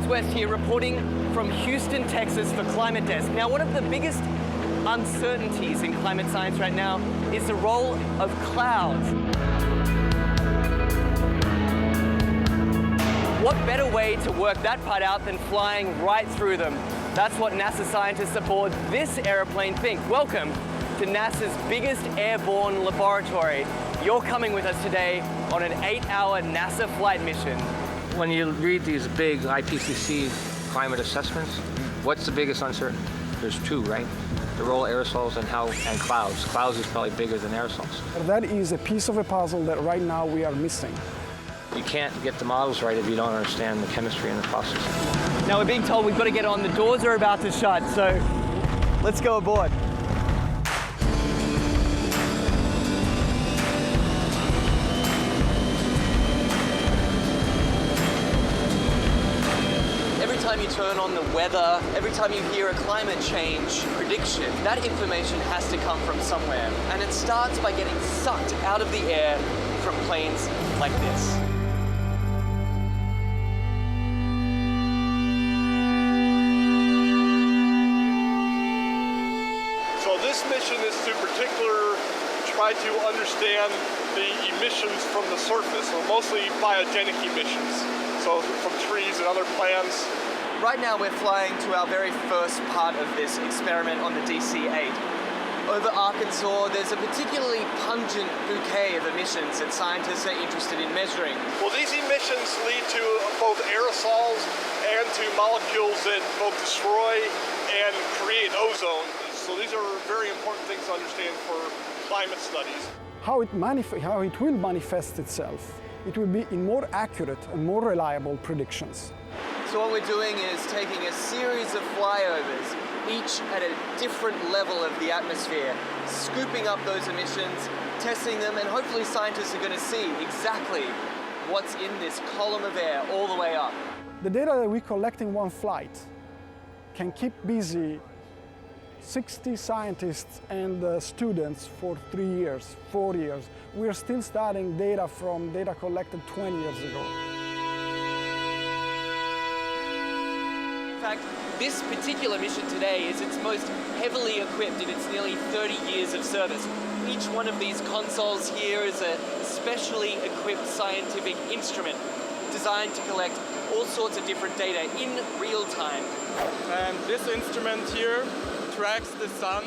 West here, reporting from Houston, Texas for Climate Desk. Now, one of the biggest uncertainties in climate science right now is the role of clouds. What better way to work that part out than flying right through them? That's what NASA scientists aboard this airplane think. Welcome to NASA's biggest airborne laboratory. You're coming with us today on an 8-hour NASA flight mission. When you read these big IPCC climate assessments, what's the biggest uncertainty? There's two, right? The role of aerosols and clouds. Clouds is probably bigger than aerosols. That is a piece of a puzzle that right now we are missing. You can't get the models right if you don't understand the chemistry and the process. Now we're being told we've got to get on. The doors are about to shut, so let's go aboard. Every time you turn on the weather, every time you hear a climate change prediction, that information has to come from somewhere. And it starts by getting sucked out of the air from planes like this. So this mission is to particularly try to understand the emissions from the surface, so mostly biogenic emissions, so from trees and other plants. Right now we're flying to our very first part of this experiment on the DC-8. Over Arkansas, there's a particularly pungent bouquet of emissions that scientists are interested in measuring. Well, these emissions lead to both aerosols and to molecules that both destroy and create ozone. So these are very important things to understand for climate studies. How it will manifest itself, it will be in more accurate and more reliable predictions. So what we're doing is taking a series of flyovers, each at a different level of the atmosphere, scooping up those emissions, testing them, and hopefully scientists are going to see exactly what's in this column of air all the way up. The data that we collect in one flight can keep busy 60 scientists and students for 3 years, 4 years. We're still studying data from data collected 20 years ago. In fact, this particular mission today is its most heavily equipped in its nearly 30 years of service. Each one of these consoles here is a specially equipped scientific instrument designed to collect all sorts of different data in real time. And this instrument here tracks the sun.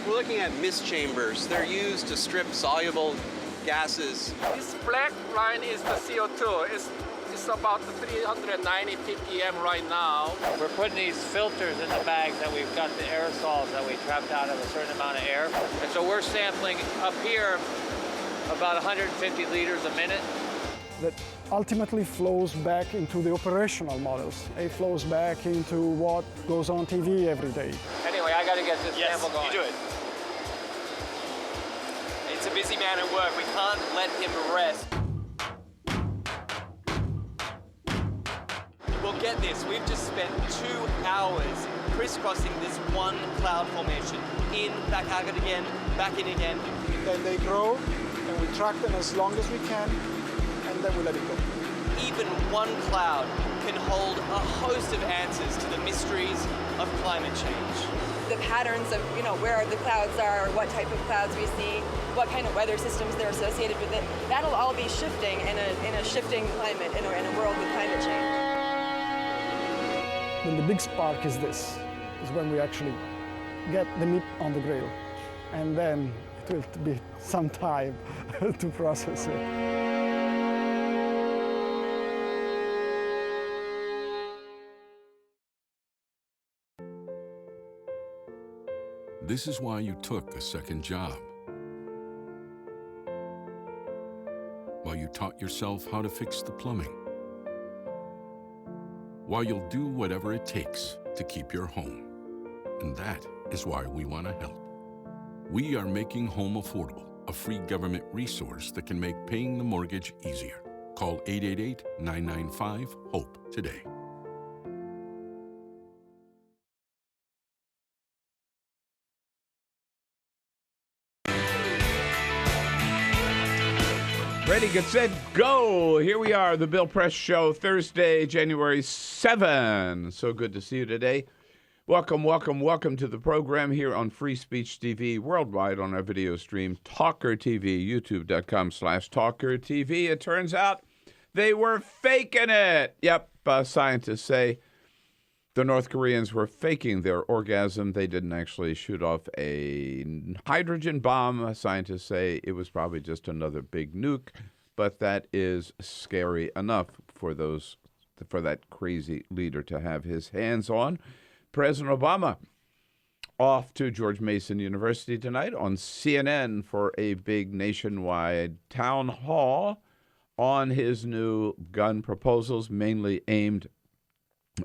We're looking at mist chambers. They're used to strip soluble gases. This black line is the CO2. It's about 390 ppm right now. We're putting these filters in the bags that we've got the aerosols that we trapped out of a certain amount of air. And so we're sampling up here about 150 liters a minute. That ultimately flows back into the operational models. It flows back into what goes on TV every day. Anyway, I got to get this sample going. You do it. It's a busy man at work. We can't let him rest. Well, get this. We've just spent 2 hours crisscrossing this one cloud formation. In, back out again, back in again. Then they grow, and we track them as long as we can, and then we let it go. Even one cloud can hold a host of answers to the mysteries of climate change. The patterns of, where the clouds are, what type of clouds we see, what kind of weather systems they're associated with it, that'll all be shifting in a shifting climate, in a world with climate change. Then the big spark is this, is when we actually get the meat on the grill. And then it will be some time to process it. This is why you took a second job. While you taught yourself how to fix the plumbing. While you'll do whatever it takes to keep your home. And that is why we want to help. We are making home affordable, a free government resource that can make paying the mortgage easier. Call 888-995-HOPE today. Ready, get set, go! Here we are, the Bill Press Show, Thursday, January 7. So good to see you today. Welcome to the program here on Free Speech TV, worldwide on our video stream, TawkrTV, youtube.com/TawkrTV. It turns out they were faking it. Yep, scientists say the North Koreans were faking their orgasm. They didn't actually shoot off a hydrogen bomb. Scientists say it was probably just another big nuke, but that is scary enough for that crazy leader to have his hands on. President Obama off to George Mason University tonight on CNN for a big nationwide town hall on his new gun proposals, mainly aimed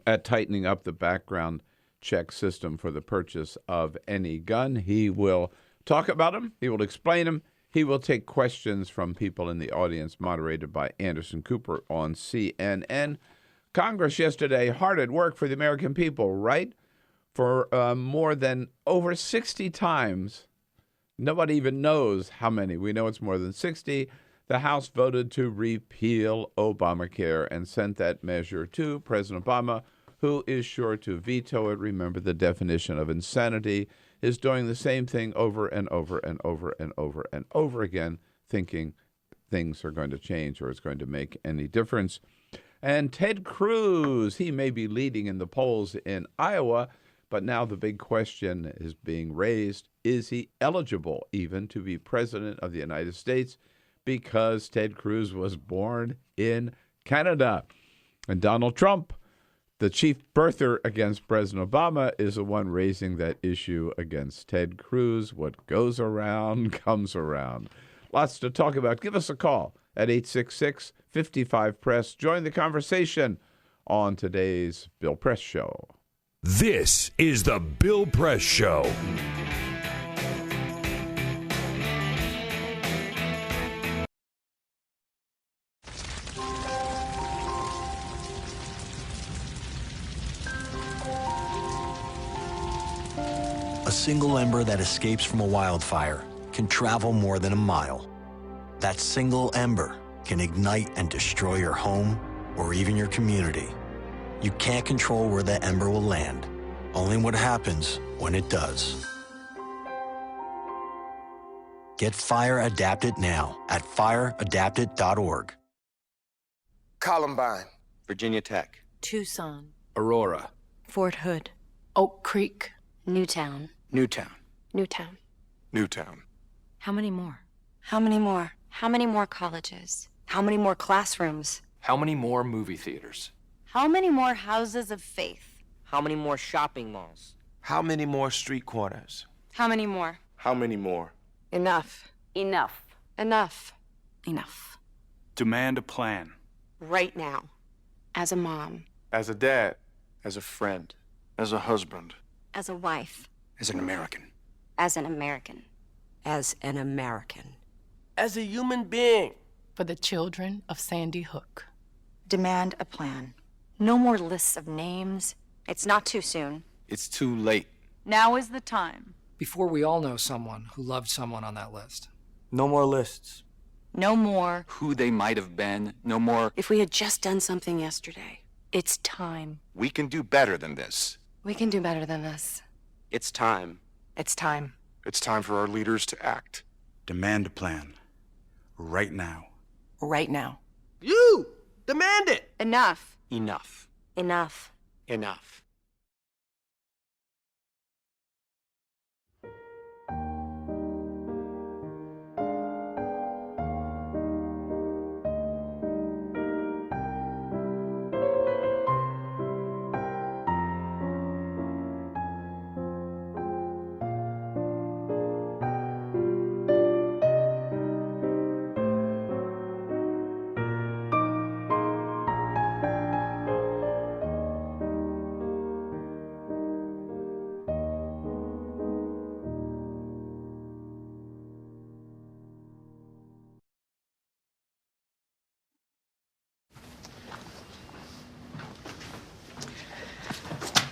at tightening up the background check system for the purchase of any gun. He will talk about them. He will explain them. He will take questions from people in the audience, moderated by Anderson Cooper on CNN. Congress yesterday hard at work for the American people, right? For more than over 60 times. Nobody even knows how many. We know it's more than 60. The House voted to repeal Obamacare and sent that measure to President Obama, who is sure to veto it. Remember, the definition of insanity is doing the same thing over and over and over and over and over again, thinking things are going to change or it's going to make any difference. And Ted Cruz, he may be leading in the polls in Iowa, but now the big question is being raised. Is he eligible even to be president of the United States? Because Ted Cruz was born in Canada. And Donald Trump, the chief birther against President Obama, is the one raising that issue against Ted Cruz. What goes around comes around. Lots to talk about. Give us a call at 866-55-PRESS. Join the conversation on today's Bill Press Show. This is the Bill Press Show. A single ember that escapes from a wildfire can travel more than a mile. That single ember can ignite and destroy your home or even your community. You can't control where that ember will land, only what happens when it does. Get Fire Adapted now at fireadapted.org. Columbine, Virginia Tech, Tucson, Aurora, Fort Hood, Oak Creek, Newtown, Newtown, Newtown, Newtown. How many more? How many more? How many more colleges? How many more classrooms? How many more movie theaters? How many more houses of faith? How many more shopping malls? How many more street corners? How many more? How many more? Enough. Enough. Enough. Enough. Demand a plan. Right now. As a mom. As a dad. As a friend. As a husband. As a wife. As an American. As an American. As an American. As a human being. For the children of Sandy Hook. Demand a plan. No more lists of names. It's not too soon. It's too late. Now is the time. Before we all know someone who loved someone on that list. No more lists. No more. Who they might have been. No more. If we had just done something yesterday. It's time. We can do better than this. We can do better than this. It's time. It's time. It's time for our leaders to act. Demand a plan. Right now. Right now. You! Demand it! Enough. Enough. Enough. Enough.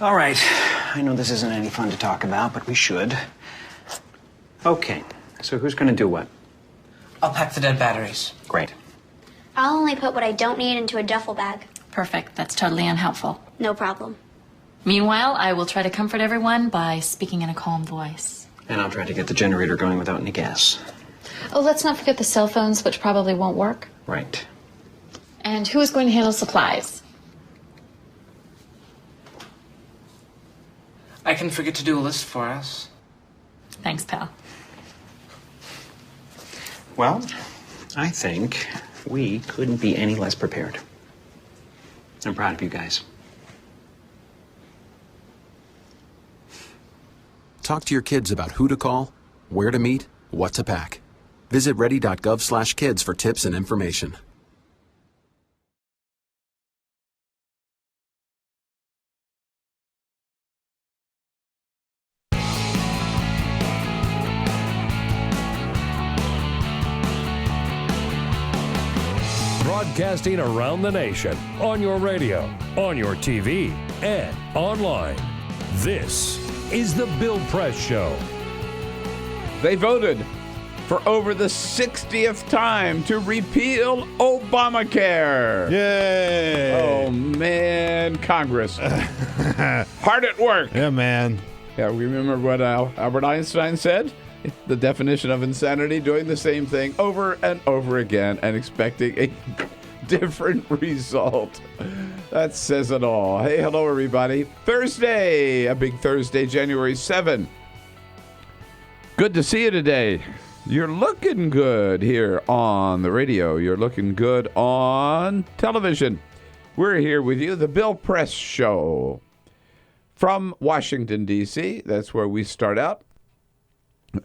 All right. I know this isn't any fun to talk about, but we should. Okay. So who's going to do what? I'll pack the dead batteries. Great. I'll only put what I don't need into a duffel bag. Perfect. That's totally unhelpful. No problem. Meanwhile, I will try to comfort everyone by speaking in a calm voice. And I'll try to get the generator going without any gas. Oh, let's not forget the cell phones, which probably won't work. Right. And who is going to handle supplies? I can forget to do a list for us. Thanks, pal. Well, I think we couldn't be any less prepared. I'm proud of you guys. Talk to your kids about who to call, where to meet, what to pack. Visit ready.gov/kids for tips and information. Broadcasting around the nation, on your radio, on your TV, and online. This is The Bill Press Show. They voted for over the 60th time to repeal Obamacare. Yay! Oh, man, Congress. Hard at work. Yeah, man. Yeah, remember what Albert Einstein said? The definition of insanity, doing the same thing over and over again and expecting a different result. That says it all. Hey, hello, everybody. Thursday, a big Thursday, January 7. Good to see you today. You're looking good here on the radio. You're looking good on television. We're here with you, the Bill Press Show. From Washington, D.C., that's where we start out.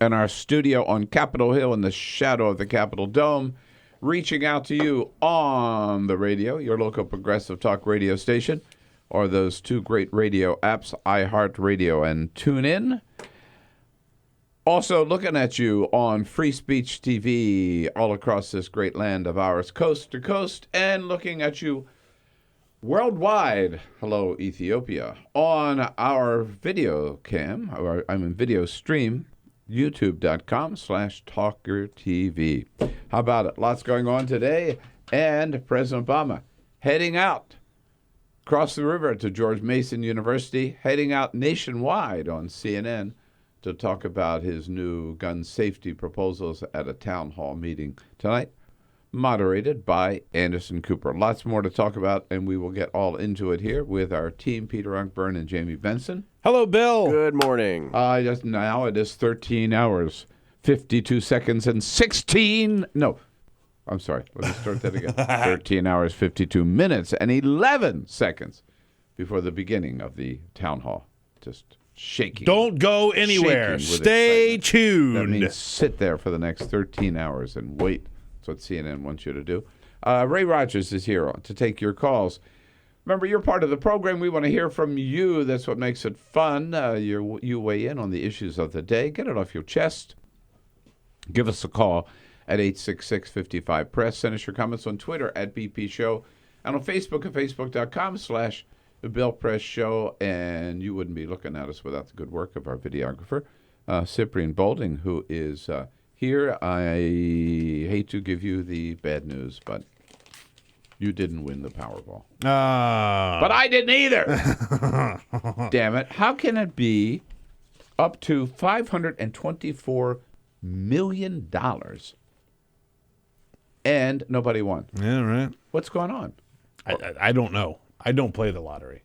And our studio on Capitol Hill in the shadow of the Capitol Dome, reaching out to you on the radio, your local progressive talk radio station, or those two great radio apps, iHeartRadio and TuneIn. Also looking at you on Free Speech TV all across this great land of ours, coast to coast, and looking at you worldwide, hello Ethiopia, on our video cam, or video stream, youtube.com/TawkrTV. How about it? Lots going on today. And President Obama heading out across the river to George Mason University, heading out nationwide on CNN to talk about his new gun safety proposals at a town hall meeting tonight, moderated by Anderson Cooper. Lots more to talk about, and we will get all into it here with our team, Peter Unkburn and Jamie Benson. Hello, Bill. Good morning. Just now it is 13 hours, 52 seconds, and 16... No, I'm sorry. Let me start that again. 13 hours, 52 minutes, and 11 seconds before the beginning of the town hall. Just shaking. Don't go anywhere. Stay tuned. That means sit there for the next 13 hours and wait. That's what CNN wants you to do. Ray Rogers is here to take your calls. Remember, you're part of the program. We want to hear from you. That's what makes it fun. You weigh in on the issues of the day. Get it off your chest. Give us a call at 866-55-PRESS. Send us your comments on Twitter at BP Show and on Facebook at facebook.com/The Bill Press Show. And you wouldn't be looking at us without the good work of our videographer, Cyprian Bolding, who is here. I hate to give you the bad news, but you didn't win the Powerball. But I didn't either. Damn it. How can it be up to $524 million and nobody won? Yeah, right. What's going on? I don't know. I don't play the lottery.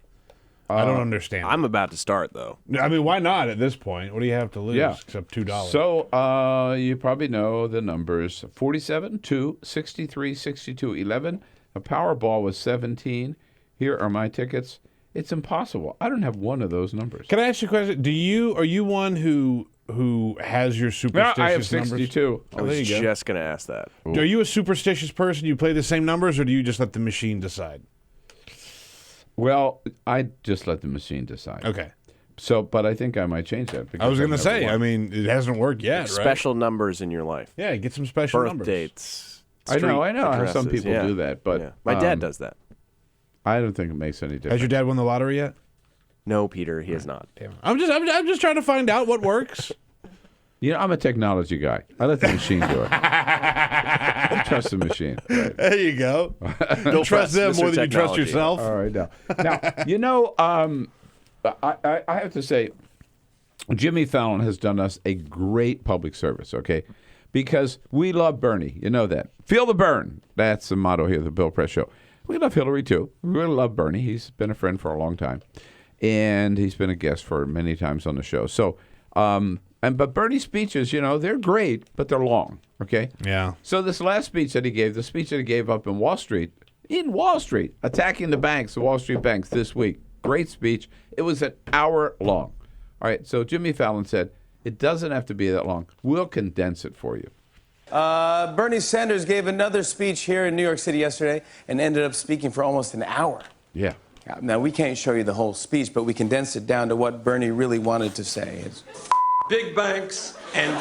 I don't understand. I'm about to start, though. I mean, why not at this point? What do you have to lose except $2? So you probably know the numbers. 47, 2, 63, 62, 11. A Powerball was 17. Here are my tickets. It's impossible. I don't have one of those numbers. Can I ask you a question? Are you one who has your superstitious numbers? No, I have 62. I was just going to ask that. Ooh. Are you a superstitious person? You play the same numbers, or do you just let the machine decide? Well, I just let the machine decide. Okay. So, but I think I might change that. I was going to say, I mean, it hasn't worked yet, right? Special numbers in your life. Yeah, get some special birth numbers. Dates. I know. Some people do that, but my dad does that. I don't think it makes any difference. Has your dad won the lottery yet? No, Peter, he has not. Damn. I'm just trying to find out what works. You know, I'm a technology guy. I let the machine do it. trust the machine. Right. There you go. Don't trust them Mr. more than you trust Technology. yourself. All right, now, I have to say, Jimmy Fallon has done us a great public service, okay? Because we love Bernie. You know that. Feel the burn. That's the motto here at the Bill Press Show. We love Hillary, too. We really love Bernie. He's been a friend for a long time. And he's been a guest for many times on the show. So, but Bernie's speeches, they're great, but they're long, okay? Yeah. So this last speech that he gave, the speech that he gave up in Wall Street, attacking the banks, the Wall Street banks this week. Great speech. It was an hour long. All right, so Jimmy Fallon said, it doesn't have to be that long. We'll condense it for you. Bernie Sanders gave another speech here in New York City yesterday and ended up speaking for almost an hour. Yeah. Now, we can't show you the whole speech, but we condensed it down to what Bernie really wanted to say. It's Big banks and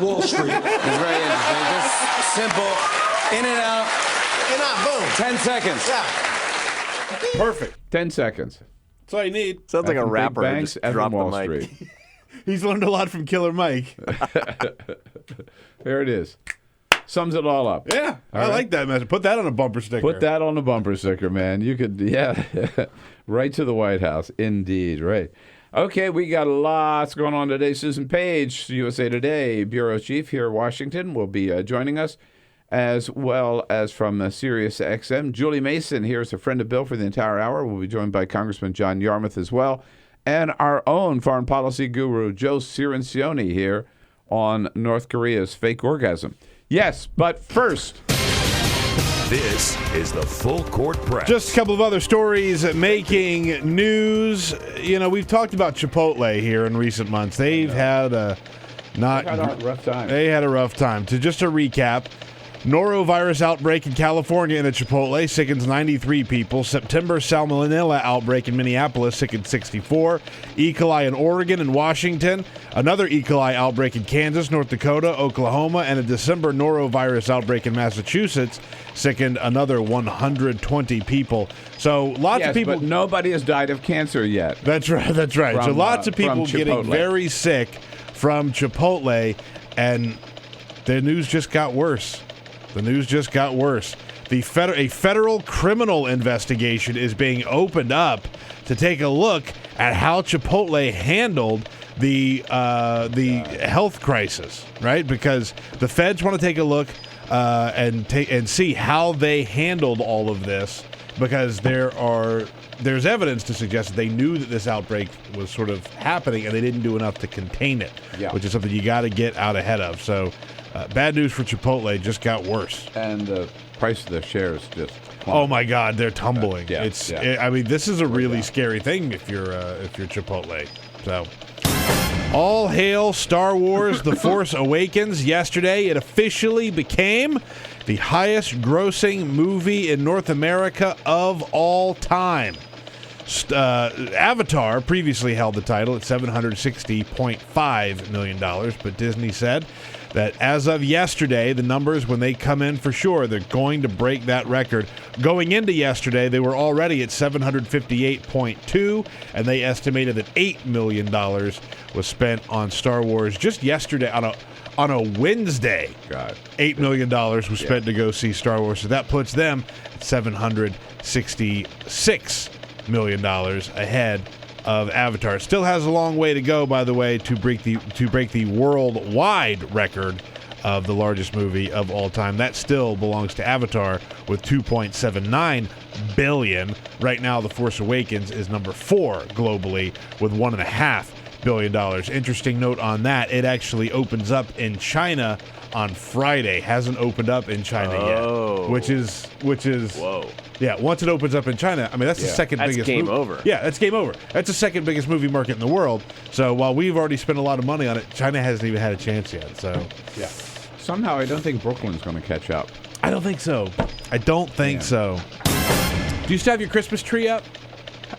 Wall Street. It's very interesting. Just simple, in and out. Boom. 10 seconds. Yeah. Perfect. 10 seconds. That's all you need. Sounds like a Big rapper. banks, Just drop Wall the mic. Street. He's learned a lot from Killer Mike. There it is. Sums it all up. Yeah, All I right. like that message. Put that on a bumper sticker. Put that on the bumper sticker, man. You could, right to the White House. Indeed, right. Okay, we got lots going on today. Susan Page, USA Today bureau chief here in Washington, will be joining us, as well as from Sirius XM. Julie Mason here is a friend of Bill for the entire hour. We'll be joined by Congressman John Yarmouth as well, and our own foreign policy guru, Joe Cirincione, here on North Korea's fake orgasm. Yes, but first, This is the Full Court Press. Just a couple of other stories making news. We've talked about Chipotle here in recent months. They've had a rough time. They had a rough time. Just to recap, norovirus outbreak in California in a Chipotle sickens 93 people. September salmonella outbreak in Minneapolis sickens 64. E. coli in Oregon and Washington. Another E. coli outbreak in Kansas, North Dakota, Oklahoma, and a December norovirus outbreak in Massachusetts sickened another 120 people. So lots of people. But nobody has died of cancer yet. That's right. That's right. So From, lots of people from getting Chipotle. very sick from Chipotle, and the news just got worse. The news just got worse. A federal criminal investigation is being opened up to take a look at how Chipotle handled the health crisis, right? Because the feds want to take a look and see how they handled all of this, because there's evidence to suggest that they knew that this outbreak was sort of happening and they didn't do enough to contain it, which is something you got to get out ahead of. So bad news for Chipotle, just got worse. And the price of the shares just plummeted. Oh my God, they're tumbling. Yeah, I mean, this is a really scary thing if you're Chipotle. So, all hail Star Wars: The Force Awakens. Yesterday, it officially became the highest-grossing movie in North America of all time. Avatar previously held the title at $760.5 million, but Disney said that as of yesterday, the numbers, when they come in for sure, they're going to break that record. Going into yesterday, they were already at $758.2, and they estimated that $8 million was spent on Star Wars just yesterday on a Wednesday. God. $8 million was spent to go see Star Wars, so that puts them at $766 million ahead of Avatar. It still has a long way to go, by the way, to break the worldwide record of the largest movie of all time. That still belongs to Avatar with $2.79 billion. Right now, The Force Awakens is number 4 globally with $1.5 billion. Interesting note on that, it actually opens up in China on Friday. Hasn't opened up in China yet, which is whoa. Yeah, once it opens up in China, I mean, that's the second That's biggest game movie. over. Yeah, that's game over. That's the second biggest movie market in the world. So while we've already spent a lot of money on it, China hasn't even had a chance yet. So yeah, somehow I don't think Brooklyn's going to catch up. I don't think so. I don't think so. Do you still have your Christmas tree up?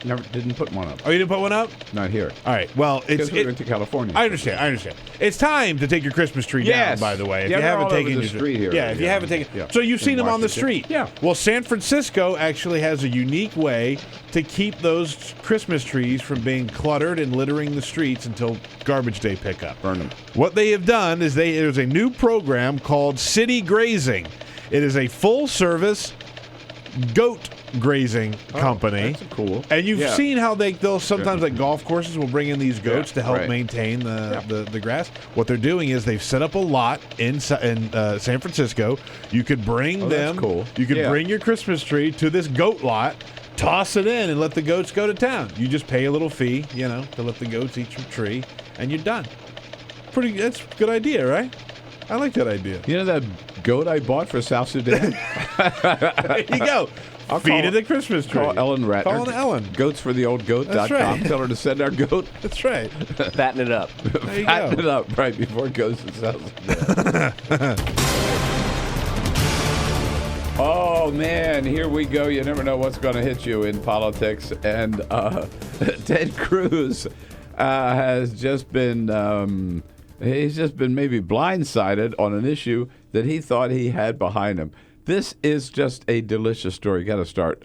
Never didn't put one up. Oh, you didn't put one up? Not here. All right. Well, because we went to California. I understand. It's time to take your Christmas tree down. By the way, if you haven't taken the street here. if you haven't taken. So you've seen them on the street. Yeah. Well, San Francisco actually has a unique way to keep those Christmas trees from being cluttered and littering the streets until garbage day pickup. Burn them. What they have done is there's a new program called City Grazing. It is a full-service goat grazing company. That's cool. And you've Yeah. seen how they'll sometimes like golf courses will bring in these goats to help maintain the grass. What they're doing is they've set up a lot in San Francisco. You could bring them. That's cool. You could bring your Christmas tree to this goat lot, toss it in, and let the goats go to town. You just pay a little fee, to let the goats eat your tree, and you're done. That's a good idea, right? I like that idea. You know that goat I bought for South Sudan? There you go. Feed it a Christmas tree. Call Ellen Ratner. Call Ellen. Goatsfortheoldgoat.com. That's right. Tell her to send our goat. That's right. Fatten it up. There you Fatten go. it up right before it goes to South Sudan. Oh, man, here we go. You never know what's going to hit you in politics. And Ted Cruz has just been... he's just been maybe blindsided on an issue that he thought he had behind him. This is just a delicious story. Got to start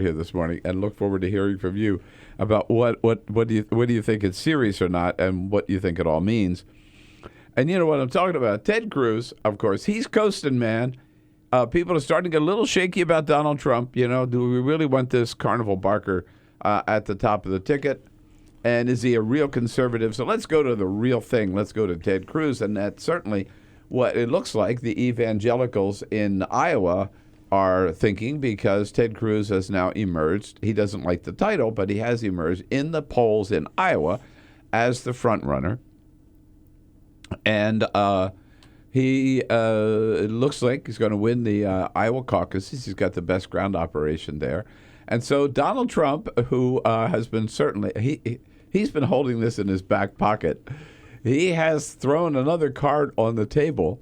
here this morning, and look forward to hearing from you about what do you think it's serious or not, and what you think it all means. And you know what I'm talking about? Ted Cruz, of course, he's coasting, man. People are starting to get a little shaky about Donald Trump. Do we really want this carnival barker at the top of the ticket? And is he a real conservative? So let's go to the real thing. Let's go to Ted Cruz. And that's certainly what it looks like the evangelicals in Iowa are thinking, because Ted Cruz has now emerged. He doesn't like the title, but he has emerged in the polls in Iowa as the front runner. And it looks like he's going to win the Iowa caucuses. He's got the best ground operation there. And so Donald Trump, who has been he's been holding this in his back pocket, he has thrown another card on the table,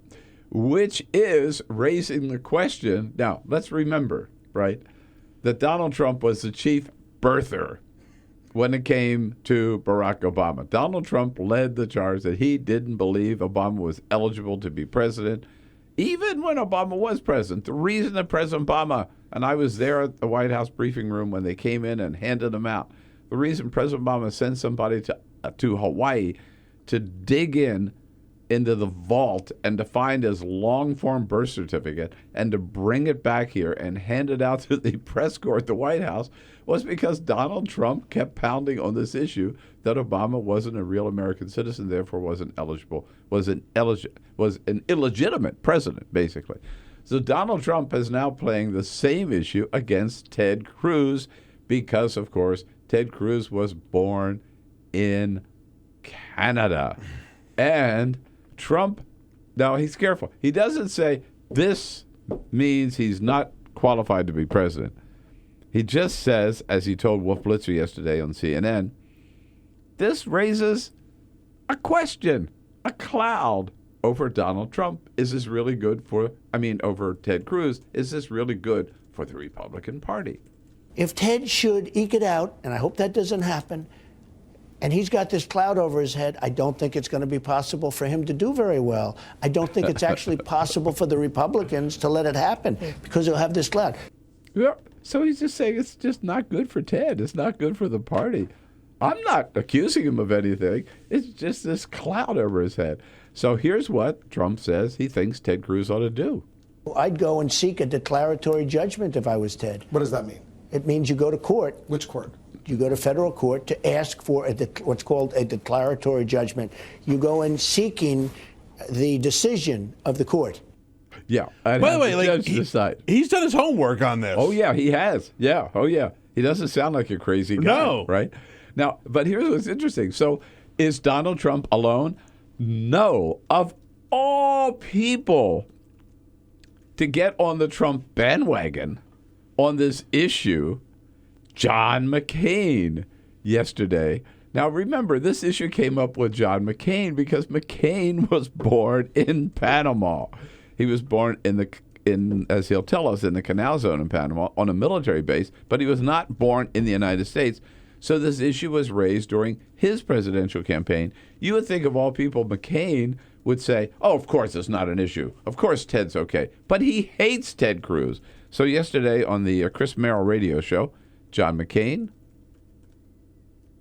which is raising the question. Now, let's remember, right, that Donald Trump was the chief birther when it came to Barack Obama. Donald Trump led the charge that he didn't believe Obama was eligible to be president, even when Obama was president. The reason that President Obama, and I was there at the White House briefing room when they came in and handed them out, the reason President Obama sent somebody to Hawaii to dig into the vault and to find his long-form birth certificate and to bring it back here and hand it out to the press corps at the White House was because Donald Trump kept pounding on this issue that Obama wasn't a real American citizen, therefore wasn't eligible, was an illegitimate president, basically. So Donald Trump is now playing the same issue against Ted Cruz because, of course, Ted Cruz was born in Canada. And Trump, now he's careful. He doesn't say this means he's not qualified to be president. He just says, as he told Wolf Blitzer yesterday on CNN, this raises a question, a cloud over Donald Trump. Is this really good over Ted Cruz, is this really good for the Republican Party? If Ted should eke it out, and I hope that doesn't happen, and he's got this cloud over his head, I don't think it's going to be possible for him to do very well. I don't think it's actually possible for the Republicans to let it happen because he'll have this cloud. Yeah. So he's just saying it's just not good for Ted. It's not good for the party. I'm not accusing him of anything. It's just this cloud over his head. So here's what Trump says he thinks Ted Cruz ought to do. I'd go and seek a declaratory judgment if I was Ted. What does that mean? It means you go to court. Which court? You go to federal court to ask for what's called a declaratory judgment. You go in seeking the decision of the court. Yeah. By the way, he's done his homework on this. Oh, yeah, he has. Yeah. Oh, yeah. He doesn't sound like a crazy guy. No. Right? Now, but here's what's interesting. So is Donald Trump alone? No. Of all people to get on the Trump bandwagon on this issue, John McCain yesterday. Now, remember, this issue came up with John McCain because McCain was born in Panama. He was born as he'll tell us, in the Canal Zone in Panama on a military base, but he was not born in the United States. So this issue was raised during his presidential campaign. You would think, of all people, McCain would say, oh, of course it's not an issue. Of course Ted's okay. But he hates Ted Cruz. So yesterday on the Chris Merrill radio show, John McCain.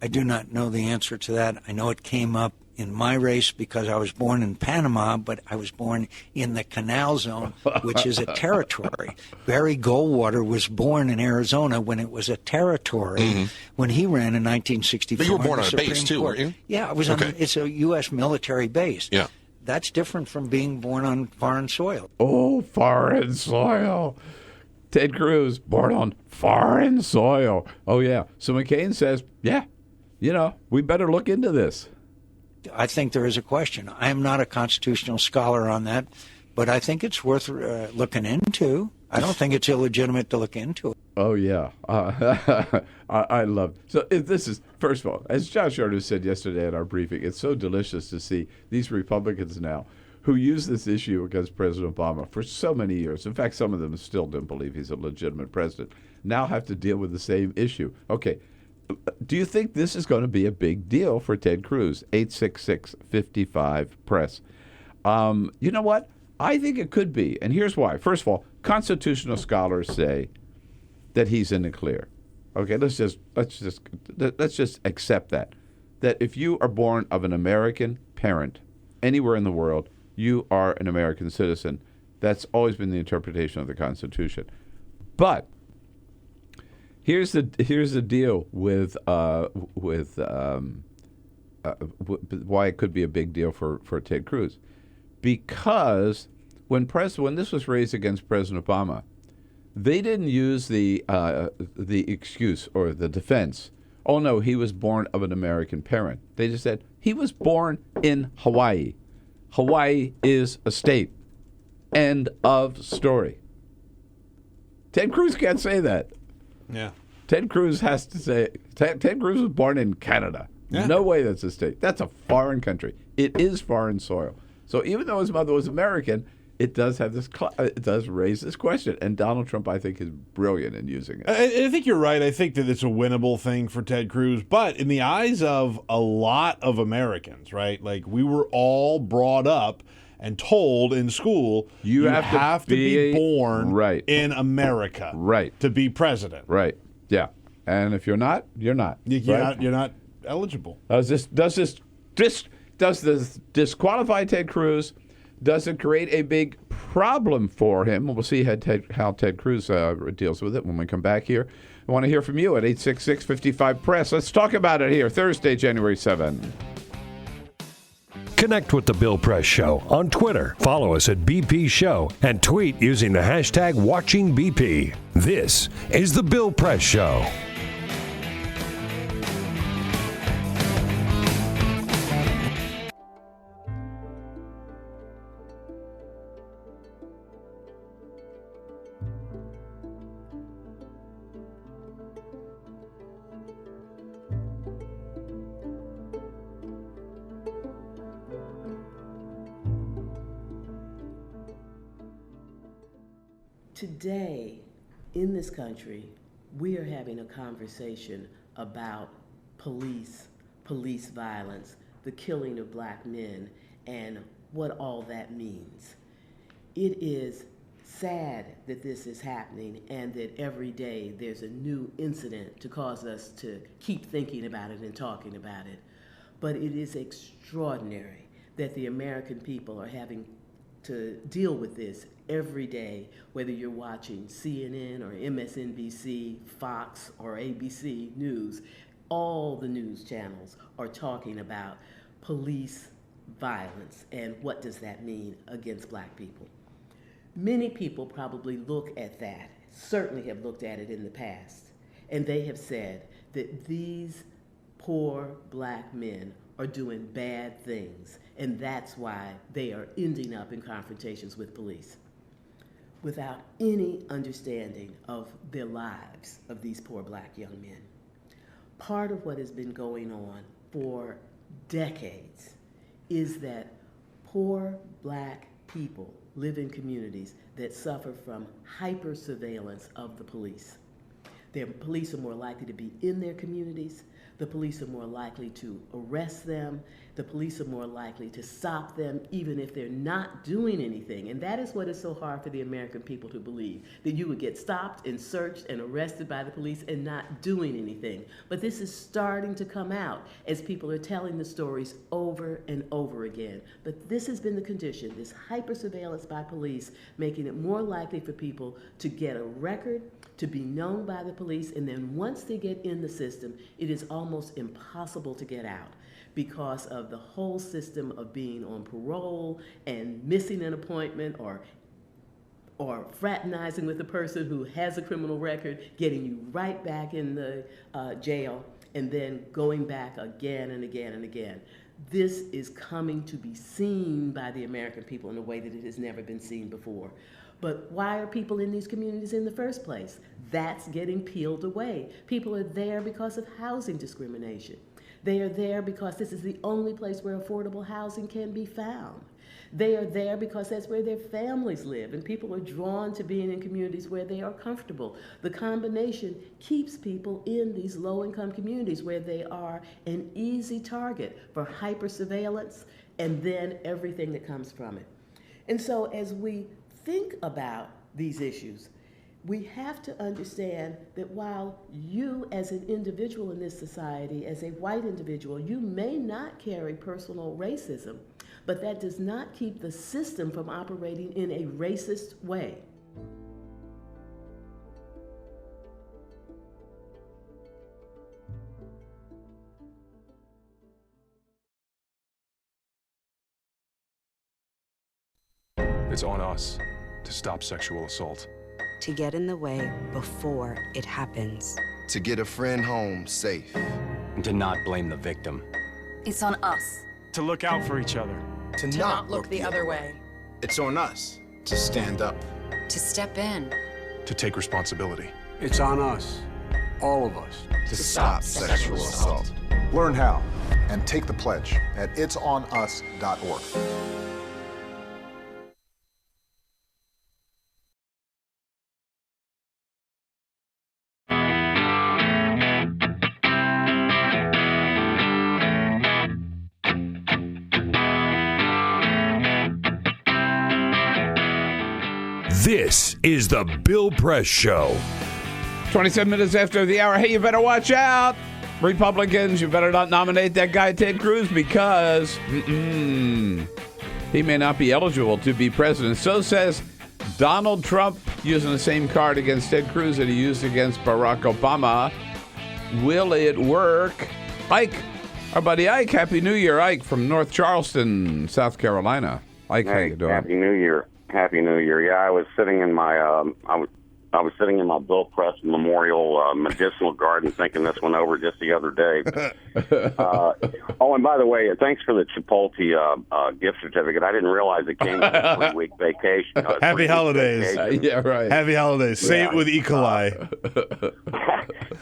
I do not know the answer to that. I know it came up in my race because I was born in Panama, but I was born in the Canal Zone, which is a territory. Barry Goldwater was born in Arizona when it was a territory when he ran in 1964. But you were born in the on a base, Supreme too, Court. weren't you? Yeah, I was Okay. it's a U.S. military base. Yeah. That's different from being born on foreign soil. Oh, foreign soil. Ted Cruz, born on foreign soil. Oh, yeah. So McCain says, yeah, we better look into this. I think there is a question. I am not a constitutional scholar on that, but I think it's worth looking into. I don't think it's illegitimate to look into it. Oh, yeah. I love it. So this is, first of all, as Josh Shorter said yesterday at our briefing, it's so delicious to see these Republicans now who used this issue against President Obama for so many years. In fact, some of them still don't believe he's a legitimate president, now have to deal with the same issue. Okay. Do you think this is going to be a big deal for Ted Cruz? 866-55-PRESS. You know what? I think it could be, and here's why. First of all, constitutional scholars say that he's in the clear. Okay, let's just accept that if you are born of an American parent anywhere in the world, you are an American citizen. That's always been the interpretation of the Constitution. But here's the deal with why it could be a big deal for Ted Cruz, because when this was raised against President Obama, they didn't use the excuse or the defense. Oh no, he was born of an American parent. They just said he was born in Hawaii. Hawaii is a state. End of story. Ted Cruz can't say that. Yeah. Ted Cruz has to say, Ted Cruz was born in Canada. Yeah. No way that's a state. That's a foreign country. It is foreign soil. So even though his mother was American, it does have this. It does raise this question. And Donald Trump, I think, is brilliant in using it. I think you're right. I think that it's a winnable thing for Ted Cruz. But in the eyes of a lot of Americans, right, like we were all brought up and told in school, you have to be born in America to be president. Right. Yeah. And if you're not, you're not. You're not eligible. Does this disqualify Ted Cruz? Does it create a big problem for him? We'll see how Ted Cruz deals with it when we come back here. I want to hear from you at 866-55-PRESS. Let's talk about it here, Thursday, January 7. Connect with The Bill Press Show on Twitter. Follow us at BP Show and tweet using the hashtag WatchingBP. This is The Bill Press Show. Today, in this country, we are having a conversation about police violence, the killing of black men, and what all that means. It is sad that this is happening and that every day there's a new incident to cause us to keep thinking about it and talking about it. But it is extraordinary that the American people are having to deal with this every day, whether you're watching CNN or MSNBC, Fox, or ABC News. All the news channels are talking about police violence and what does that mean against black people. Many people probably look at that, certainly have looked at it in the past, and they have said that these poor black men are doing bad things, and that's why they are ending up in confrontations with police without any understanding of their lives of these poor black young men. Part of what has been going on for decades is that poor black people live in communities that suffer from hyper-surveillance of the police. Their police are more likely to be in their communities, the police are more likely to arrest them. The police are more likely to stop them even if they're not doing anything. And that is what is so hard for the American people to believe, that you would get stopped and searched and arrested by the police and not doing anything. But this is starting to come out as people are telling the stories over and over again. But this has been the condition, this hyper-surveillance by police, making it more likely for people to get a record, to be known by the police, and then once they get in the system, it is almost impossible to get out, because of the whole system of being on parole and missing an appointment or fraternizing with a person who has a criminal record, getting you right back in the jail, and then going back again and again and again. This is coming to be seen by the American people in a way that it has never been seen before. But why are people in these communities in the first place? That's getting peeled away. People are there because of housing discrimination. They are there because this is the only place where affordable housing can be found. They are there because that's where their families live, and people are drawn to being in communities where they are comfortable. The combination keeps people in these low-income communities where they are an easy target for hyper-surveillance and then everything that comes from it. And so as we think about these issues, we have to understand that while you as an individual in this society, as a white individual, you may not carry personal racism, but that does not keep the system from operating in a racist way. It's on us to stop sexual assault. To get in the way before it happens. To get a friend home safe. And to not blame the victim. It's on us. To look out for each other. To not look the other way. It's on us to stand up. To step in. To take responsibility. It's on us, all of us, to stop sexual assault. Learn how and take the pledge at itsonus.org. This is the Bill Press Show. 27 minutes after the hour. Hey, you better watch out. Republicans, you better not nominate that guy Ted Cruz because he may not be eligible to be president. So says Donald Trump, using the same card against Ted Cruz that he used against Barack Obama. Will it work? Ike, our buddy Ike. Happy New Year, Ike, from North Charleston, South Carolina. Ike, how you doing? Happy New Year. Happy New Year. Yeah, I was sitting in my I was sitting in my Bill Press Memorial Medicinal Garden thinking this one over just the other day. Oh, and by the way, thanks for the Chipotle gift certificate. I didn't realize it came with a 3-week vacation. Happy holidays. Yeah, right. Happy holidays. Say it with E. coli.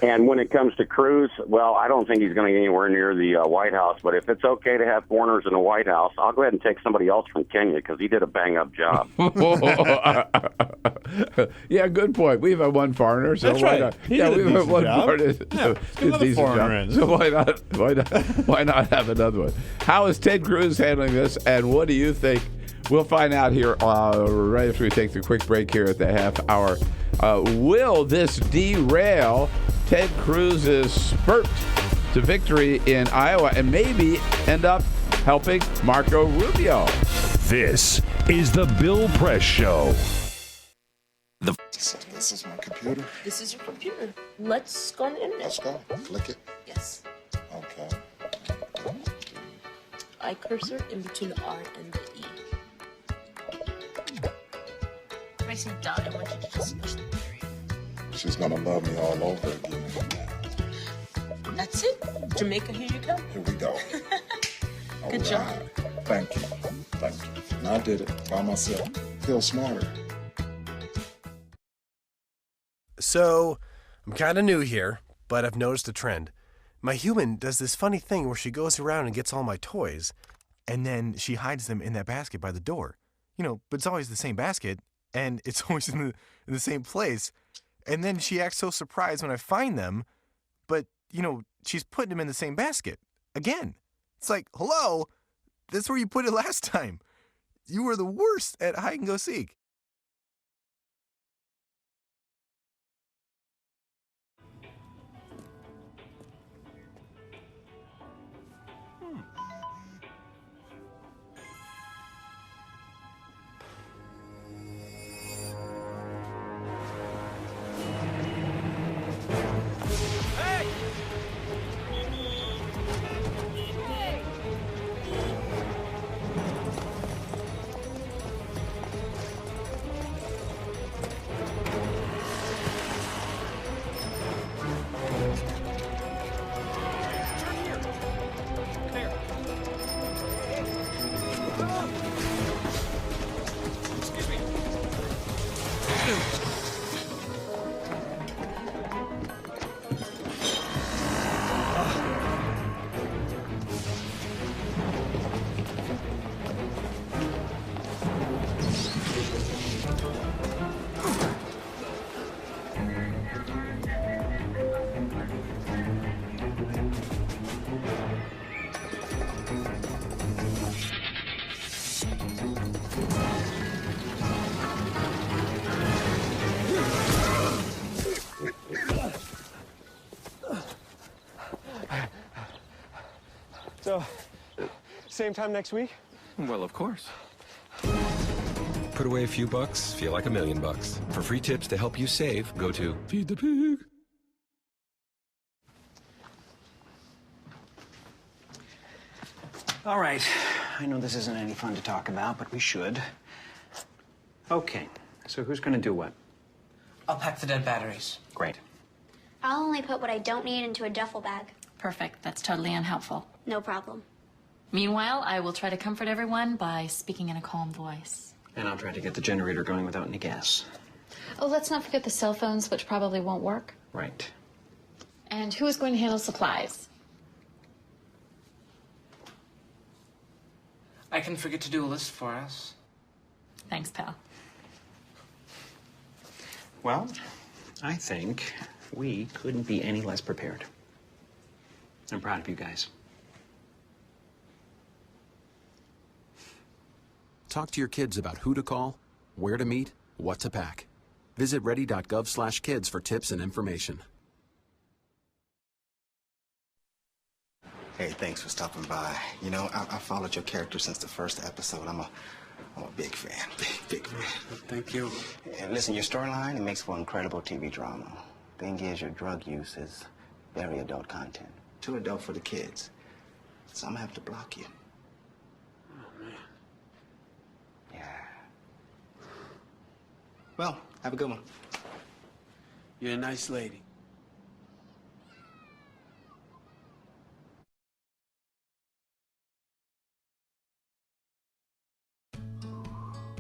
And when it comes to Cruz, well, I don't think he's going to get anywhere near the White House. But if it's okay to have foreigners in the White House, I'll go ahead and take somebody else from Kenya because he did a bang-up job. Yeah, good point. We've had one foreigner, so That's why right. not? He Yeah, did a we've had decent one job. foreigner. Yeah, get another foreigner in. So why not have another one? How is Ted Cruz handling this, and what do you think? We'll find out here right after we take the quick break here at the half hour. Will this derail Ted Cruz's spurt to victory in Iowa and maybe end up helping Marco Rubio? This is the Bill Press Show. This is my computer. This is your computer. Let's go on the internet. Let's go. Click it. Yes. Okay. I cursor in between the R and the E. When I say dot, I want you to just push the period. She's gonna love me all over again. That's it. Jamaica, here you go. Here we go. Good job. Thank you. Thank you. And I did it by myself. Feel smarter. So, I'm kind of new here, but I've noticed a trend. My human does this funny thing where she goes around and gets all my toys, and then she hides them in that basket by the door. But it's always the same basket, and it's always in the same place. And then she acts so surprised when I find them, but, she's putting them in the same basket. Again. It's like, hello, that's where you put it last time. You were the worst at hide and go seek. So, same time next week? Well, of course. Put away a few bucks, feel like $1 million. For free tips to help you save, go to Feed the Pig. All right. I know this isn't any fun to talk about, but we should. Okay. So who's going to do what? I'll pack the dead batteries. Great. I'll only put what I don't need into a duffel bag. Perfect. That's totally unhelpful. No problem. Meanwhile, I will try to comfort everyone by speaking in a calm voice. And I'll try to get the generator going without any gas. Oh, let's not forget the cell phones, which probably won't work. Right. And who is going to handle supplies? I can forget to do a list for us. Thanks, pal. Well, I think we couldn't be any less prepared. I'm proud of you guys. Talk to your kids about who to call, where to meet, what to pack. Visit ready.gov/kids for tips and information. Hey, thanks for stopping by. You know, I followed your character since the first episode. I'm a big fan. Big fan. Thank you. And listen, your storyline, it makes for incredible TV drama. Thing is, your drug use is very adult content. Too adult for the kids. So I'm gonna have to block you. Oh, man. Yeah. Well, have a good one. You're a nice lady.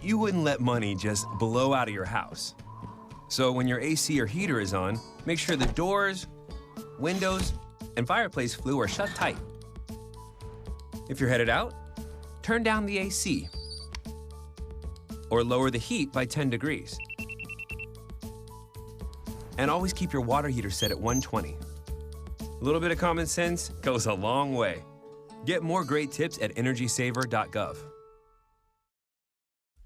You wouldn't let money just blow out of your house. So when your AC or heater is on, make sure the doors, windows, and fireplace flue are shut tight. If you're headed out, turn down the AC or lower the heat by 10 degrees. And always keep your water heater set at 120. A little bit of common sense goes a long way. Get more great tips at energysaver.gov.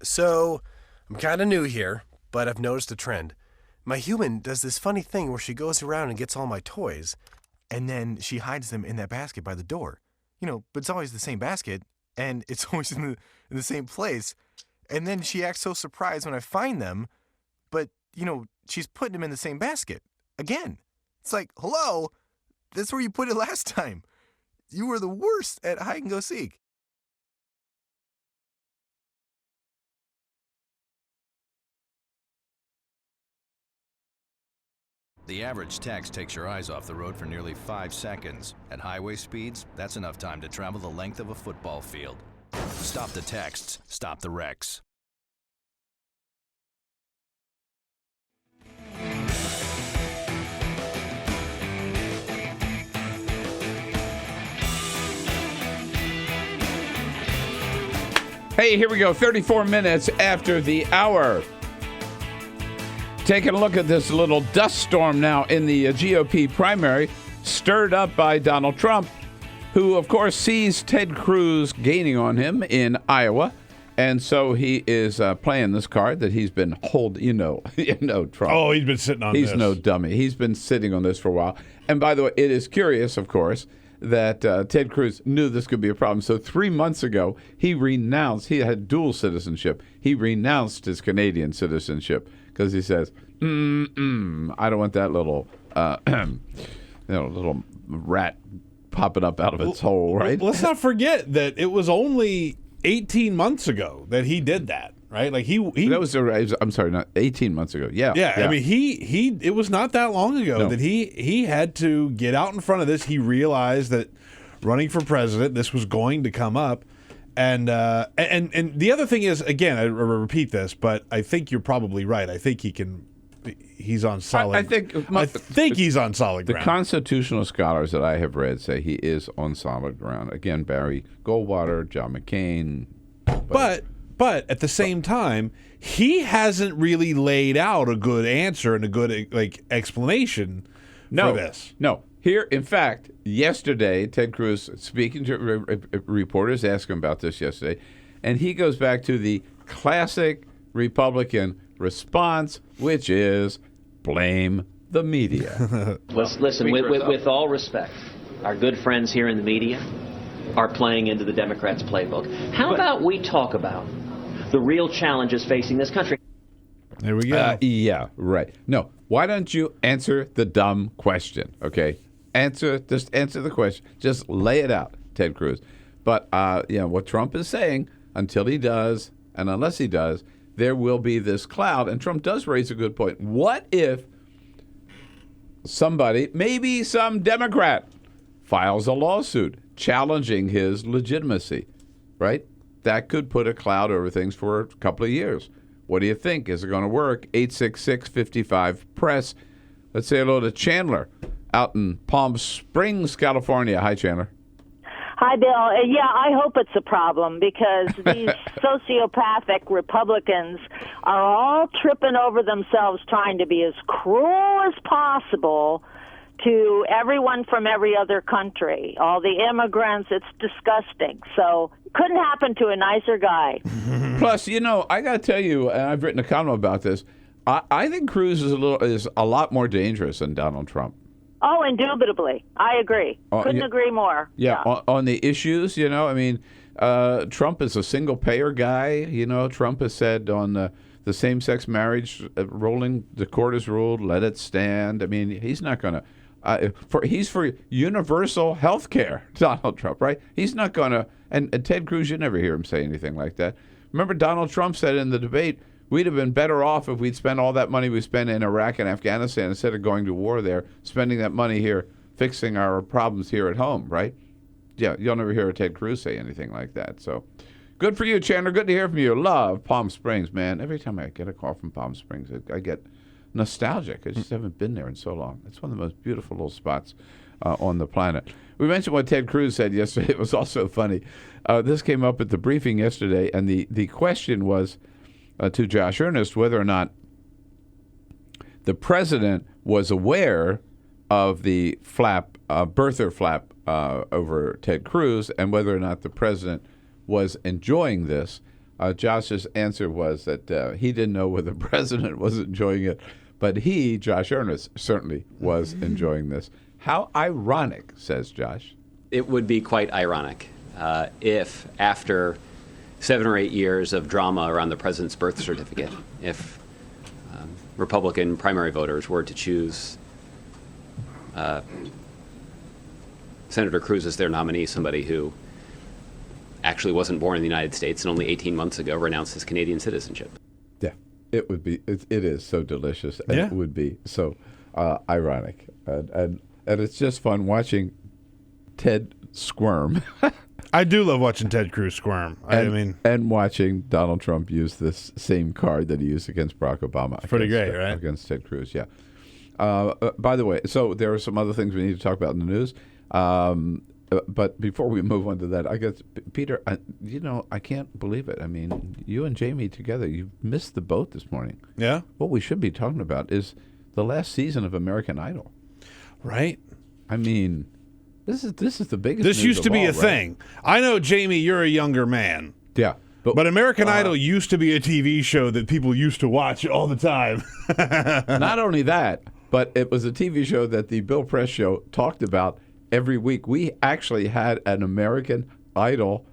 So, I'm kind of new here, but I've noticed a trend. My human does this funny thing where she goes around and gets all my toys, and then she hides them in that basket by the door. You know, but it's always the same basket, and it's always in the same place. And then she acts so surprised when I find them, but, you know, she's putting them in the same basket. Again. It's like, hello, that's where you put it last time. You were the worst at hide and go seek. The average text takes your eyes off the road for nearly 5 seconds. At highway speeds, that's enough time to travel the length of a football field. Stop the texts, stop the wrecks. Hey, here we go. 34 minutes after the hour. Taking a look at this little dust storm now in the GOP primary. stirred up by Donald Trump, who, of course, sees Ted Cruz gaining on him in Iowa. And so he is playing this card that he's been holding, Trump. Oh, he's been sitting on this. He's no dummy. He's been sitting on this for a while. And by the way, it is curious, of course, that Ted Cruz knew this could be a problem. So 3 months ago, he had dual citizenship. He renounced his Canadian citizenship because he says, I don't want that little, little rat popping up out of its hole, right? Let's not forget that it was only 18 months ago that he did that, right? Like he that was I'm sorry, not 18 months ago. Yeah. I mean, he it was not that long ago that he had to get out in front of this. He realized that running for president, this was going to come up. And the other thing is, again, I repeat this, but I think you're probably right. I think he's on solid. I think he's on solid ground. The constitutional scholars that I have read say he is on solid ground. Again, Barry Goldwater, John McCain. But at the same time, he hasn't really laid out a good answer and a good explanation for this. No. Here, in fact, yesterday, Ted Cruz, speaking to reporters, asked him about this yesterday, and he goes back to the classic Republican response, which is blame the media. Listen, with all respect, our good friends here in the media are playing into the Democrats' playbook. How about we talk about the real challenges facing this country? There we go. Yeah, right. No, why don't you answer the dumb question, okay? Just answer the question. Just lay it out, Ted Cruz. But, what Trump is saying, until he does, and unless he does, there will be this cloud. And Trump does raise a good point. What if somebody, maybe some Democrat, files a lawsuit challenging his legitimacy, right? That could put a cloud over things for a couple of years. What do you think? Is it going to work? 866-55-PRESS. Let's say hello to Chandler out in Palm Springs, California. Hi, Chandler. Hi, Bill. Yeah, I hope it's a problem because these sociopathic Republicans are all tripping over themselves trying to be as cruel as possible to everyone from every other country, all the immigrants. It's disgusting. So couldn't happen to a nicer guy. Plus, I got to tell you, and I've written a column about this, I think Cruz is a lot more dangerous than Donald Trump. Oh, indubitably. I agree. Couldn't agree more. Yeah, on the issues, Trump is a single-payer guy. Trump has said on the same-sex marriage ruling, the court has ruled, let it stand. I mean, he's not going to he's for universal health care, Donald Trump, right? He's not going to, and Ted Cruz, you never hear him say anything like that. Remember, Donald Trump said in the debate, we'd have been better off if we'd spent all that money we spent in Iraq and Afghanistan instead of going to war there, spending that money here, fixing our problems here at home, right? Yeah, you'll never hear Ted Cruz say anything like that. So good for you, Chandler. Good to hear from you. Love Palm Springs, man. Every time I get a call from Palm Springs, I get nostalgic. I just haven't been there in so long. It's one of the most beautiful little spots on the planet. We mentioned what Ted Cruz said yesterday. It was also funny. This came up at the briefing yesterday, and the question was to Josh Earnest whether or not the president was aware of the birther flap over Ted Cruz and whether or not the president was enjoying this. Josh's answer was that he didn't know whether the president was enjoying it, but he, Josh Earnest, certainly was enjoying this. How ironic, says Josh. It would be quite ironic if after 7 or 8 years of drama around the president's birth certificate, if Republican primary voters were to choose Senator Cruz as their nominee, somebody who actually wasn't born in the United States and only 18 months ago renounced his Canadian citizenship. Yeah, it would be. It is so delicious, and it would be so ironic, and it's just fun watching Ted squirm. I do love watching Ted Cruz squirm. And watching Donald Trump use this same card that he used against Barack Obama. Pretty great, right? Against Ted Cruz, yeah. By the way, so there are some other things we need to talk about in the news. But before we move on to that, I guess, Peter, I can't believe it. I mean, you and Jamie together, you missed the boat this morning. Yeah? What we should be talking about is the last season of American Idol. Right. I mean, this is the biggest. This news used to of be all, a right? thing. I know, Jamie, you're a younger man. Yeah. But American Idol used to be a TV show that people used to watch all the time. Not only that, but it was a TV show that the Bill Press Show talked about every week. We actually had an American Idol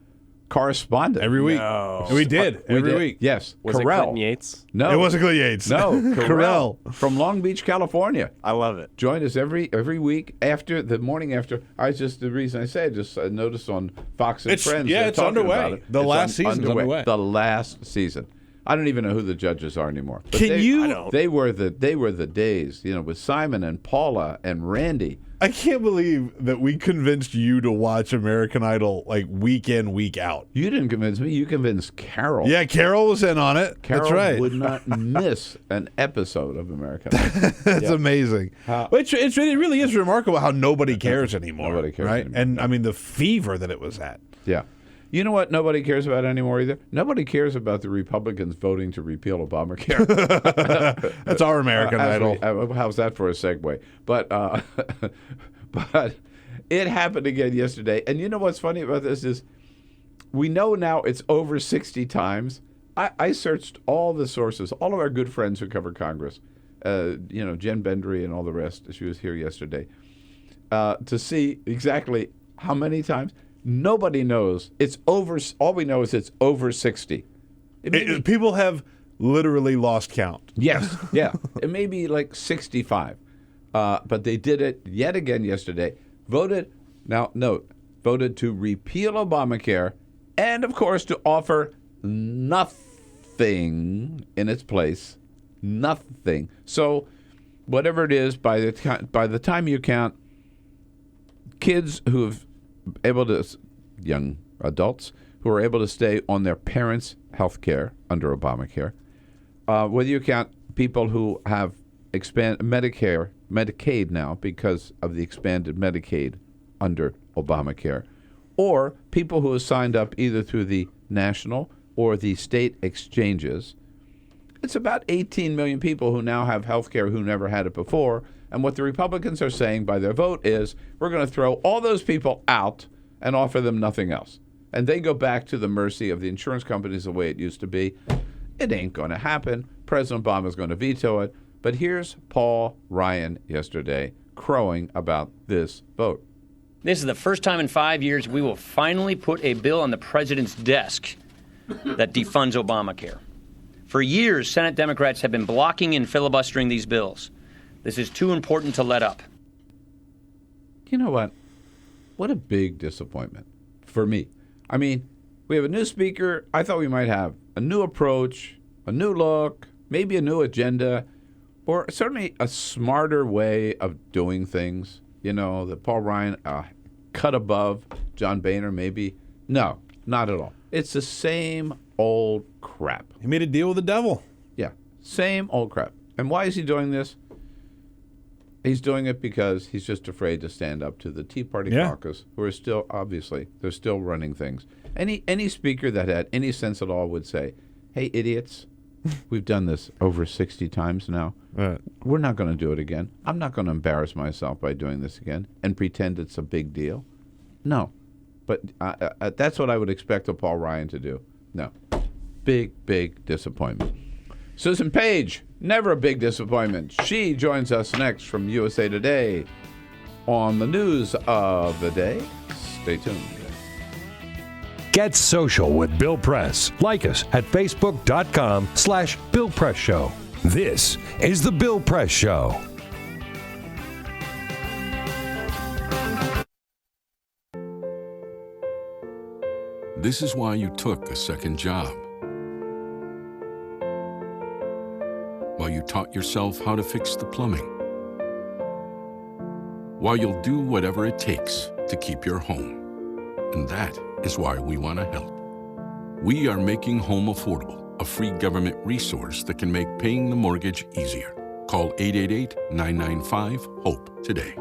correspondent every week. No. We did every week. Yes, Was Carell. it Clinton Yates? No, It wasn't Clinton Yates. No, Carell. from Long Beach, California. I love it. Join us every week after the morning after. The reason I say I just noticed on Fox and It's- Friends. yeah, they're it's talking underway. about it. The It's last season's underway. The last season. I don't even know who the judges are anymore. But Can they, you- I don't. They were the days, with Simon and Paula and Randy. I can't believe that we convinced you to watch American Idol like week in, week out. You didn't convince me. You convinced Carol. Yeah, Carol was in on it. Carol That's right. would not miss an episode of American Idol. That's Yeah. amazing. How- It really is remarkable how nobody cares anymore. Nobody cares right? anymore. And I mean the fever that it was at. Yeah. You know what nobody cares about anymore either? Nobody cares about the Republicans voting to repeal Obamacare. That's our American Idol. How's that for a segue? But but it happened again yesterday. And you know what's funny about this is we know now it's over 60 times. I searched all the sources, all of our good friends who cover Congress, Jen Bendry and all the rest. She was here yesterday to see exactly how many times. Nobody knows. It's over. All we know is it's over 60. People have literally lost count. Yes. Yeah. It may be like 65. But they did it yet again yesterday. Voted to repeal Obamacare and, of course, to offer nothing in its place. Nothing. So whatever it is, by the time you count kids who have young adults who are able to stay on their parents' health care under Obamacare, whether you count people who have Medicaid now because of the expanded Medicaid under Obamacare, or people who have signed up either through the national or the state exchanges, it's about 18 million people who now have health care who never had it before. And what the Republicans are saying by their vote is we're going to throw all those people out and offer them nothing else. And they go back to the mercy of the insurance companies the way it used to be. It ain't going to happen. President Obama is going to veto it. But here's Paul Ryan yesterday crowing about this vote. This is the first time in 5 years we will finally put a bill on the president's desk that defunds Obamacare. For years, Senate Democrats have been blocking and filibustering these bills. This is too important to let up. You know what? What a big disappointment for me. I mean, we have a new speaker. I thought we might have a new approach, a new look, maybe a new agenda, or certainly a smarter way of doing things. That Paul Ryan cut above John Boehner maybe. No, not at all. It's the same old crap. He made a deal with the devil. Yeah, same old crap. And why is he doing this? He's doing it because he's just afraid to stand up to the Tea Party caucus, who are still, obviously, they're still running things. Any speaker that had any sense at all would say, hey, idiots, we've done this over 60 times now. Right. We're not going to do it again. I'm not going to embarrass myself by doing this again and pretend it's a big deal. No. But that's what I would expect of Paul Ryan to do. No. Big, big disappointment. Susan Page, never a big disappointment. She joins us next from USA Today on the news of the day. Stay tuned. Get social with Bill Press. Like us at facebook.com/Bill Press Show. This is the Bill Press Show. This is why you took a second job. While you taught yourself how to fix the plumbing. While you'll do whatever it takes to keep your home. And that is why we want to help. We are making home affordable, a free government resource that can make paying the mortgage easier. Call 888-995-HOPE today.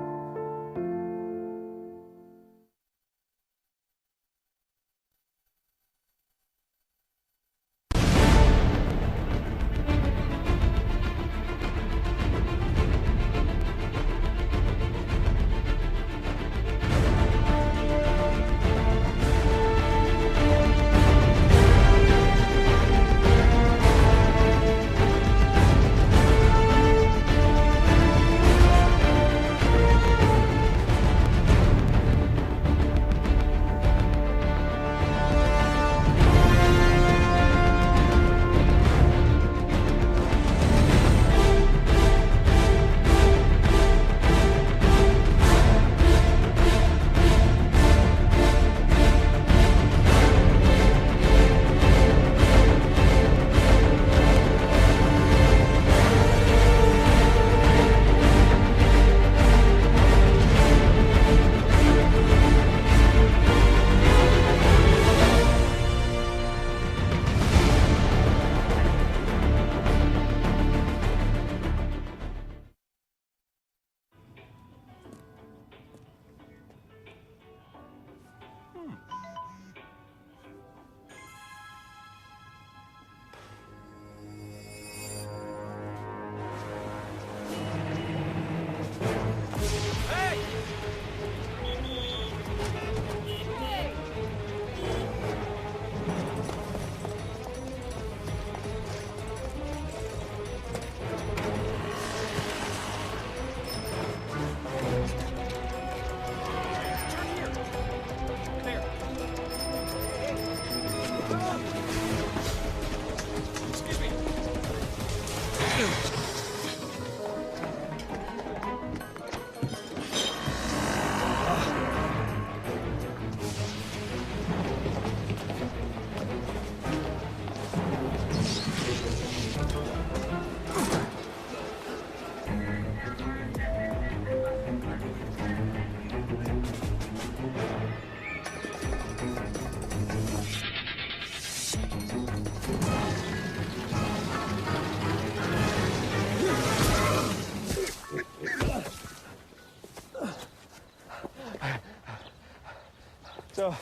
So,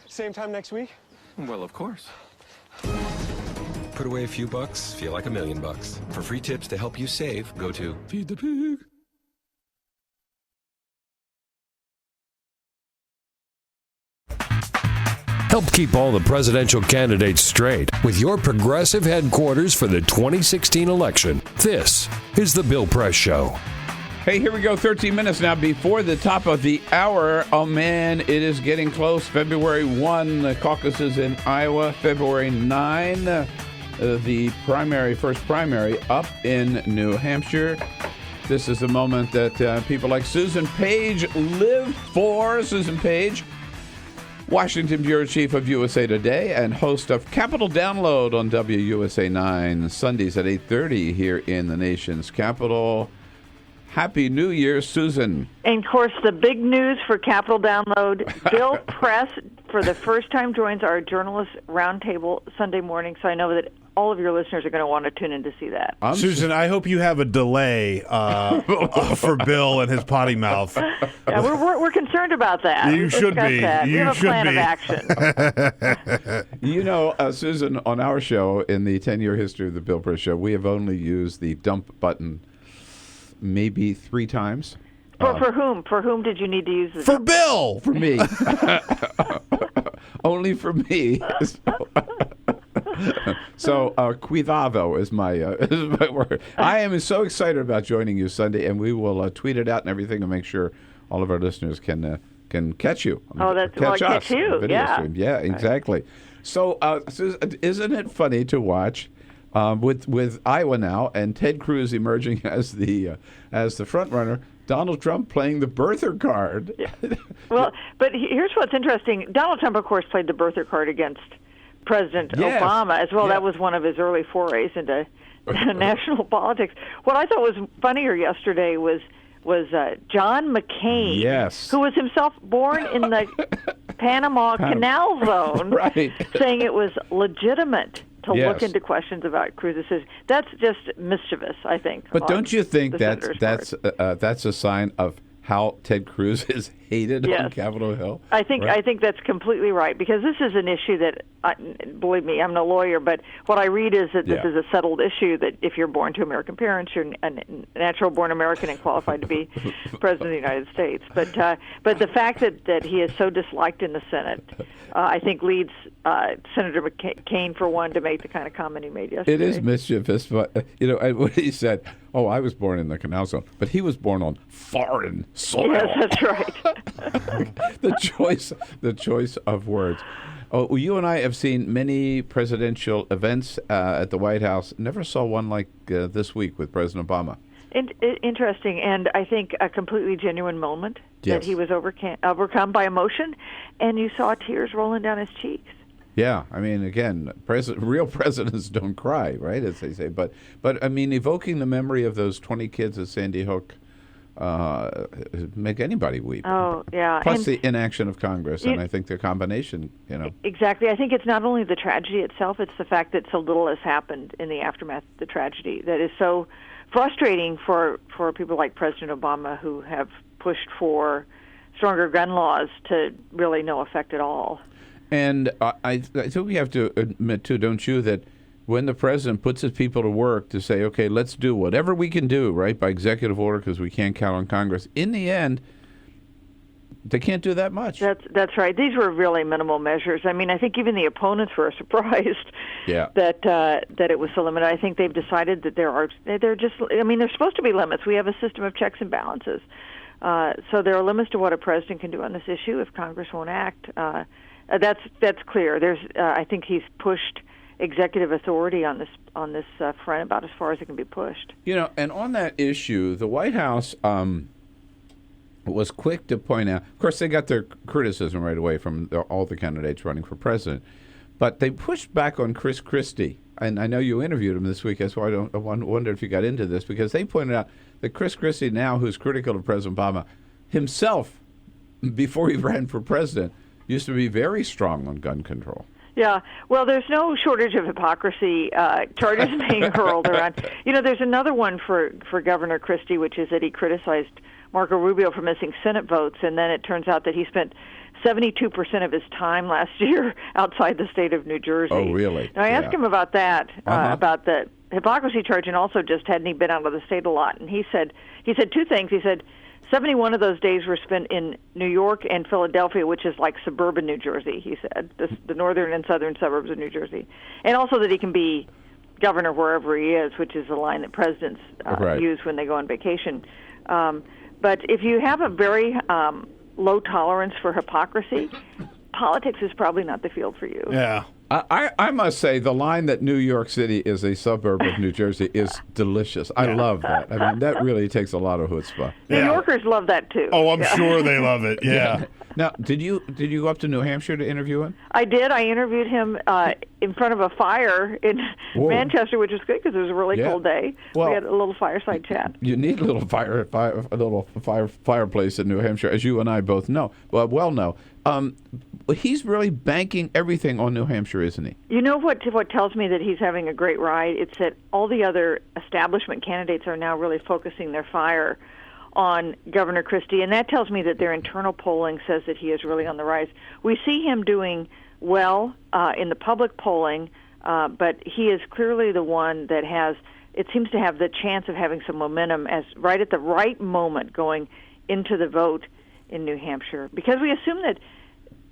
same time next week? Well, of course. Put away a few bucks, feel like $1 million. For free tips to help you save, go to Feed the Pig. Help keep all the presidential candidates straight with your progressive headquarters for the 2016 election. This is The Bill Press Show. Hey, here we go. 13 minutes now before the top of the hour. Oh, man, it is getting close. February 1, the caucuses in Iowa. February 9, the first primary up in New Hampshire. This is the moment that people like Susan Page live for. Susan Page, Washington Bureau Chief of USA Today and host of Capital Download on WUSA 9, Sundays at 8:30 here in the nation's capital. Happy New Year, Susan. And, of course, the big news for Capital Download, Bill Press, for the first time, joins our journalist roundtable Sunday morning, so I know that all of your listeners are going to want to tune in to see that. Susan, I hope you have a delay for Bill and his potty mouth. Yeah, we're concerned about that. You should be. That. You we have a should plan be. of action. You know, Susan, on our show, in the 10-year history of the Bill Press Show, we have only used the dump button maybe 3 times. For whom? For whom did you need to use this? For Bill! For me. Only for me. So, cuidado is my word. I am so excited about joining you Sunday, and we will tweet it out and everything to make sure all of our listeners can catch you. Catch you. Video Yeah. stream. Yeah, exactly. So, Susan, isn't it funny to watch with Iowa now and Ted Cruz emerging as the front runner, Donald Trump playing the birther card? Yeah. Well, but here's what's interesting. Donald Trump, of course, played the birther card against President Obama as well. Yeah. That was one of his early forays into national politics. What I thought was funnier yesterday was John McCain, yes, who was himself born in the Panama Canal Zone, right, saying it was legitimate to Yes. look into questions about Cruz's decision. That's just mischievous, I think. But don't you think the that's a sign of how Ted Cruz is hated Yes. on Capitol Hill? I think that's completely right, because this is an issue that, believe me, I'm no lawyer, but what I read is that this is a settled issue, that if you're born to American parents, you're a natural-born American and qualified to be president of the United States. But the fact that he is so disliked in the Senate, I think leads Senator McCain, for one, to make the kind of comment he made yesterday. It is mischievous, but what he said, I was born in the Canal Zone, but he was born on foreign soil. Yes, that's right. The choice of words. Oh, you and I have seen many presidential events at the White House. Never saw one like this week with President Obama. Interesting, and I think a completely genuine moment Yes. that he was overcome by emotion, and you saw tears rolling down his cheeks. Yeah, I mean, again, real presidents don't cry, right, as they say. But I mean, evoking the memory of those 20 kids at Sandy Hook make anybody weep. Oh, yeah. Plus and the inaction of Congress, and I think the combination, Exactly. I think it's not only the tragedy itself, it's the fact that so little has happened in the aftermath of the tragedy that is so frustrating for people like President Obama, who have pushed for stronger gun laws to really no effect at all. And I think we have to admit, too, don't you, that when the president puts his people to work to say, okay, let's do whatever we can do, right, by executive order because we can't count on Congress, in the end, they can't do that much. That's right. These were really minimal measures. I mean, I think even the opponents were surprised that it was so limited. I think they've decided that there's supposed to be limits. We have a system of checks and balances. So there are limits to what a president can do on this issue if Congress won't act. That's clear. I think he's pushed executive authority on this front about as far as it can be pushed. You know, and on that issue, the White House was quick to point out. Of course, they got their criticism right away from all the candidates running for president, but they pushed back on Chris Christie. And I know you interviewed him this week. That's why I wonder if you got into this, because they pointed out that Chris Christie, now who's critical of President Obama, himself, before he ran for president, used to be very strong on gun control. Yeah, well, there's no shortage of hypocrisy charges being hurled around. You know, there's another one for Governor Christie, which is that he criticized Marco Rubio for missing Senate votes, and then it turns out that he spent 72% of his time last year outside the state of New Jersey. Oh, really? Now, I asked him about that, about the hypocrisy charge, and also just hadn't he been out of the state a lot. And he said two things. He said 71 of those days were spent in New York and Philadelphia, which is like suburban New Jersey, he said, the northern and southern suburbs of New Jersey. And also that he can be governor wherever he is, which is a line that presidents use when they go on vacation. But if you have a very low tolerance for hypocrisy, politics is probably not the field for you. Yeah. I must say, the line that New York City is a suburb of New Jersey is delicious. I love that. I mean, that really takes a lot of chutzpah. New Yorkers love that, too. Oh, I'm sure they love it, yeah. Now, did you go up to New Hampshire to interview him? I did. I interviewed him in front of a fire in Manchester, which was good because it was a really cold day. Well, we had a little fireside chat. You need a little fireplace in New Hampshire, as you and I both know. Well know. He's really banking everything on New Hampshire, isn't he? You know what tells me that he's having a great ride? It's that all the other establishment candidates are now really focusing their fire on Governor Christie, and that tells me that their internal polling says that he is really on the rise. We see him doing well in the public polling, but he is clearly the one that it seems to have the chance of having some momentum as right at the right moment going into the vote in New Hampshire. Because we assume that,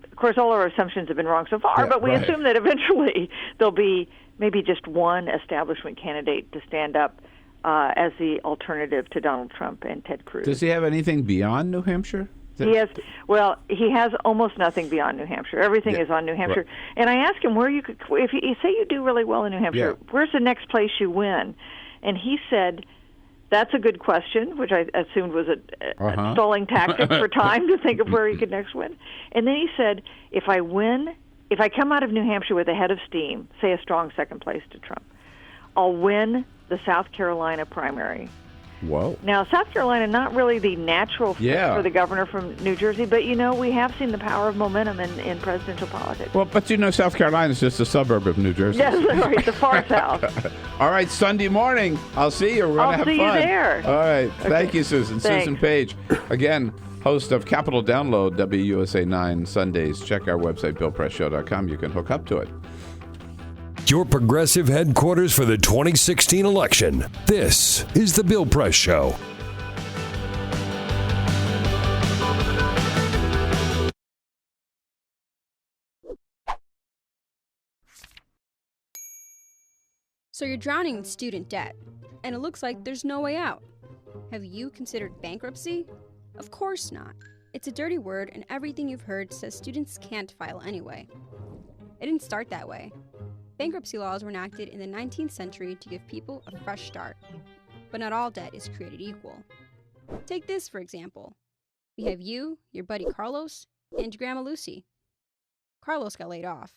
of course, all our assumptions have been wrong so far, but we assume that eventually there'll be maybe just one establishment candidate to stand up as the alternative to Donald Trump and Ted Cruz. Does he have anything beyond New Hampshire? He has almost nothing beyond New Hampshire. Everything is on New Hampshire. Right. And I asked him if you say you do really well in New Hampshire, where's the next place you win? And he said, that's a good question, which I assumed was a stalling tactic for time to think of where he could next win. And then he said, if I come out of New Hampshire with a head of steam, say a strong second place to Trump, I'll win the South Carolina primary. Whoa. Now, South Carolina, not really the natural fit for the governor from New Jersey, but, we have seen the power of momentum in presidential politics. Well, but, South Carolina is just a suburb of New Jersey. Yes, right, the far south. All right, Sunday morning. I'll see you. We're going to have fun. I'll see you there. All right. Okay. Thank you, Susan. Thanks. Susan Page, again, host of Capital Download, WUSA 9 Sundays. Check our website, BillPressShow.com. You can hook up to it. Your progressive headquarters for the 2016 election. This is the Bill Press Show. So you're drowning in student debt, and it looks like there's no way out. Have you considered bankruptcy? Of course not. It's a dirty word, and everything you've heard says students can't file anyway. It didn't start that way. Bankruptcy laws were enacted in the 19th century to give people a fresh start. But not all debt is created equal. Take this, for example. We have you, your buddy Carlos, and your grandma Lucy. Carlos got laid off.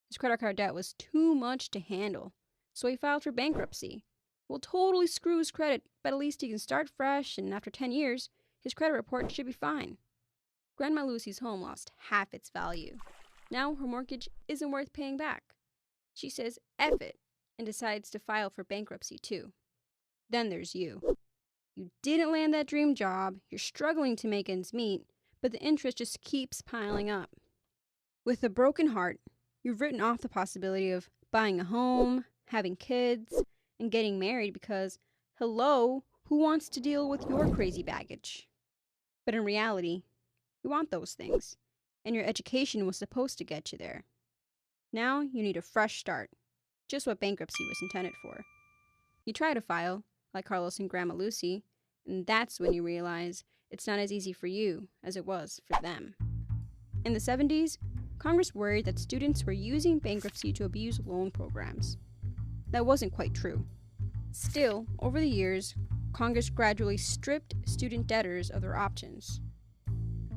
His credit card debt was too much to handle, so he filed for bankruptcy. Will totally screw his credit, but at least he can start fresh, and after 10 years, his credit report should be fine. Grandma Lucy's home lost half its value. Now her mortgage isn't worth paying back. She says F it and decides to file for bankruptcy too. Then there's you. You didn't land that dream job, you're struggling to make ends meet, but the interest just keeps piling up. With a broken heart, you've written off the possibility of buying a home, having kids, and getting married because, hello, who wants to deal with your crazy baggage? But in reality, you want those things, and your education was supposed to get you there. Now you need a fresh start, just what bankruptcy was intended for. You try to file, like Carlos and Grandma Lucy, and that's when you realize it's not as easy for you as it was for them. In the 70s, Congress worried that students were using bankruptcy to abuse loan programs. That wasn't quite true. Still, over the years, Congress gradually stripped student debtors of their options.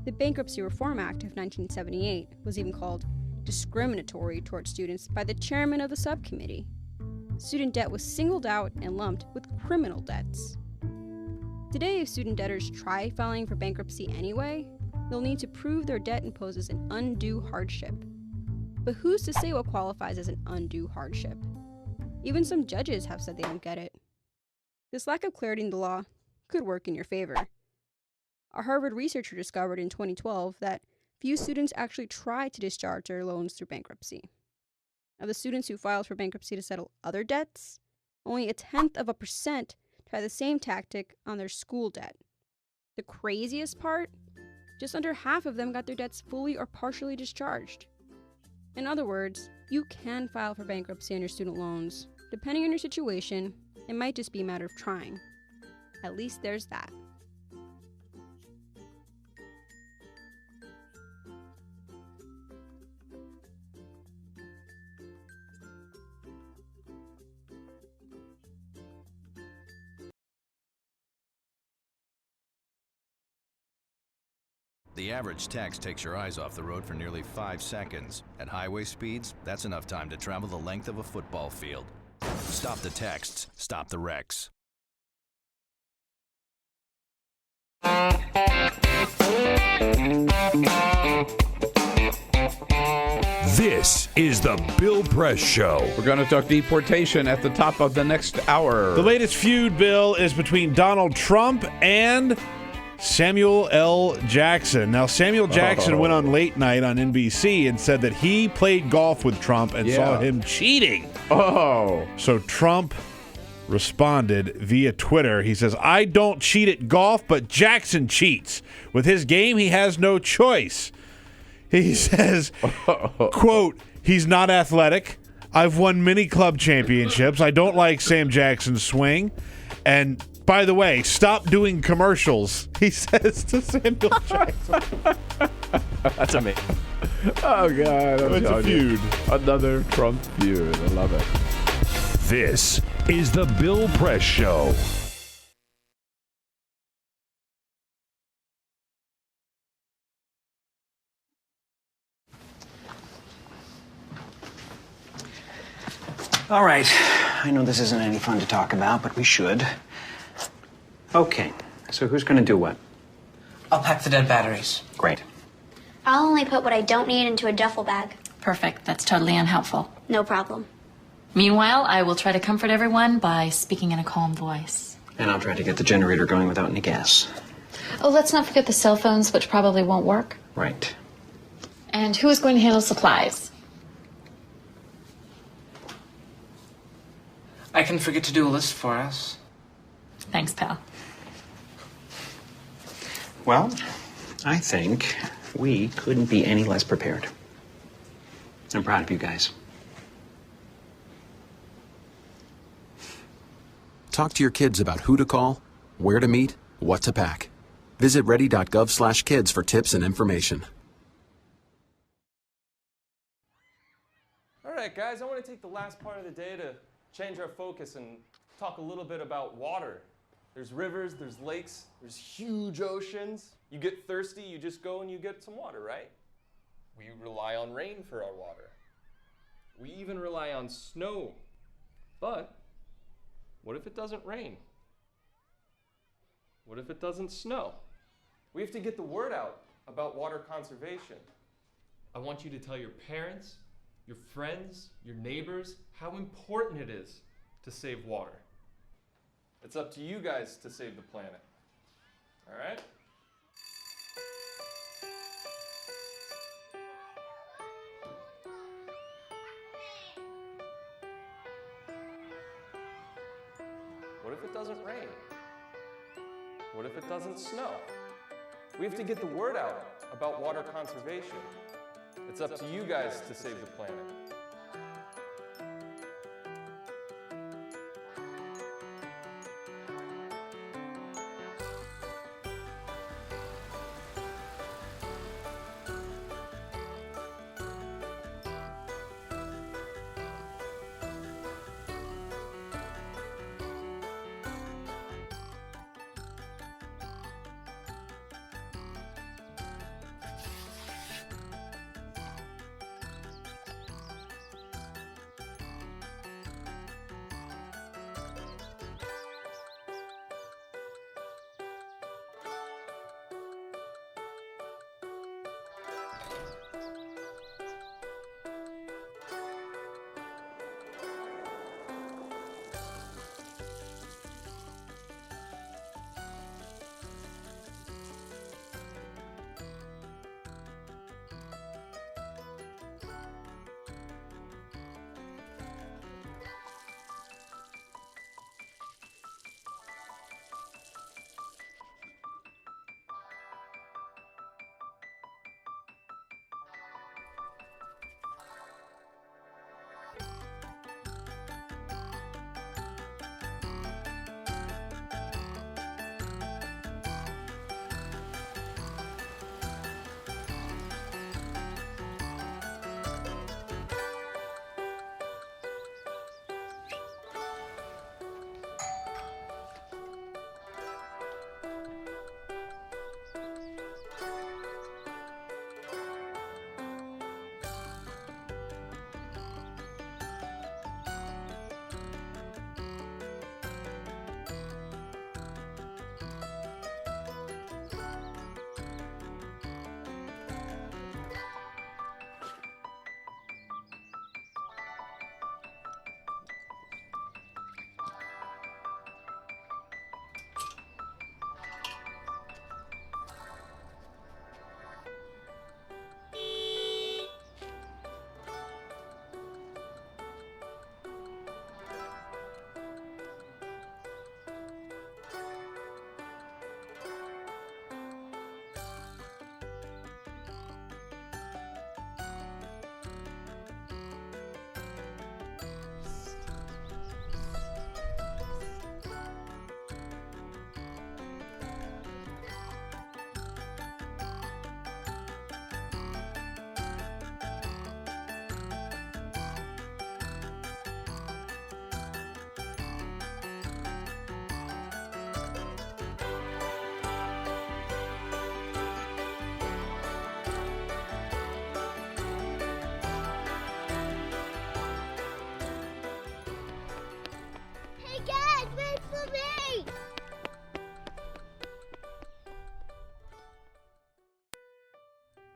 The Bankruptcy Reform Act of 1978 was even called discriminatory toward students by the chairman of the subcommittee. Student debt was singled out and lumped with criminal debts. Today, if student debtors try filing for bankruptcy anyway, they'll need to prove their debt imposes an undue hardship. But who's to say what qualifies as an undue hardship? Even some judges have said they don't get it. This lack of clarity in the law could work in your favor. A Harvard researcher discovered in 2012 that few students actually try to discharge their loans through bankruptcy. Of the students who filed for bankruptcy to settle other debts, only 0.1% try the same tactic on their school debt. The craziest part? Just under half of them got their debts fully or partially discharged. In other words, you can file for bankruptcy on your student loans. Depending on your situation, it might just be a matter of trying. At least there's that. The average text takes your eyes off the road for nearly 5 seconds. At highway speeds, that's enough time to travel the length of a football field. Stop the texts, stop the wrecks. This is the Bill Press Show. We're going to talk deportation at the top of the next hour. The latest feud, Bill, is between Donald Trump and Samuel L. Jackson. Now, Samuel Jackson went on late night on NBC and said that he played golf with Trump and saw him cheating. So Trump responded via Twitter. He says, "I don't cheat at golf, but Jackson cheats. With his game, he has no choice." He says, quote, "He's not athletic. I've won many club championships. I don't like Sam Jackson's swing. And by the way, stop doing commercials," he says to Samuel Jackson. That's amazing. Oh, God. It's a feud. Another Trump feud. I love it. This is the Bill Press Show. All right. I know this isn't any fun to talk about, but we should. Okay. So who's going to do what? I'll pack the dead batteries. Great. I'll only put what I don't need into a duffel bag. Perfect. That's totally unhelpful. No problem. Meanwhile, I will try to comfort everyone by speaking in a calm voice. And I'll try to get the generator going without any gas. Oh, let's not forget the cell phones, which probably won't work. Right. And who is going to handle supplies? I can forget to do a list for us. Thanks, pal. Well, I think we couldn't be any less prepared. I'm proud of you guys. Talk to your kids about who to call, where to meet, what to pack. Visit ready.gov/kids for tips and information. All right, guys, I want to take the last part of the day to change our focus and talk a little bit about water. There's rivers, there's lakes, there's huge oceans. You get thirsty, you just go and you get some water, right? We rely on rain for our water. We even rely on snow. But what if it doesn't rain? What if it doesn't snow? We have to get the word out about water conservation. I want you to tell your parents, your friends, your neighbors, how important it is to save water. It's up to you guys to save the planet. All right? What if it doesn't rain? What if it doesn't snow? We have to get the word out about water conservation. It's up to you guys to save the planet.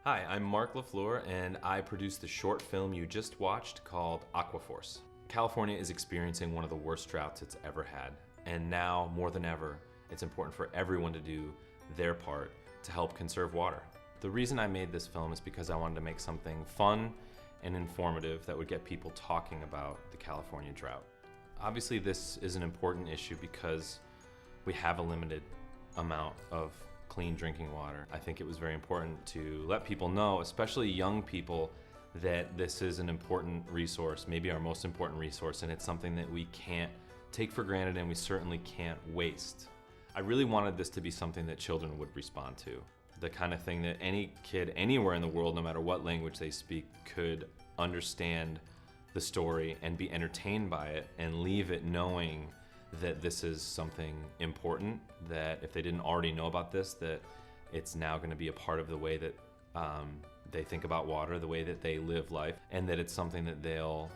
Hi, I'm Mark LaFleur, and I produced the short film you just watched called Aquaforce. California is experiencing one of the worst droughts it's ever had, and now, more than ever, it's important for everyone to do their part to help conserve water. The reason I made this film is because I wanted to make something fun and informative that would get people talking about the California drought. Obviously, this is an important issue because we have a limited amount of clean drinking water. I think it was very important to let people know, especially young people, that this is an important resource, maybe our most important resource, and it's something that we can't take for granted and we certainly can't waste. I really wanted this to be something that children would respond to. The kind of thing that any kid anywhere in the world, no matter what language they speak, could understand the story and be entertained by it and leave it knowing that this is something important, that if they didn't already know about this, that it's now going to be a part of the way that they think about water, the way that they live life, and that it's something that they'll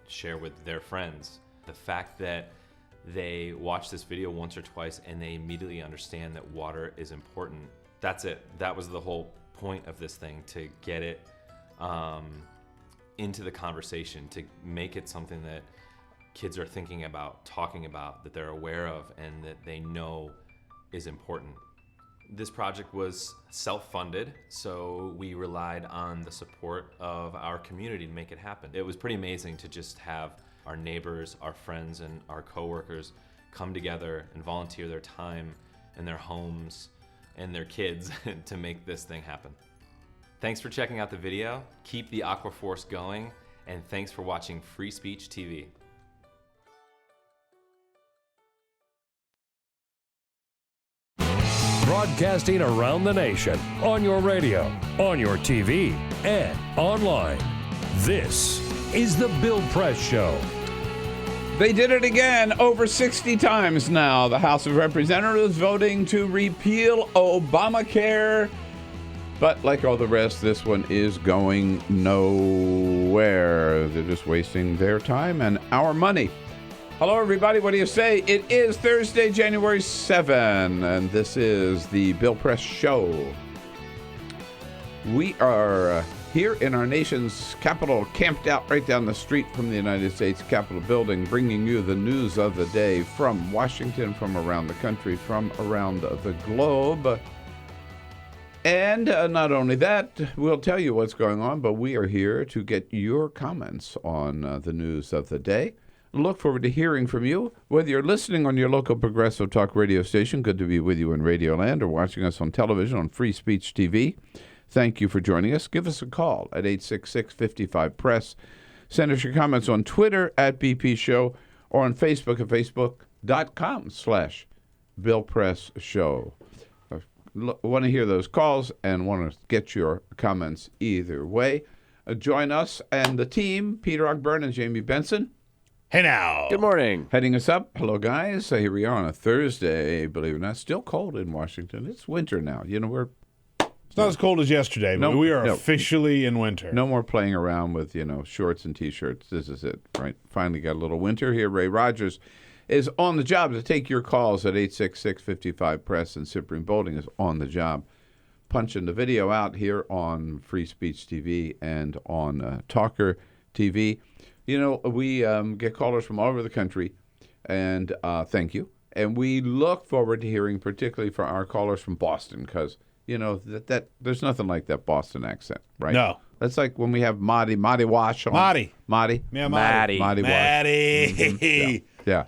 share with their friends. The fact that they watch this video once or twice and they immediately understand that water is important, that's it. That was the whole point of this thing, to get it into the conversation, to make it something that kids are thinking about, talking about, that they're aware of, and that they know is important. This project was self-funded, so we relied on the support of our community to make it happen. It was pretty amazing to just have our neighbors, our friends, and our coworkers come together and volunteer their time and their homes and their kids to make this thing happen. Thanks for checking out the video. Keep the Aquaforce going, and thanks for watching Free Speech TV. Broadcasting around the nation, on your radio, on your TV, and online. This is The Bill Press Show. They did it again over 60 times now. The House of Representatives voting to repeal Obamacare. But like all the rest, this one is going nowhere. They're just wasting their time and our money. Hello, everybody. What do you say? It is Thursday, January 7, and this is the Bill Press Show. We are here in our nation's capital, camped out right down the street from the United States Capitol building, bringing you the news of the day from Washington, from around the country, from around the globe. And not only that, we'll tell you what's going on, but we are here to get your comments on the news of the day. Look forward to hearing from you, whether you're listening on your local progressive talk radio station. Good to be with you in Radioland, or watching us on television on Free Speech TV. Thank you for joining us. Give us a call at 866-55-PRESS. Send us your comments on Twitter at BP Show, or on Facebook at facebook.com/BillPressShow. Want to hear those calls and want to get your comments either way. Join us and the team, Peter Ogburn and Jamie Benson. Hey now. Good morning. Heading us up. Hello, guys. Here we are on a Thursday, believe it or not. Still cold in Washington. It's winter now. You know, it's not as cold as yesterday, but we are officially in winter. No more playing around with, shorts and T-shirts. This is it, right? Finally got a little winter here. Ray Rogers is on the job to take your calls at 866-55-PRESS, and Cyprian Bolding is on the job punching the video out here on Free Speech TV and on TawkrTV. We get callers from all over the country, and thank you. And we look forward to hearing, particularly for our callers from Boston, because, that there's nothing like that Boston accent, right? No. That's like when we have Marty Wash on. Marty. Yeah, Marty Wash. Mm-hmm. Yeah.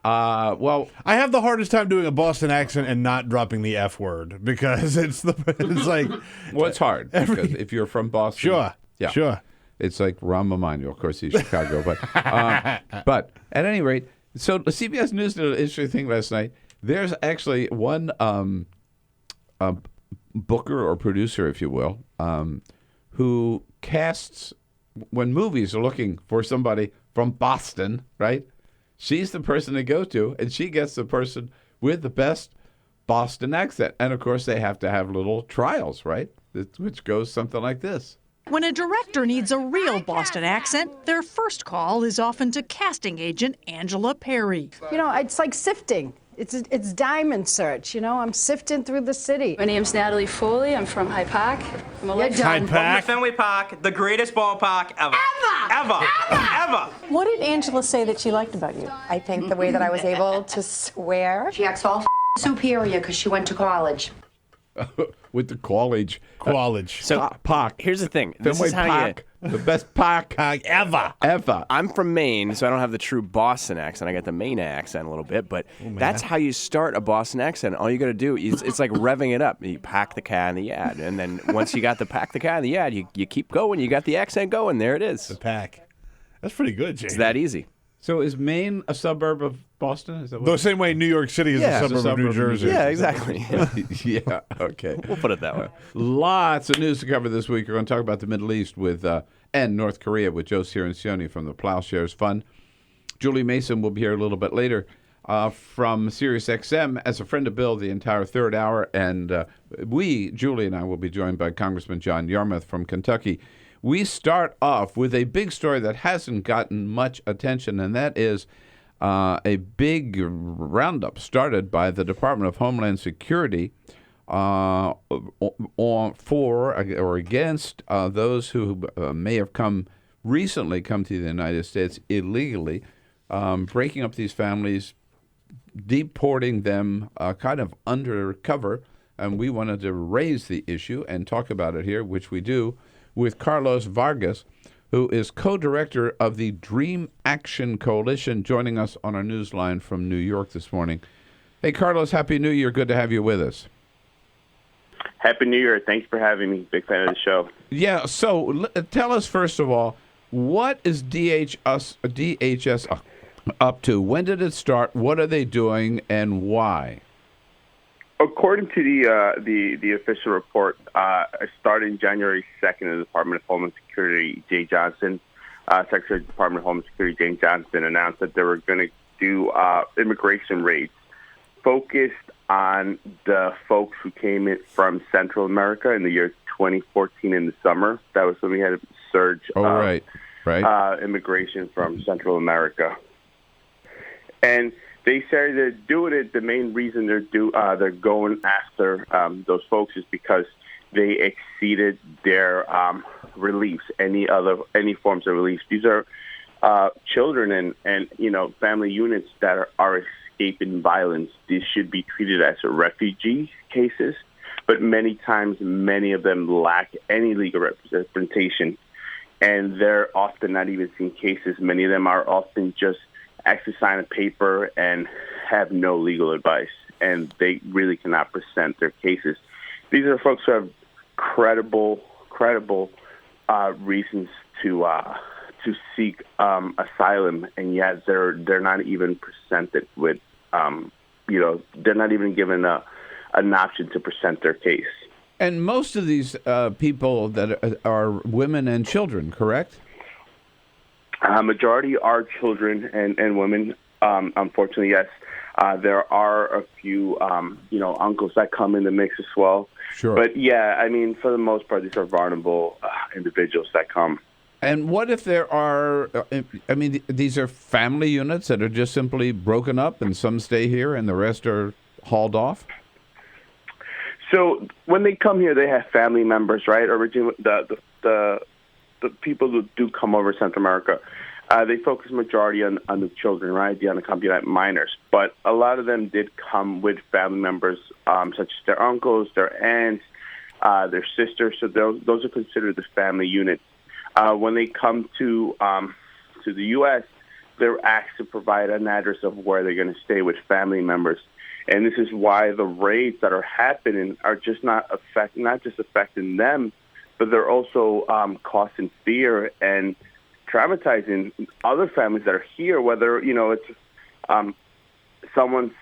Well, I have the hardest time doing a Boston accent and not dropping the F word, because it's like... Well, it's hard, because if you're from Boston... Sure. Yeah. Sure. It's like Rahm Emanuel. Of course, he's Chicago. But at any rate, so the CBS News did an interesting thing last night. There's actually one booker or producer, if you will, who casts, when movies are looking for somebody from Boston, right? She's the person to go to, and she gets the person with the best Boston accent. And, of course, they have to have little trials, right? Which goes something like this. When a director needs a real Boston accent, their first call is often to casting agent Angela Perry. It's like sifting. It's diamond search, you know. I'm sifting through the city. My name's Natalie Foley. I'm from Hyde Park. I'm a Hyde lifetime. Park? Fenway Park, the greatest ballpark ever. Ever. What did Angela say that she liked about you? I think the way that I was able to swear. She acts all superior because she went to college. With the college. So park. Here's the thing. This Fenway is how Park, the best park ever. I'm from Maine, so I don't have the true Boston accent. I got the Maine accent a little bit, but that's how you start a Boston accent. All you got to do is it's like revving it up. You pack the car in the yard, and then once you got the pack the car in the yard, you keep going. You got the accent going. There it is. The pack. That's pretty good, Jay. It's that easy. So is Maine a suburb of Boston? Is that The same way New York City is a suburb of New Jersey. Yeah, exactly. Yeah, okay. We'll put it that way. Lots of news to cover this week. We're going to talk about the Middle East and North Korea with Joe Cirincione from the Plowshares Fund. Julie Mason will be here a little bit later from SiriusXM as a friend of Bill the entire third hour. And Julie and I, will be joined by Congressman John Yarmuth from Kentucky. We start off with a big story that hasn't gotten much attention, and that is a big roundup started by the Department of Homeland Security for or against those who may have recently come to the United States illegally, breaking up these families, deporting them kind of undercover. And we wanted to raise the issue and talk about it here, which we do, with Carlos Vargas, who is co-director of the Dream Action Coalition, joining us on our newsline from New York this morning. Hey, Carlos, Happy New Year. Good to have you with us. Happy New Year. Thanks for having me. Big fan of the show. Yeah, so tell us, first of all, what is DHS up to? When did it start? What are they doing, and why? According to the official report, starting January 2nd, the Department of Homeland Security, Jay Johnson, Secretary of the Department of Homeland Security, Jay Johnson, announced that they were going to do immigration raids focused on the folks who came in from Central America in the year 2014 in the summer. That was when we had a surge of immigration from Central America. And they say they're doing it. The main reason they're going after those folks is because they exceeded their reliefs, any forms of reliefs. These are children and family units that are escaping violence. These should be treated as refugee cases, but many times many of them lack any legal representation, and they're often not even seen cases. Many of them are often just actually sign a paper and have no legal advice, and they really cannot present their cases. These are folks who have credible reasons to seek asylum, and yet they're not even presented with, they're not even given an option to present their case. And most of these people that are women and children, correct? Majority are children and women. Unfortunately, yes. There are a few, uncles that come in the mix as well. Sure. But yeah, I mean, for the most part, these are vulnerable individuals that come. And what if there are, these are family units that are just simply broken up and some stay here and the rest are hauled off? So when they come here, they have family members, right? Originally, the people who do come over to Central America, they focus majority on the children, right, the unaccompanied minors. But a lot of them did come with family members, such as their uncles, their aunts, their sisters. So those are considered the family units. When they come to the U.S., they're asked to provide an address of where they're going to stay with family members. And this is why the raids that are happening are just not just affecting them, but they're also causing fear and traumatizing other families that are here, whether, it's someone's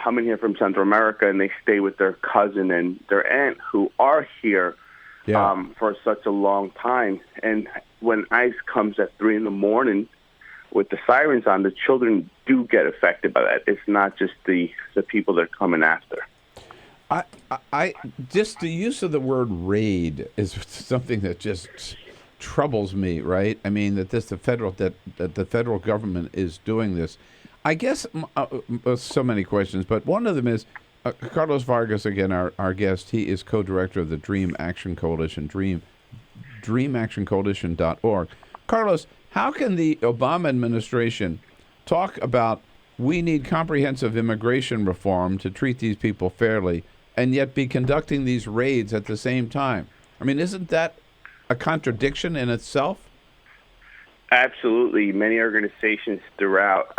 coming here from Central America and they stay with their cousin and their aunt who are here for such a long time. And when ICE comes at 3 a.m. with the sirens on, the children do get affected by that. It's not just the people they're coming after. I just the use of the word raid is something that just troubles me, right? I mean that the federal government is doing this. I guess so many questions, but one of them is Carlos Vargas, again, our guest. He is co-director of the Dream Action Coalition, dreamactioncoalition.org. Carlos, how can the Obama administration talk about we need comprehensive immigration reform to treat these people fairly and yet be conducting these raids at the same time? I mean, isn't that a contradiction in itself? Absolutely. Many organizations throughout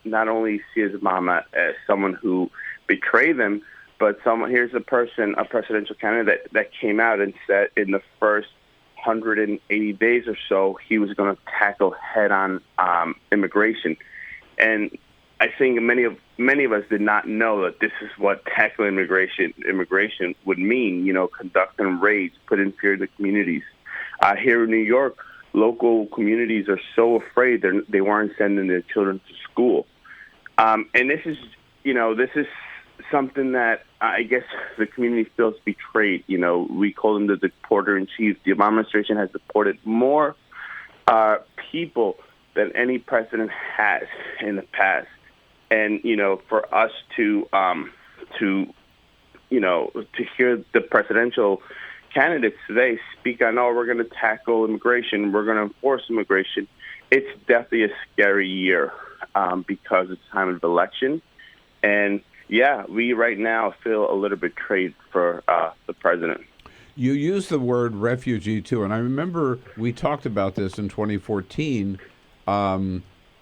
not only see Obama as someone who betrayed them, but here's a presidential candidate that came out and said in the first 180 days or so he was going to tackle head-on immigration. And I think many of us did not know that this is what tackling immigration would mean. Conducting raids, putting fear in the communities. Here in New York, local communities are so afraid they weren't sending their children to school. And this is something that I guess the community feels betrayed. We call them the deporter in chief. The Obama administration has deported more people than any president has in the past. And for us to hear the presidential candidates today speak on, we're going to tackle immigration, we're going to enforce immigration, it's definitely a scary year because it's time of election. And yeah, we right now feel a little betrayed for the president. You used the word refugee, too, and I remember we talked about this in 2014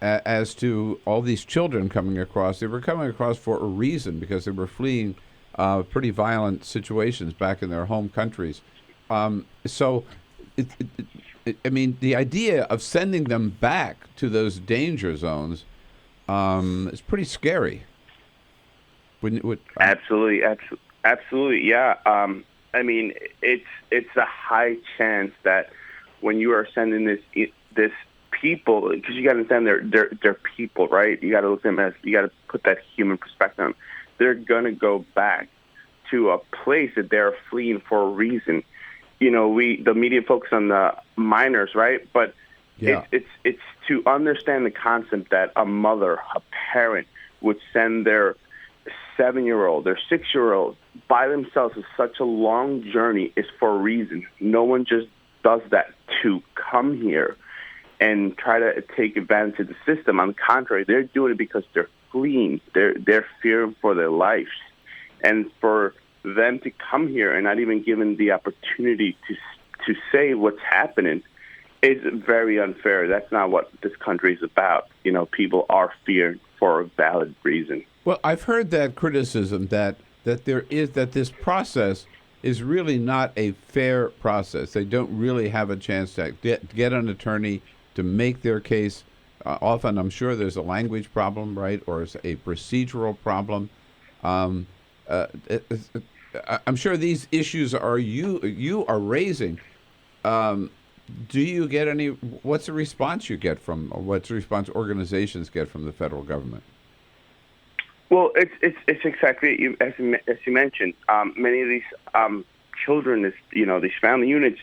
as to all these children coming across. They were coming across for a reason, because they were fleeing pretty violent situations back in their home countries. So, the idea of sending them back to those danger zones is pretty scary. Absolutely, yeah. It's a high chance that when you are sending this people, because you got to understand they're people, right? You got to look at them as, you got to put that human perspective on them. They're gonna go back to a place that they're fleeing for a reason. The media focus on the minors, right? But it's to understand the concept that a mother, a parent would send their 7-year-old, their 6-year-old by themselves is such a long journey is for a reason. No one just does that to come here and try to take advantage of the system. On the contrary, they're doing it because they're fleeing. They're fearing for their lives. And for them to come here and not even given the opportunity to say what's happening is very unfair. That's not what this country is about. People are feared for a valid reason. Well, I've heard that criticism that this process is really not a fair process. They don't really have a chance to get an attorney to make their case. Often, I'm sure there's a language problem, right, or a procedural problem. I'm sure these issues you are raising. Do you get any? What's the response you get from? What's the response organizations get from the federal government? Well, it's exactly as you mentioned. Many of these children, these family units,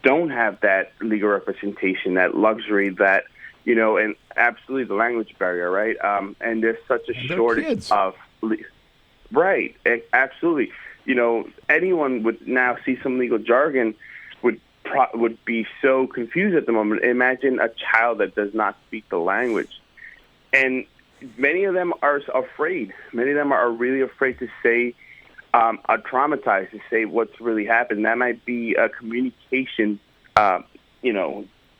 don't have that legal representation, that luxury, that and absolutely the language barrier, right? And there's such a shortage of, right? Absolutely. Anyone would now see some legal jargon would be so confused at the moment. Imagine a child that does not speak the language, and many of them are afraid. Many of them are really afraid to say, are traumatized to say what's really happened. That might be a communication,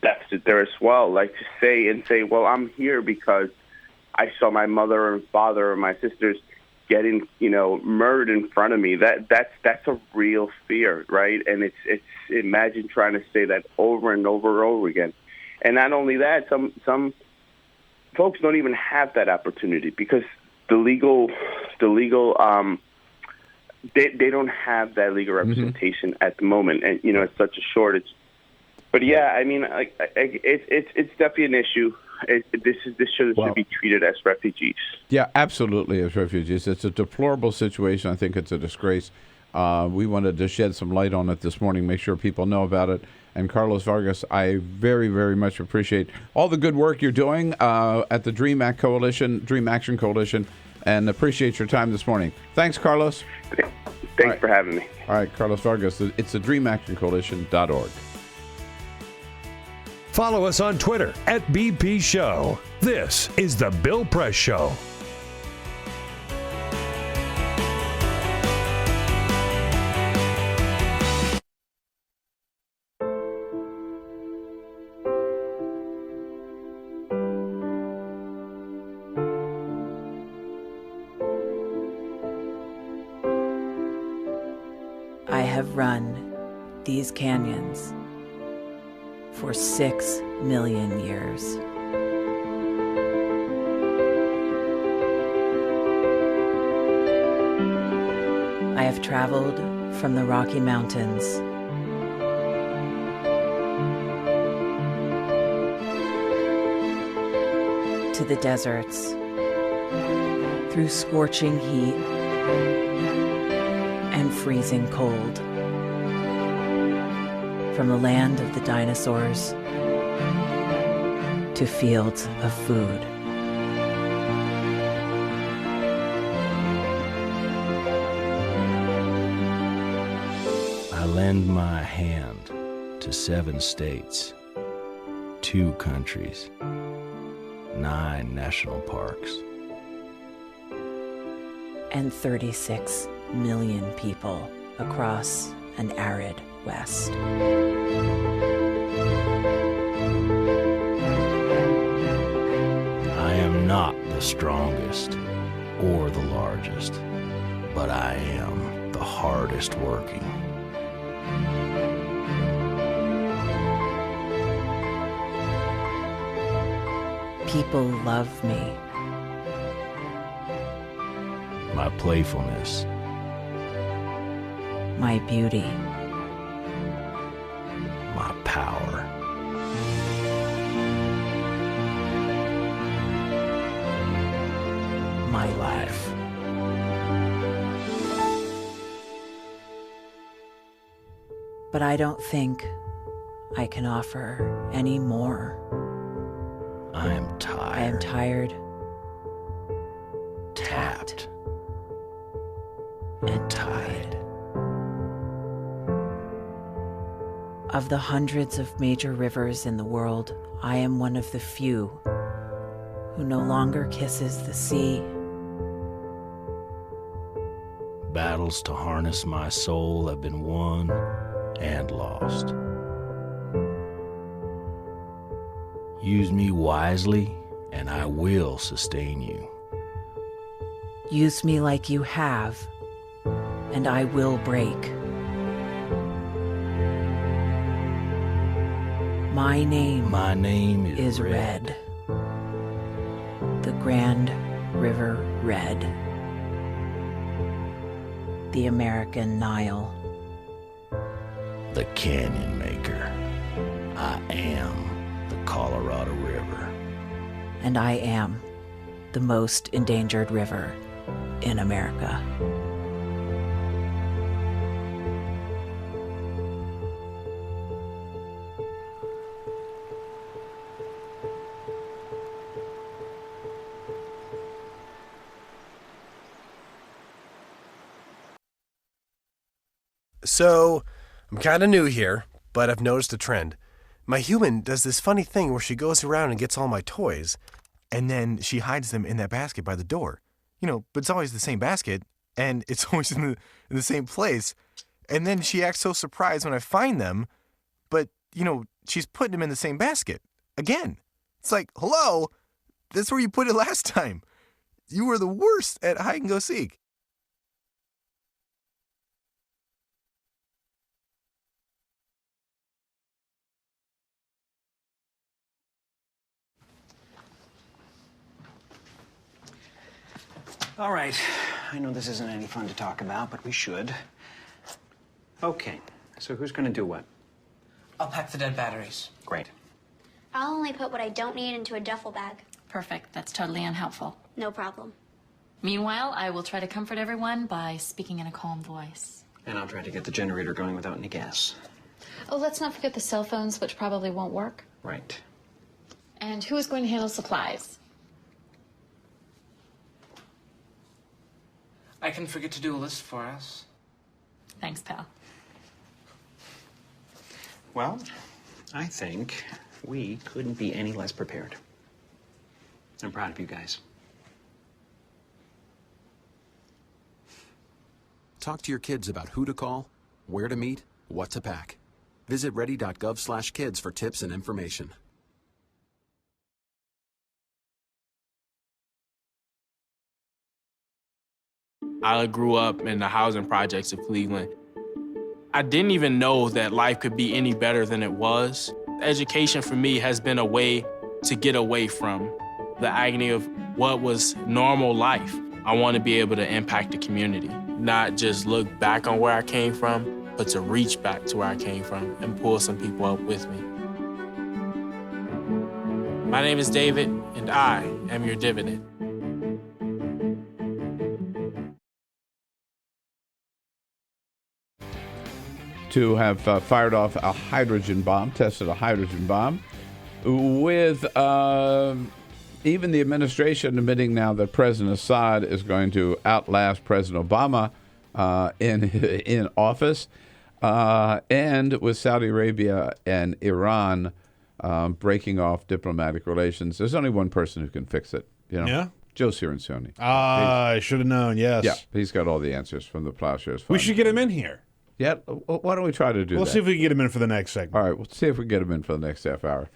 deficit there as well. Like to say, well, I'm here because I saw my mother and father or my sisters getting, murdered in front of me. That's a real fear, right? And it's imagine trying to say that over and over and over again. And not only that, some folks don't even have that opportunity because they don't have that legal representation at the moment, and it's such a shortage. But yeah, it's definitely an issue. This should be treated as refugees. Yeah, absolutely, as refugees. It's a deplorable situation. I think it's a disgrace. We wanted to shed some light on it this morning, make sure people know about it. And Carlos Vargas, I very, very much appreciate all the good work you're doing at the Dream Action Coalition, and appreciate your time this morning. Thanks, Carlos. Thanks for having me. All right, Carlos Vargas. It's the DreamActionCoalition.org. Follow us on Twitter @BP Show. This is The Bill Press Show. I have run these canyons for 6 million years. I have traveled from the Rocky Mountains to the deserts, through scorching heat and freezing cold, from the land of the dinosaurs to fields of food. I lend my hand to 7 states, 2 countries, 9 national parks, and 36 million people across an arid West. I am not the strongest or the largest, but I am the hardest working. People love me. My playfulness, My beauty, my power, my life. But I don't think I can offer any more. I am tired. I am tired, tapped, and tied. Of the hundreds of major rivers in the world, I am one of the few who no longer kisses the sea. Battles to harness my soul have been won and lost. Use me wisely, and I will sustain you. Use me like you have, and I will break. My name is Red. The Grand River Red. The American Nile. The Canyon Maker. I am the Colorado River. And I am the most endangered river in America. So, I'm kind of new here, but I've noticed a trend. My human does this funny thing where she goes around and gets all my toys, and then she hides them in that basket by the door. But it's always the same basket, and it's always in the same place. And then she acts so surprised when I find them, but, she's putting them in the same basket. Again. It's like, hello? That's where you put it last time. You were the worst at hide and go seek. All right. I know this isn't any fun to talk about, but we should. Okay. So who's going to do what? I'll pack the dead batteries. Great. I'll only put what I don't need into a duffel bag. Perfect. That's totally unhelpful. No problem. Meanwhile, I will try to comfort everyone by speaking in a calm voice. And I'll try to get the generator going without any gas. Oh, let's not forget the cell phones, which probably won't work. Right. And who is going to handle supplies? I can forget to do a list for us. Thanks, pal. Well, I think we couldn't be any less prepared. I'm proud of you guys. Talk to your kids about who to call, where to meet, what to pack. Visit ready.gov/kids for tips and information. I grew up in the housing projects of Cleveland. I didn't even know that life could be any better than it was. Education for me has been a way to get away from the agony of what was normal life. I want to be able to impact the community, not just look back on where I came from, but to reach back to where I came from and pull some people up with me. My name is David, and I am your dividend. To have fired off a hydrogen bomb, tested a hydrogen bomb, with even the administration admitting now that President Assad is going to outlast President Obama in office, and with Saudi Arabia and Iran breaking off diplomatic relations. There's only one person who can fix it. You know? Yeah? Joe Cirincione. I should have known, yes. Yeah, he's got all the answers from the Plowshares Fund. We should get him in here. Yeah, why don't we try to do that? Let's see if we can get him in for the next segment. All right, we'll see if we can get him in for the next half hour.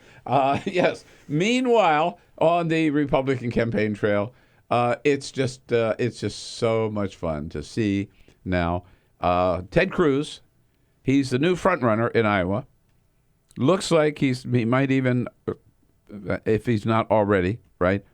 Yes. Meanwhile, on the Republican campaign trail, it's just so much fun to see now. Ted Cruz, he's the new front runner in Iowa. Looks like he might even, if he's not already, right,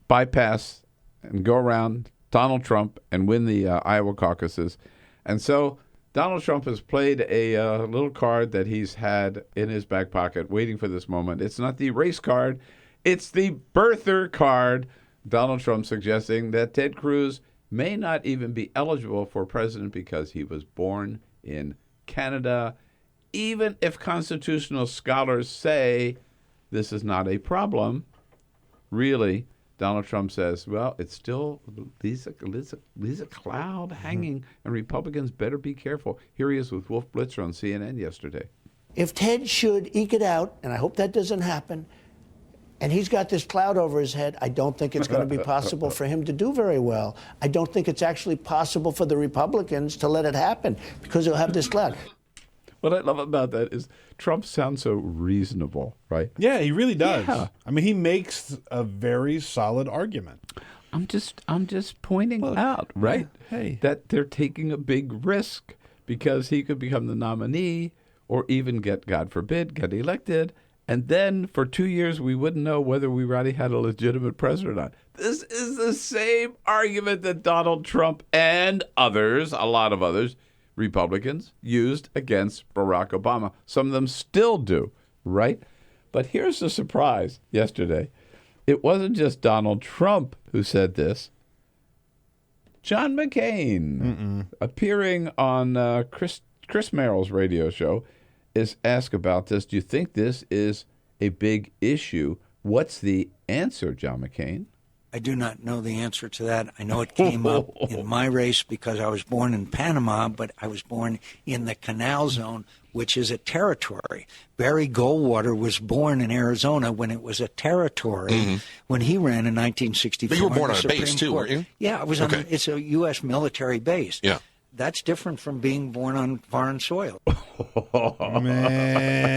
bypass and go around Donald Trump and win the Iowa caucuses. And so Donald Trump has played a little card that he's had in his back pocket waiting for this moment. It's not the race card. It's the birther card. Donald Trump suggesting that Ted Cruz may not even be eligible for president because he was born in Canada, even if constitutional scholars say this is not a problem. Really, Donald Trump says, well, it's still there's a cloud hanging, and Republicans better be careful. Here he is with Wolf Blitzer on CNN yesterday. If Ted should eke it out, and I hope that doesn't happen, and he's got this cloud over his head, I don't think it's going to be possible for him to do very well. I don't think it's actually possible for the Republicans to let it happen because he'll have this cloud. What I love about that is Trump sounds so reasonable, right? Yeah, he really does. Yeah. I mean, he makes a very solid argument. I'm just pointing out, right? Hey. That they're taking a big risk because he could become the nominee or even get, God forbid, get elected. And then for 2 years, we wouldn't know whether we already had a legitimate president or not. This is the same argument that Donald Trump and others, a lot of others, Republicans, used against Barack Obama. Some of them still do, right? But here's the surprise yesterday. It wasn't just Donald Trump who said this. John McCain, appearing on Chris Merrill's radio show, is asked about this. Do you think this is a big issue? What's the answer, John McCain? I do not know the answer to that. I know it came up in my race because I was born in Panama, but I was born in the Canal Zone, which is a territory. Barry Goldwater was born in Arizona when it was a territory when he ran in 1964. But you were born on a Supreme base, too, Court. weren't you? Yeah, I was Okay. it's a U.S. military base. Yeah. That's different from being born on foreign soil. Man.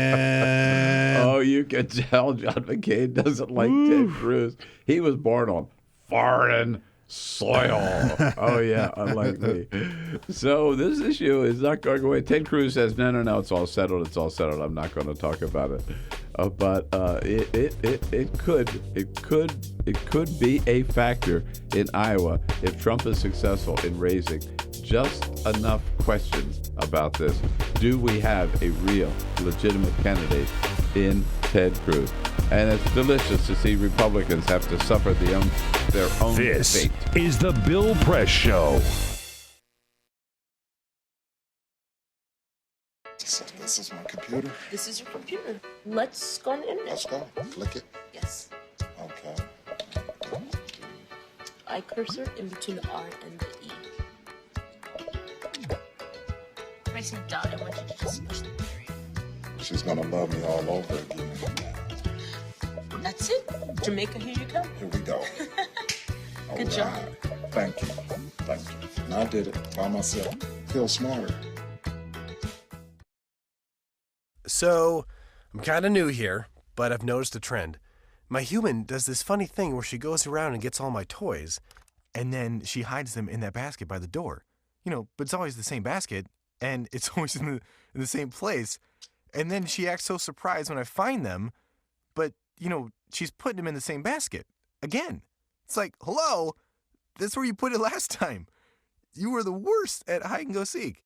Oh, you can tell John McCain doesn't like Ted Cruz. He was born on foreign soil. Oh, yeah, unlike me. So this issue is not going away. Ted Cruz says, no, it's all settled. It's all settled. I'm not going to talk about it. But it could be a factor in Iowa if Trump is successful in raising just enough questions about this. Do we have a real, legitimate candidate in Ted Cruz? And it's delicious to see Republicans have to suffer their own This fate. is the Bill Press Show. So this is my computer. This is your computer. Let's go on the internet. Let's go. Click it. Yes. Okay. I cursor in between the R and the E. If I say dot, I want you to just push the period. She's gonna love me all over again. That's it. Jamaica, here you come. Here we go. Good job. Thank you. Thank you. And I did it by myself. Feel smarter. So, I'm kind of new here, but I've noticed a trend. My human does this funny thing where she goes around and gets all my toys, and then she hides them in that basket by the door. But it's always the same basket, and it's always in the same place. And then she acts so surprised when I find them, but, she's putting them in the same basket. Again. It's like, hello, that's where you put it last time. You were the worst at hide and go seek.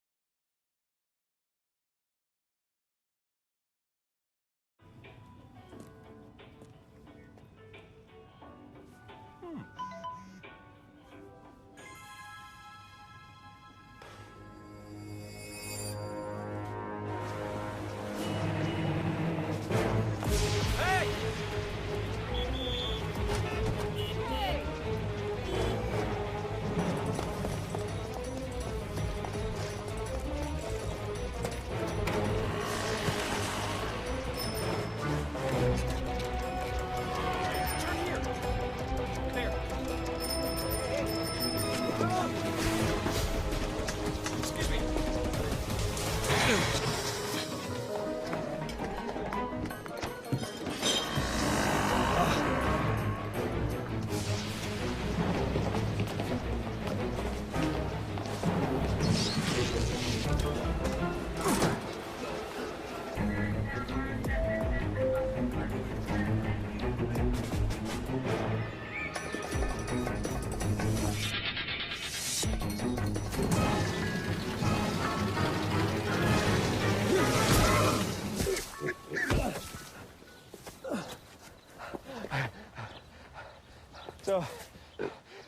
So,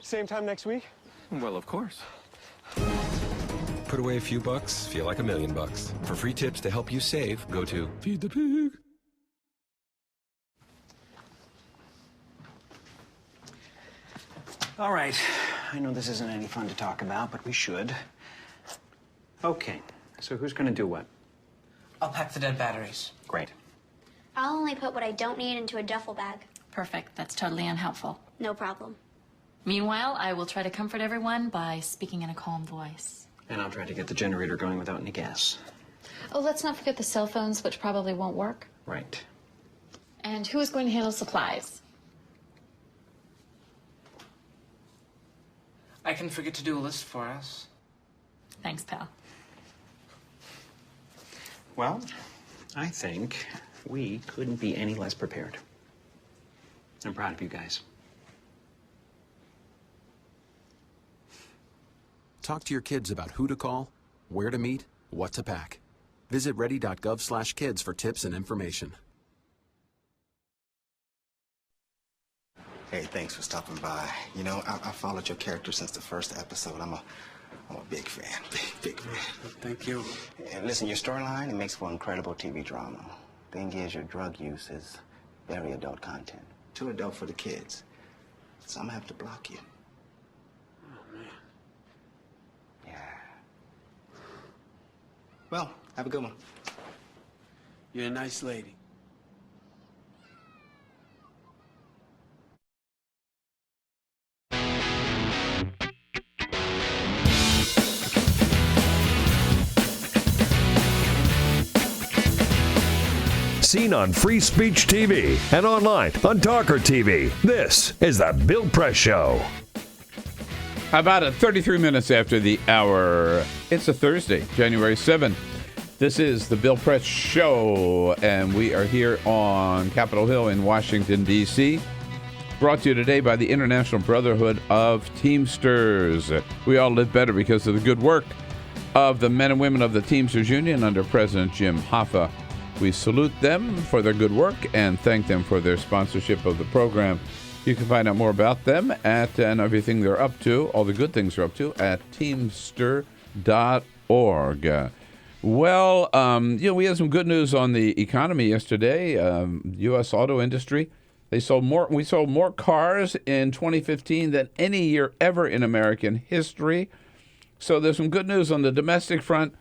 same time next week? Well, of course. Put away a few bucks, feel like $1 million. For free tips to help you save, go to Feed the Pig. All right. I know this isn't any fun to talk about, but we should. Okay. So who's going to do what? I'll pack the dead batteries. Great. I'll only put what I don't need into a duffel bag. Perfect. That's totally unhelpful. No problem. Meanwhile, I will try to comfort everyone by speaking in a calm voice. And I'll try to get the generator going without any gas. Oh, let's not forget the cell phones, which probably won't work. Right. And who is going to handle supplies? I can forget to do a list for us. Thanks, pal. Well, I think we couldn't be any less prepared. I'm proud of you guys. Talk to your kids about who to call, where to meet, what to pack. Visit ready.gov/kids for tips and information. Hey, thanks for stopping by. I followed your character since the first episode. I'm a big fan, big fan. Thank you. And listen, your storyline, it makes for incredible TV drama. Thing is, your drug use is very adult content. Too adult for the kids. So I'm gonna have to block you. Oh, man. Yeah. Well, have a good one. You're a nice lady. Seen on Free Speech TV and online on TawkrTV. This is the Bill Press Show. About 33 minutes after the hour. It's a Thursday, January 7th. This is the Bill Press Show, and we are here on Capitol Hill in Washington, D.C. Brought to you today by the International Brotherhood of Teamsters. We all live better because of the good work of the men and women of the Teamsters Union under President Jim Hoffa. We salute them for their good work and thank them for their sponsorship of the program. You can find out more about them and everything they're up to, all the good things they're up to, at teamster.org. Well, we had some good news on the economy yesterday. U.S. auto industry, we sold more cars in 2015 than any year ever in American history. So there's some good news on the domestic front.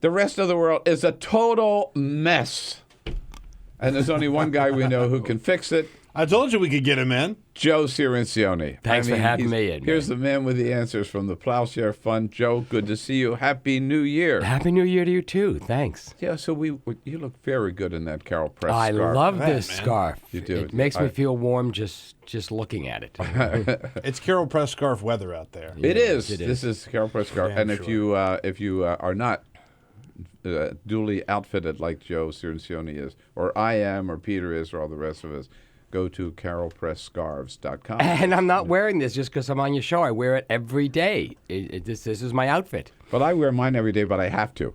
The rest of the world is a total mess. And there's only one guy we know who can fix it. I told you we could get him in. Joe Cirincione. Thanks for having me in. Here's the man with the answers from the Plowshare Fund. Joe, good to see you. Happy New Year. Happy New Year to you, too. Thanks. Yeah, so you look very good in that Carol Press I scarf. love this scarf. You do. It makes me feel warm just looking at it. It's Carol Press scarf weather out there. It is. This is Carol Press scarf. Damn And sure. if you are not duly outfitted like Joe Cirincione is, or I am, or Peter is, or all the rest of us, go to carolpressscarves.com. And I'm not wearing this just because I'm on your show. I wear it every day. This is my outfit. But I wear mine every day, but I have to.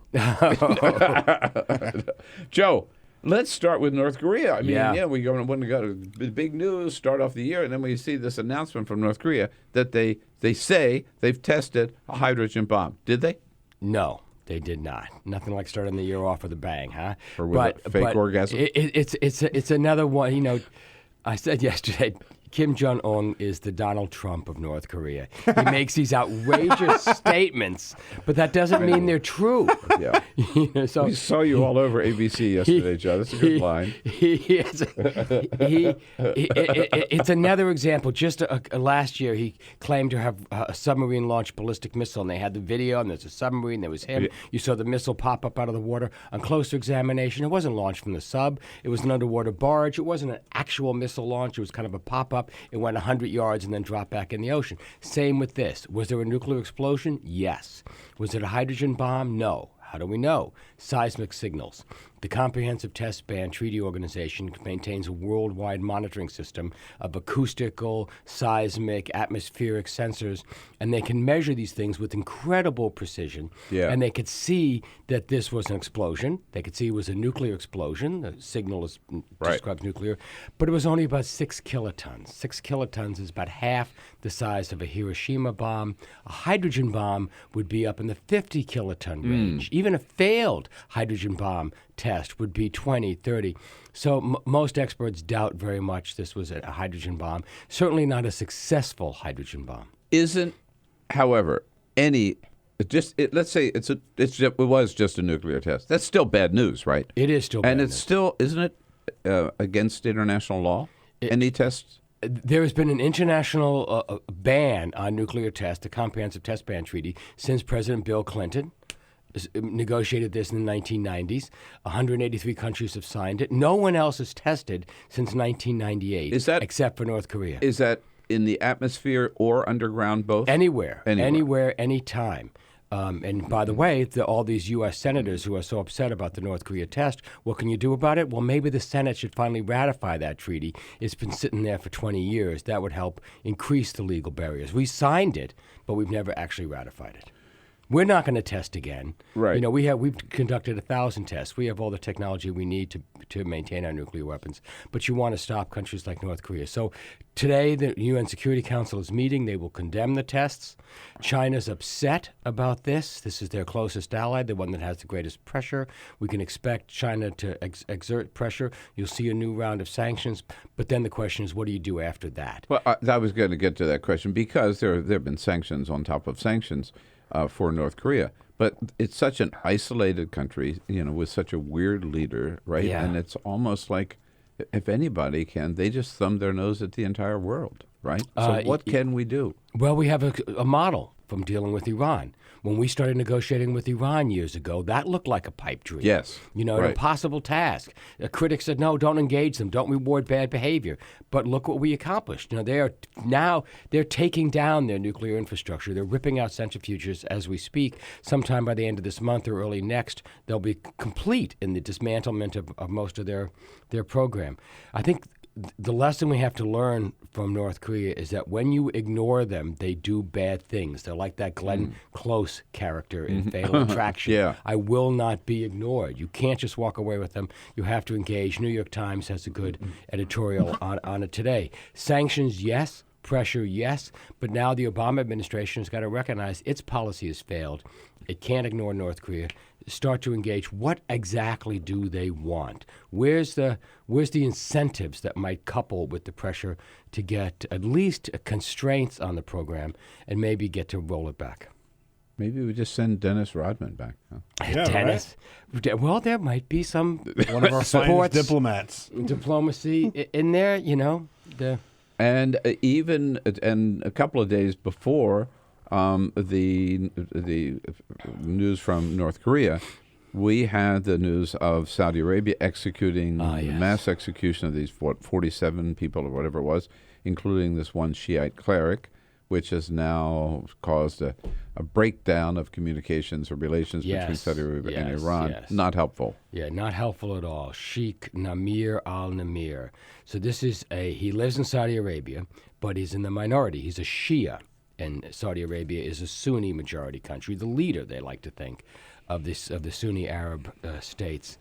Joe, let's start with North Korea. I mean, we want to go to big news, start off the year, and then we see this announcement from North Korea that they say they've tested a hydrogen bomb. Did they? No. They did not. Nothing like starting the year off with a bang, huh? Or with a fake orgasm? It's another one. You know, I said yesterday, Kim Jong-un is the Donald Trump of North Korea. He makes these outrageous statements, but that doesn't mean they're true. Yeah. So we saw you all over ABC yesterday, Joe. That's a good line. It's another example. Just last year, he claimed to have a submarine-launched ballistic missile, and they had the video, and there's a submarine. There was him. You saw the missile pop up out of the water. On closer examination, it wasn't launched from the sub. It was an underwater barge. It wasn't an actual missile launch. It was kind of a pop-up. It went 100 yards and then dropped back in the ocean. Same with this. Was there a nuclear explosion? Yes. Was it a hydrogen bomb? No. How do we know? Seismic signals. The Comprehensive Test Ban Treaty Organization maintains a worldwide monitoring system of acoustical, seismic, atmospheric sensors, and they can measure these things with incredible precision. Yeah. And they could see that this was an explosion. They could see it was a nuclear explosion. The signal describes nuclear. But it was only about 6 kilotons. 6 kilotons is about half the size of a Hiroshima bomb. A hydrogen bomb would be up in the 50 kiloton range. Even a failed hydrogen bomb test would be 20, 30. So most experts doubt very much this was a hydrogen bomb. Certainly not a successful hydrogen bomb. Isn't, however, let's say it was just a nuclear test. That's still bad news, right? It is still bad news. And it's still, isn't it against international law? Any tests? There has been an international ban on nuclear tests, the Comprehensive Test Ban Treaty, since President Bill Clinton negotiated this in the 1990s. 183 countries have signed it. No one else has tested since 1998, except for North Korea. Is that in the atmosphere or underground, both? Anywhere, anytime. And by the way, all these U.S. senators who are so upset about the North Korea test, what can you do about it? Well, maybe the Senate should finally ratify that treaty. It's been sitting there for 20 years. That would help increase the legal barriers. We signed it, but we've never actually ratified it. We're not going to test again. Right. You know, we've conducted 1,000 tests. We have all the technology we need to maintain our nuclear weapons. But you want to stop countries like North Korea. So today, the UN Security Council is meeting. They will condemn the tests. China's upset about this. This is their closest ally, the one that has the greatest pressure. We can expect China to exert pressure. You'll see a new round of sanctions. But then the question is, what do you do after that? Well, I was going to get to that question because there have been sanctions on top of sanctions for North Korea. But it's such an isolated country, with such a weird leader, right? Yeah. And it's almost like, if anybody can, they just thumb their nose at the entire world, right? So what can we do? Well, we have a model from dealing with Iran. When we started negotiating with Iran years ago, that looked like a pipe dream. Yes. An impossible task. Critics said, no, don't engage them. Don't reward bad behavior. But look what we accomplished. They're taking down their nuclear infrastructure. They're ripping out centrifuges as we speak. Sometime by the end of this month or early next, they'll be complete in the dismantlement of most of their program. I think the lesson we have to learn from North Korea is that when you ignore them, they do bad things. They're like that Glenn Close character in Fatal Attraction. Yeah. I will not be ignored. You can't just walk away with them. You have to engage. New York Times has a good editorial on it today. Sanctions, yes. pressure, yes, but now the Obama administration has got to recognize its policy has failed. It can't ignore North Korea. Start to engage. What exactly do they want? Where's the incentives that might couple with the pressure to get at least constraints on the program and maybe get to roll it back? Maybe we just send Dennis Rodman back. Huh? Yeah, Dennis. Right? Well, there might be some one of our finest diplomats diplomacy in there. You know, and a couple of days before the news from North Korea, we had the news of Saudi Arabia executing mass execution of these 47 people or whatever it was, including this one Shiite cleric, which has now caused a breakdown of communications or relations between Saudi Arabia and Iran. Not helpful. Yeah, not helpful at all. Sheikh Namir al-Namir. So this is he lives in Saudi Arabia, but he's in the minority. He's a Shia, and Saudi Arabia is a Sunni majority country, the leader, they like to think, of the Sunni Arab states.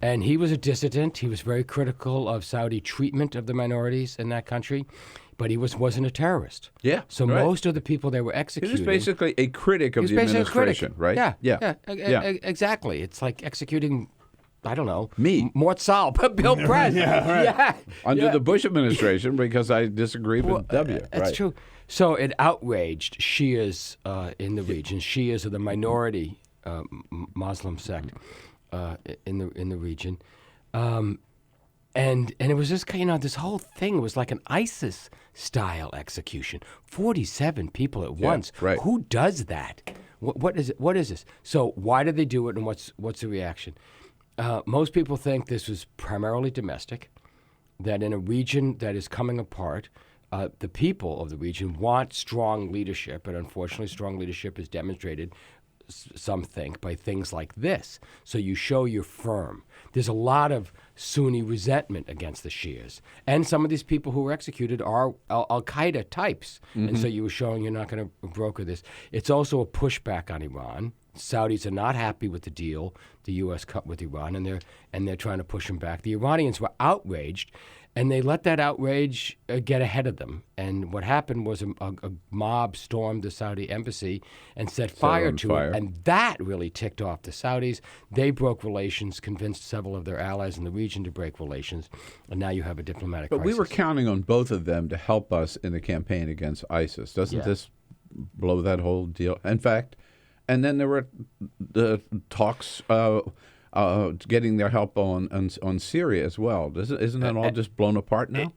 And he was a dissident. He was very critical of Saudi treatment of the minorities in that country. But he wasn't a terrorist. Yeah. So most of the people they were executing... He was basically a critic of the administration, right? Yeah. Exactly. It's like executing, I don't know... Me. Mort Saul, Bill Press. Under the Bush administration, because I disagreed with W. That's true. So it outraged Shias in the region. Shias are the minority Muslim sect in the region. And it was just, this whole thing was like an ISIS-style execution. 47 people at once. Right. Who does that? What is it? What is this? So why did they do it, and what's the reaction? Most people think this was primarily domestic, that in a region that is coming apart, the people of the region want strong leadership, and unfortunately strong leadership is demonstrated, some think, by things like this. So you show you're firm. There's a lot of Sunni resentment against the Shias. And some of these people who were executed are Al-Qaeda types. And so you were showing you're not going to broker this. It's also a pushback on Iran. Saudis are not happy with the deal the U.S. cut with Iran, and they're trying to push them back. The Iranians were outraged, and they let that outrage get ahead of them. And what happened was a mob stormed the Saudi embassy and set fire to it. And that really ticked off the Saudis. They broke relations, convinced several of their allies in the region to break relations. And now you have a diplomatic crisis. But we were counting on both of them to help us in the campaign against ISIS. Doesn't this blow that whole deal? In fact, and then there were the talks getting their help on Syria as well. Isn't that all just blown apart now?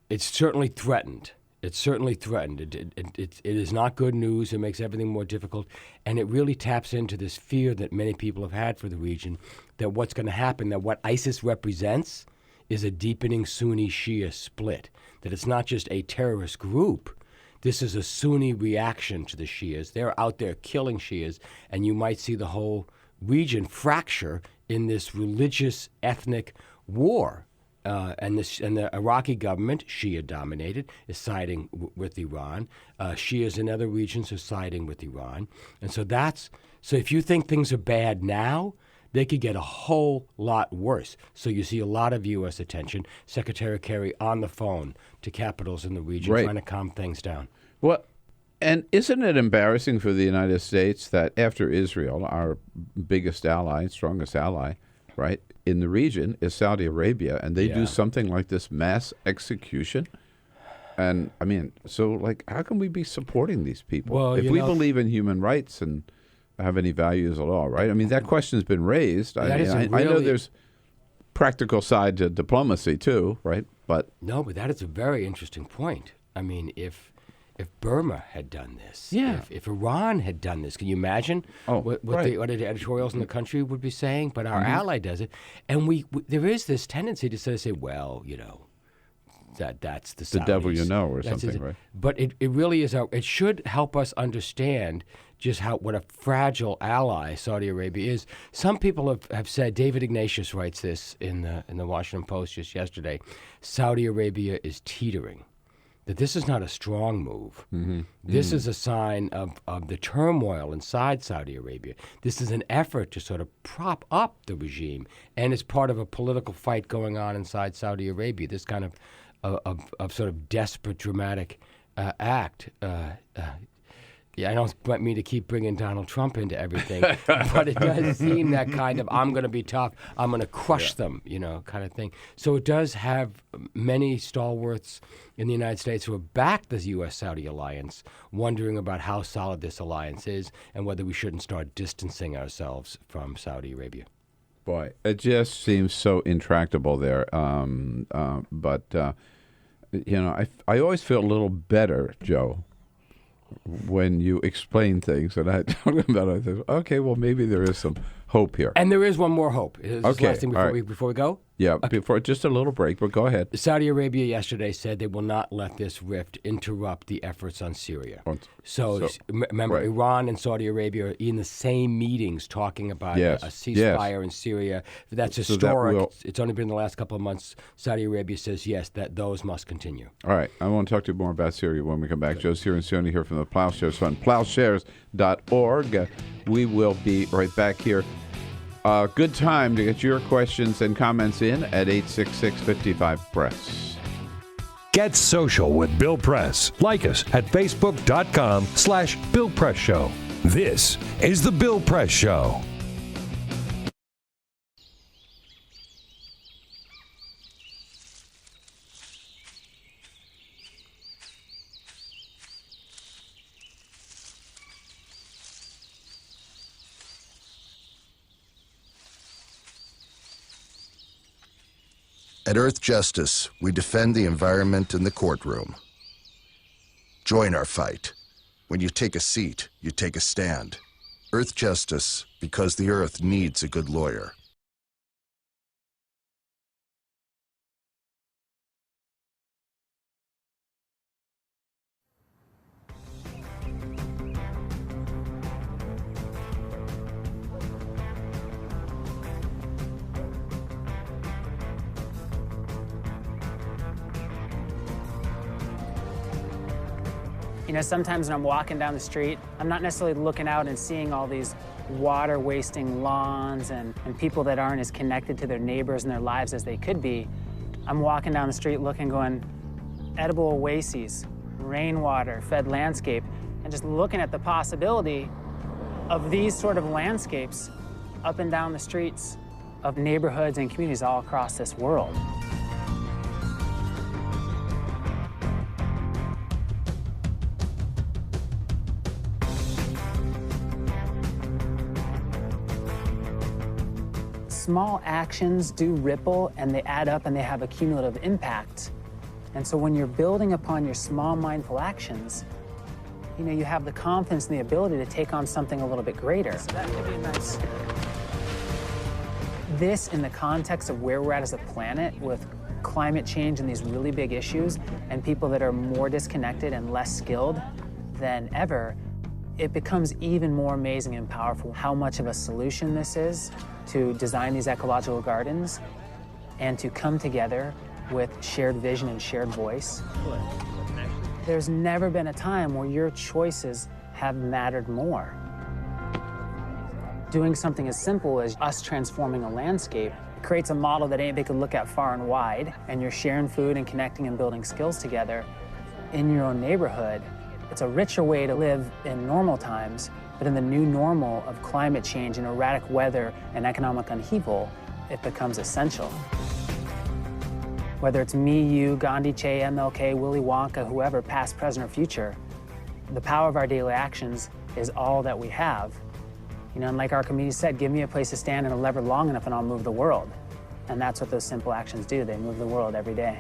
It's certainly threatened. It's certainly threatened. It is not good news. It makes everything more difficult. And it really taps into this fear that many people have had for the region, that what's going to happen, that what ISIS represents is a deepening Sunni-Shia split, that it's not just a terrorist group. This is a Sunni reaction to the Shias. They're out there killing Shias, and you might see the whole region fracture in this religious ethnic war. And the Iraqi government, Shia-dominated, is siding with Iran. Shias in other regions are siding with Iran. And so if you think things are bad now, they could get a whole lot worse. So you see a lot of U.S. attention. Secretary Kerry on the phone to capitals in the region trying to calm things down. Well, and isn't it embarrassing for the United States that after Israel, our biggest ally, strongest ally, right, in the region is Saudi Arabia, and they do something like this mass execution? And, I mean, so, like, how can we be supporting these people? Well, if we believe in human rights and have any values at all, right? I mean, that question's been raised. I know there's practical side to diplomacy, too, right? But no, that is a very interesting point. I mean, if Burma had done this, if Iran had done this, can you imagine what the editorials in the country would be saying? But our ally does it, and there is this tendency to sort of say, well, you know, that's the Saudis. The devil you know, or something, right? But it really is. It should help us understand just what a fragile ally Saudi Arabia is. Some people have said, David Ignatius writes this in the Washington Post just yesterday, Saudi Arabia is teetering. That this is not a strong move. This is a sign of the turmoil inside Saudi Arabia. This is an effort to sort of prop up the regime, and it's part of a political fight going on inside Saudi Arabia, this kind of sort of desperate, dramatic act. Yeah, I don't want me to keep bringing Donald Trump into everything, but it does seem that kind of, I'm going to be tough, I'm going to crush them, kind of thing. So it does have many stalwarts in the United States who have backed the U.S.-Saudi alliance, wondering about how solid this alliance is and whether we shouldn't start distancing ourselves from Saudi Arabia. Boy, it just seems so intractable there. But I always feel a little better, Joe, when you explain things and I talk about it. I think, okay, well, maybe there is some hope here. And there is one more hope. Okay, last thing before we go? Yeah, before just a little break, but go ahead. Saudi Arabia yesterday said they will not let this rift interrupt the efforts on Syria. Remember, right. Iran and Saudi Arabia are in the same meetings talking about a ceasefire in Syria. That's historic. It's only been the last couple of months. Saudi Arabia says, yes, that those must continue. All right. I want to talk to you more about Syria when we come back. Joe Cirincione here from the Plowshares Fund, plowshares.org. We will be right back here. Good time to get your questions and comments in at 866-55-PRESS. Get social with Bill Press. Like us at Facebook.com/Bill Press Show. This is The Bill Press Show. At Earth Justice, we defend the environment in the courtroom. Join our fight. When you take a seat, you take a stand. Earth Justice, because the Earth needs a good lawyer. Sometimes when I'm walking down the street, I'm not necessarily looking out and seeing all these water-wasting lawns and people that aren't as connected to their neighbors and their lives as they could be. I'm walking down the street looking, going, edible oases, rainwater, fed landscape, and just looking at the possibility of these sort of landscapes up and down the streets of neighborhoods and communities all across this world. Small actions do ripple and they add up and they have a cumulative impact. And so when you're building upon your small mindful actions, you have the confidence and the ability to take on something a little bit greater. So that could be nice. This, in the context of where we're at as a planet with climate change and these really big issues and people that are more disconnected and less skilled than ever, it becomes even more amazing and powerful how much of a solution this is to design these ecological gardens and to come together with shared vision and shared voice. There's never been a time where your choices have mattered more. Doing something as simple as us transforming a landscape creates a model that anybody could look at far and wide, and you're sharing food and connecting and building skills together in your own neighborhood. It's a richer way to live in normal times, but in the new normal of climate change and erratic weather and economic upheaval, it becomes essential. Whether it's me, you, Gandhi, Che, MLK, Willy Wonka, whoever, past, present, or future, the power of our daily actions is all that we have. And like our community said, give me a place to stand and a lever long enough and I'll move the world. And that's what those simple actions do. They move the world every day.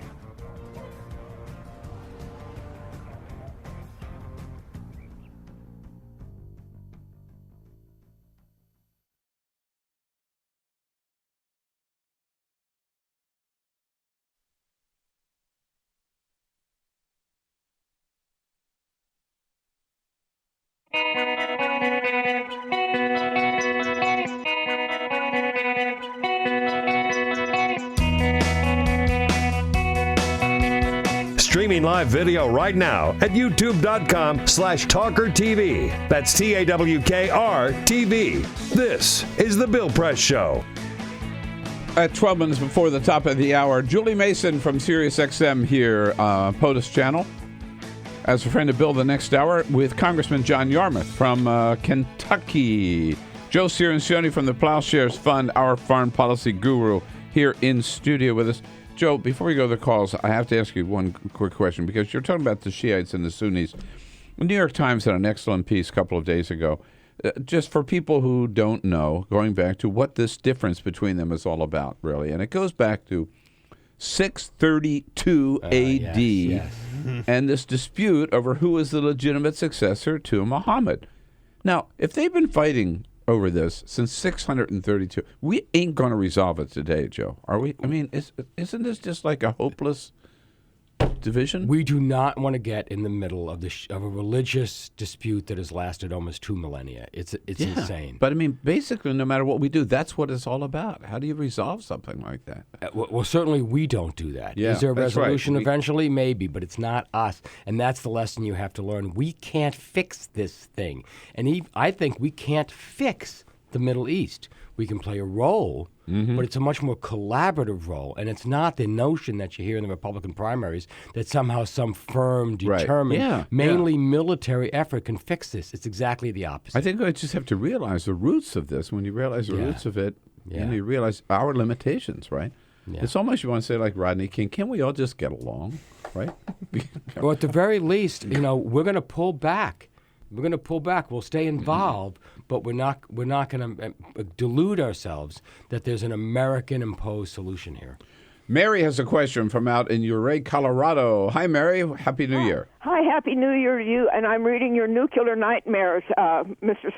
Streaming live video right now at youtube.com/TawkrTV. That's TAWKR TV. This is The Bill Press Show. At 12 minutes before the top of the hour, Julie Mason from SiriusXM here, POTUS channel. As a friend of Bill the next hour with Congressman John Yarmouth from Kentucky. Joe Cirincione from the Plowshares Fund, our foreign policy guru, here in studio with us. Joe, before we go to the calls, I have to ask you one quick question, because you're talking about the Shiites and the Sunnis. The New York Times had an excellent piece a couple of days ago, just for people who don't know, going back to what this difference between them is all about, really. And it goes back to 632 A.D. Yes. And this dispute over who is the legitimate successor to Muhammad. Now, if they've been fighting over this since 632, we ain't going to resolve it today, Joe, are we? I mean, isn't this just like a hopeless division? We do not want to get in the middle of a religious dispute that has lasted almost 2 millennia. It's insane. But I mean, basically, no matter what we do, that's what it's all about. How do you resolve something like that? Well, certainly we don't do that. Yeah, Is there a that's right. resolution eventually? Maybe, but it's not us. And that's the lesson you have to learn. We can't fix this thing. And I think we can't fix the Middle East. We can play a role, but it's a much more collaborative role. And it's not the notion that you hear in the Republican primaries that somehow some firm, determined, mainly military effort can fix this. It's exactly the opposite. I think I just have to realize the roots of this. When you realize the roots of it, you realize our limitations, right? Yeah. It's almost, you want to say like Rodney King, can we all just get along, right? Well, at the very least, we're going to pull back. We're going to pull back. We'll stay involved, but we're not going to delude ourselves that there's an American-imposed solution here. Mary has a question from out in Ouray, Colorado. Hi, Mary. Happy New Year. Hi, Happy New Year to you. And I'm reading your Nuclear Nightmares, Mr.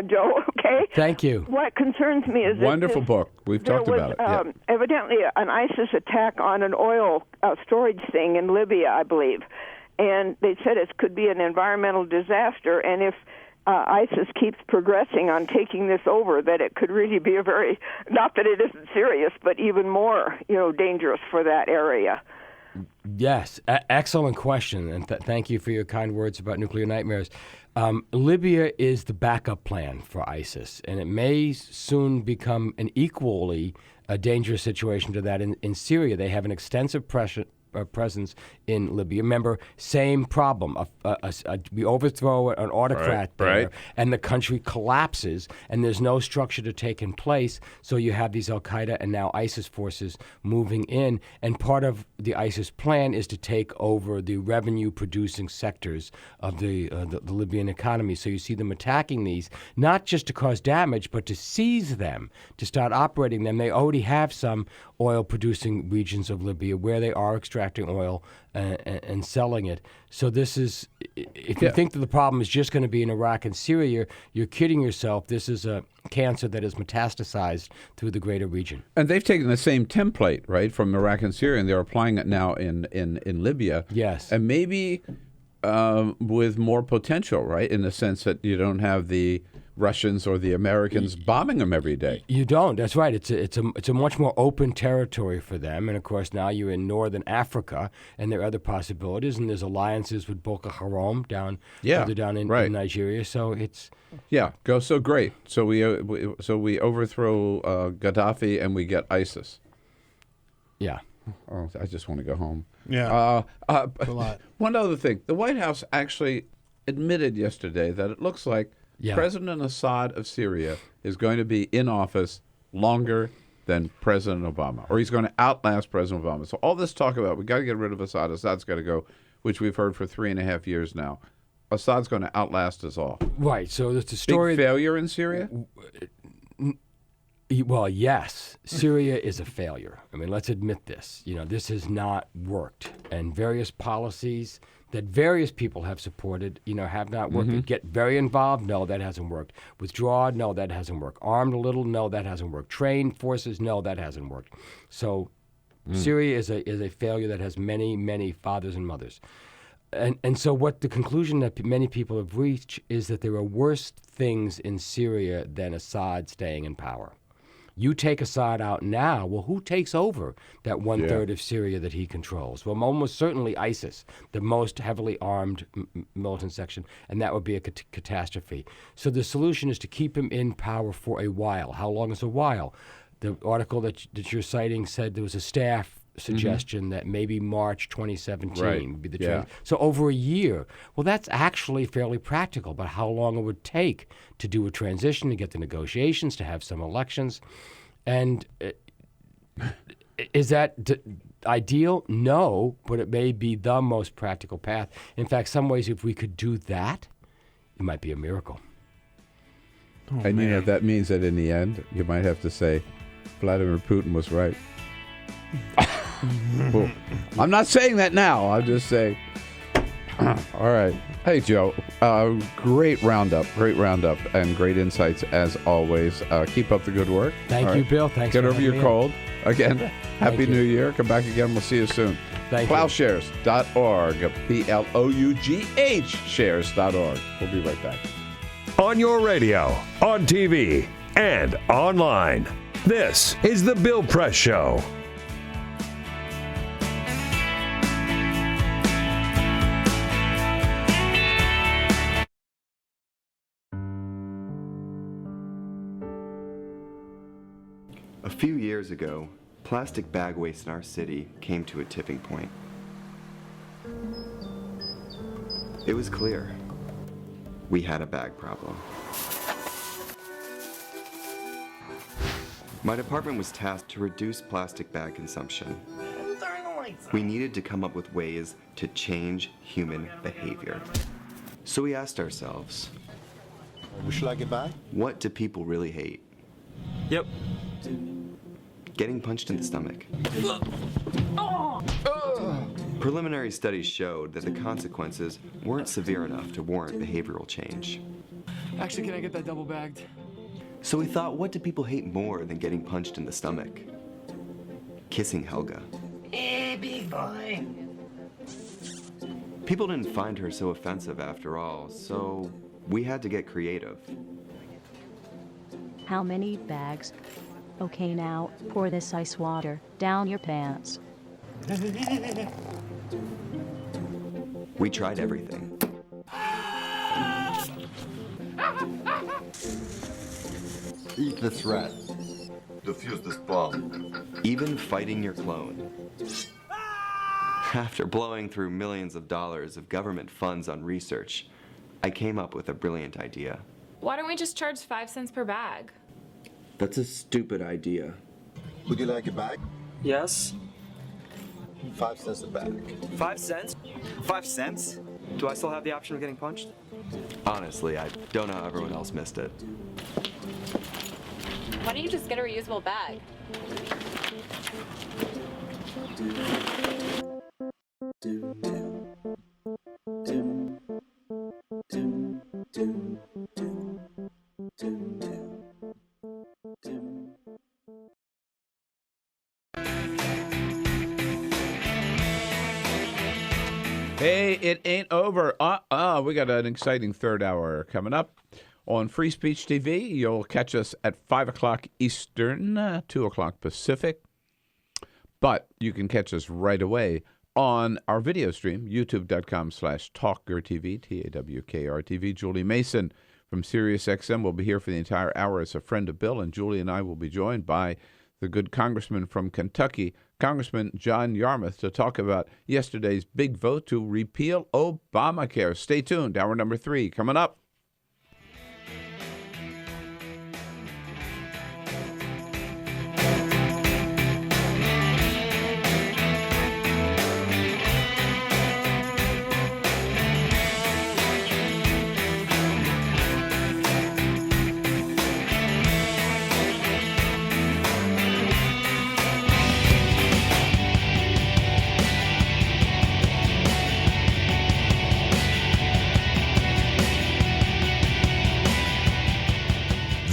Joe, okay? Thank you. What concerns me is wonderful book. We've talked about it. Evidently an ISIS attack on an oil storage thing in Libya, I believe. And they said it could be an environmental disaster, and if ISIS keeps progressing on taking this over, that it could really be not that it isn't serious, but even more, dangerous for that area. Yes, excellent question, and thank you for your kind words about Nuclear Nightmares. Libya is the backup plan for ISIS, and it may soon become an equally dangerous situation to that in Syria. They have an extensive presence in Libya. Remember, same problem. We overthrow an autocrat there, and the country collapses, and there's no structure to take in place. So you have these Al-Qaeda and now ISIS forces moving in, and part of the ISIS plan is to take over the revenue-producing sectors of the Libyan economy. So you see them attacking these, not just to cause damage, but to seize them, to start operating them. They already have some oil-producing regions of Libya where they are extracting oil and selling it. So this is, if you think that the problem is just going to be in Iraq and Syria, you're kidding yourself. This is a cancer that is metastasized through the greater region. And they've taken the same template, right, from Iraq and Syria, and they're applying it now in Libya. Yes. And maybe with more potential, right, in the sense that you don't have the Russians or the Americans bombing them every day. You don't. That's right. It's a much more open territory for them. And of course, now you're in northern Africa, and there are other possibilities. And there's alliances with Boko Haram further down in Nigeria. So it's so great. So we overthrow Gaddafi and we get ISIS. Yeah. Oh, I just want to go home. Yeah. A lot. One other thing, the White House actually admitted yesterday that it looks like President Assad of Syria is going to be in office longer than President Obama, or he's going to outlast President Obama. So all this talk about we got to get rid of Assad, Assad's got to go, which we've heard for 3.5 years now. Assad's going to outlast us all. Right. So it's a story. Big failure in Syria? Well, yes, Syria is a failure. I mean, let's admit this. This has not worked, and various policies that various people have supported, have not worked. Get very involved, no, that hasn't worked. Withdraw, no, that hasn't worked. Armed a little, no, that hasn't worked. Train forces, no, that hasn't worked. So Syria is a failure that has many, many fathers and mothers. And so what the conclusion that many people have reached is that there are worse things in Syria than Assad staying in power. You take Assad out now, well, who takes over that one-third of Syria that he controls? Well, almost certainly ISIS, the most heavily armed militant section, and that would be a catastrophe. So the solution is to keep him in power for a while. How long is a while? The article that you're citing said there was a staff suggestion that maybe March 2017 would be the trend. So over a year. Well, that's actually fairly practical, but how long it would take to do a transition, to get the negotiations, to have some elections. And is that ideal? No, but it may be the most practical path. In fact, some ways, if we could do that, it might be a miracle. And you know, that means that in the end, you might have to say, Vladimir Putin was right. Well, I'm not saying that now. I'll just say, all right. Hey, Joe, great roundup, and great insights as always. Keep up the good work. Thank you, Bill. Thanks Get for over your having me cold. Again, Happy New Year. Come back again. We'll see you soon. Thank you. Plowshares.org. P-L-O-U-G-H shares.org. We'll be right back. On your radio, on TV, and online. This is The Bill Press Show. A few years ago, plastic bag waste in our city came to a tipping point. It was clear. We had a bag problem. My department was tasked to reduce plastic bag consumption. We needed to come up with ways to change human behavior. So we asked ourselves, would you like it back? What do people really hate? Yep. Getting punched in the stomach. Preliminary studies showed that the consequences weren't severe enough to warrant behavioral change. Actually, can I get that double bagged? So we thought, what do people hate more than getting punched in the stomach? Kissing Helga. Hey, big boy. People didn't find her so offensive after all, so we had to get creative. How many bags? Okay, now pour this ice water down your pants. We tried everything. Eat this rat. Defuse this bomb. Even fighting your clone. After blowing through millions of dollars of government funds on research, I came up with a brilliant idea. Why don't we just charge 5 cents per bag? That's a stupid idea. Would you like it back? Yes. 5 cents a bag. 5 cents? 5 cents? Do I still have the option of getting punched? Honestly, I don't know how everyone else missed it. Why don't you just get a reusable bag? Hey, it ain't over. We got an exciting third hour coming up on Free Speech TV. You'll catch us at 5 o'clock Eastern, 2 o'clock Pacific. But you can catch us right away on our video stream, youtube.com/TawkrTV, TAWKRTV. Julie Mason from SiriusXM will be here for the entire hour as a friend of Bill, and Julie and I will be joined by the good congressman from Kentucky, Congressman John Yarmuth, to talk about yesterday's big vote to repeal Obamacare. Stay tuned. Hour number 3 coming up.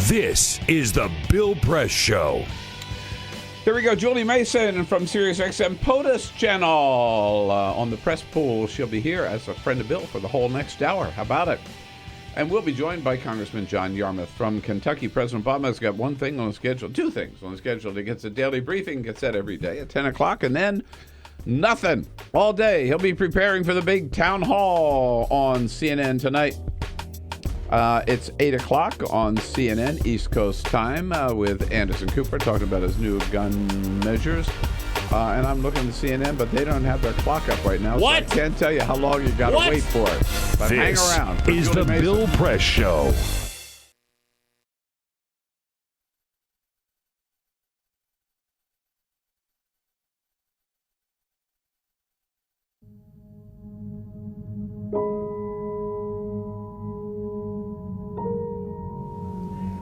This is the Bill Press Show. Here we go. Julie Mason from SiriusXM POTUS channel on the press pool. She'll be here as a friend of Bill for the whole next hour. How about it? And we'll be joined by Congressman John Yarmuth from Kentucky. President Obama's got one thing on the schedule, 2 things on the schedule. He gets a daily briefing, gets that every day at 10 o'clock, and then nothing all day. He'll be preparing for the big town hall on CNN tonight. It's 8 o'clock on CNN East Coast time with Anderson Cooper talking about his new gun measures. And I'm looking at CNN, but they don't have their clock up right now. What? So I can't tell you how long you got to wait for it. But hang around. For This is Julie the Mason. Bill Press Show.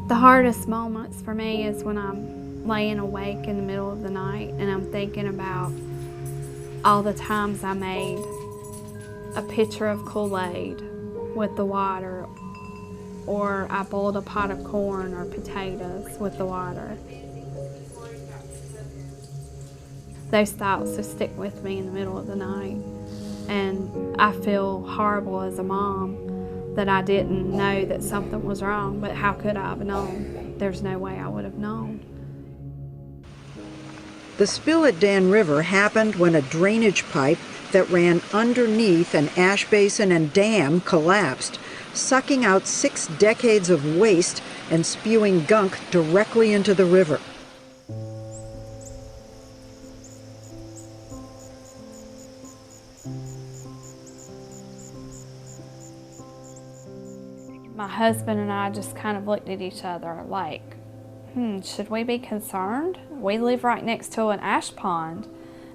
The hardest moments for me is when I'm laying awake in the middle of the night and I'm thinking about all the times I made a pitcher of Kool-Aid with the water, or I boiled a pot of corn or potatoes with the water. Those thoughts just stick with me in the middle of the night, and I feel horrible as a mom that I didn't know that something was wrong, but how could I have known? There's no way I would have known. The spill at Dan River happened when a drainage pipe that ran underneath an ash basin and dam collapsed, sucking out 6 decades of waste and spewing gunk directly into the river. My husband and I just kind of looked at each other like, should we be concerned? We live right next to an ash pond,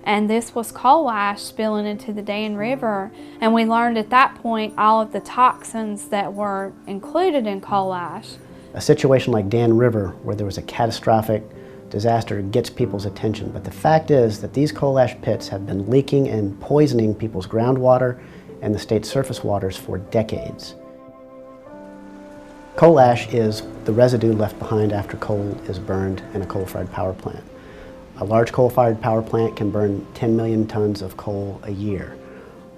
and this was coal ash spilling into the Dan River, and we learned at that point all of the toxins that were included in coal ash. A situation like Dan River, where there was a catastrophic disaster, gets people's attention, but the fact is that these coal ash pits have been leaking and poisoning people's groundwater and the state's surface waters for decades. Coal ash is the residue left behind after coal is burned in a coal-fired power plant. A large coal-fired power plant can burn 10 million tons of coal a year.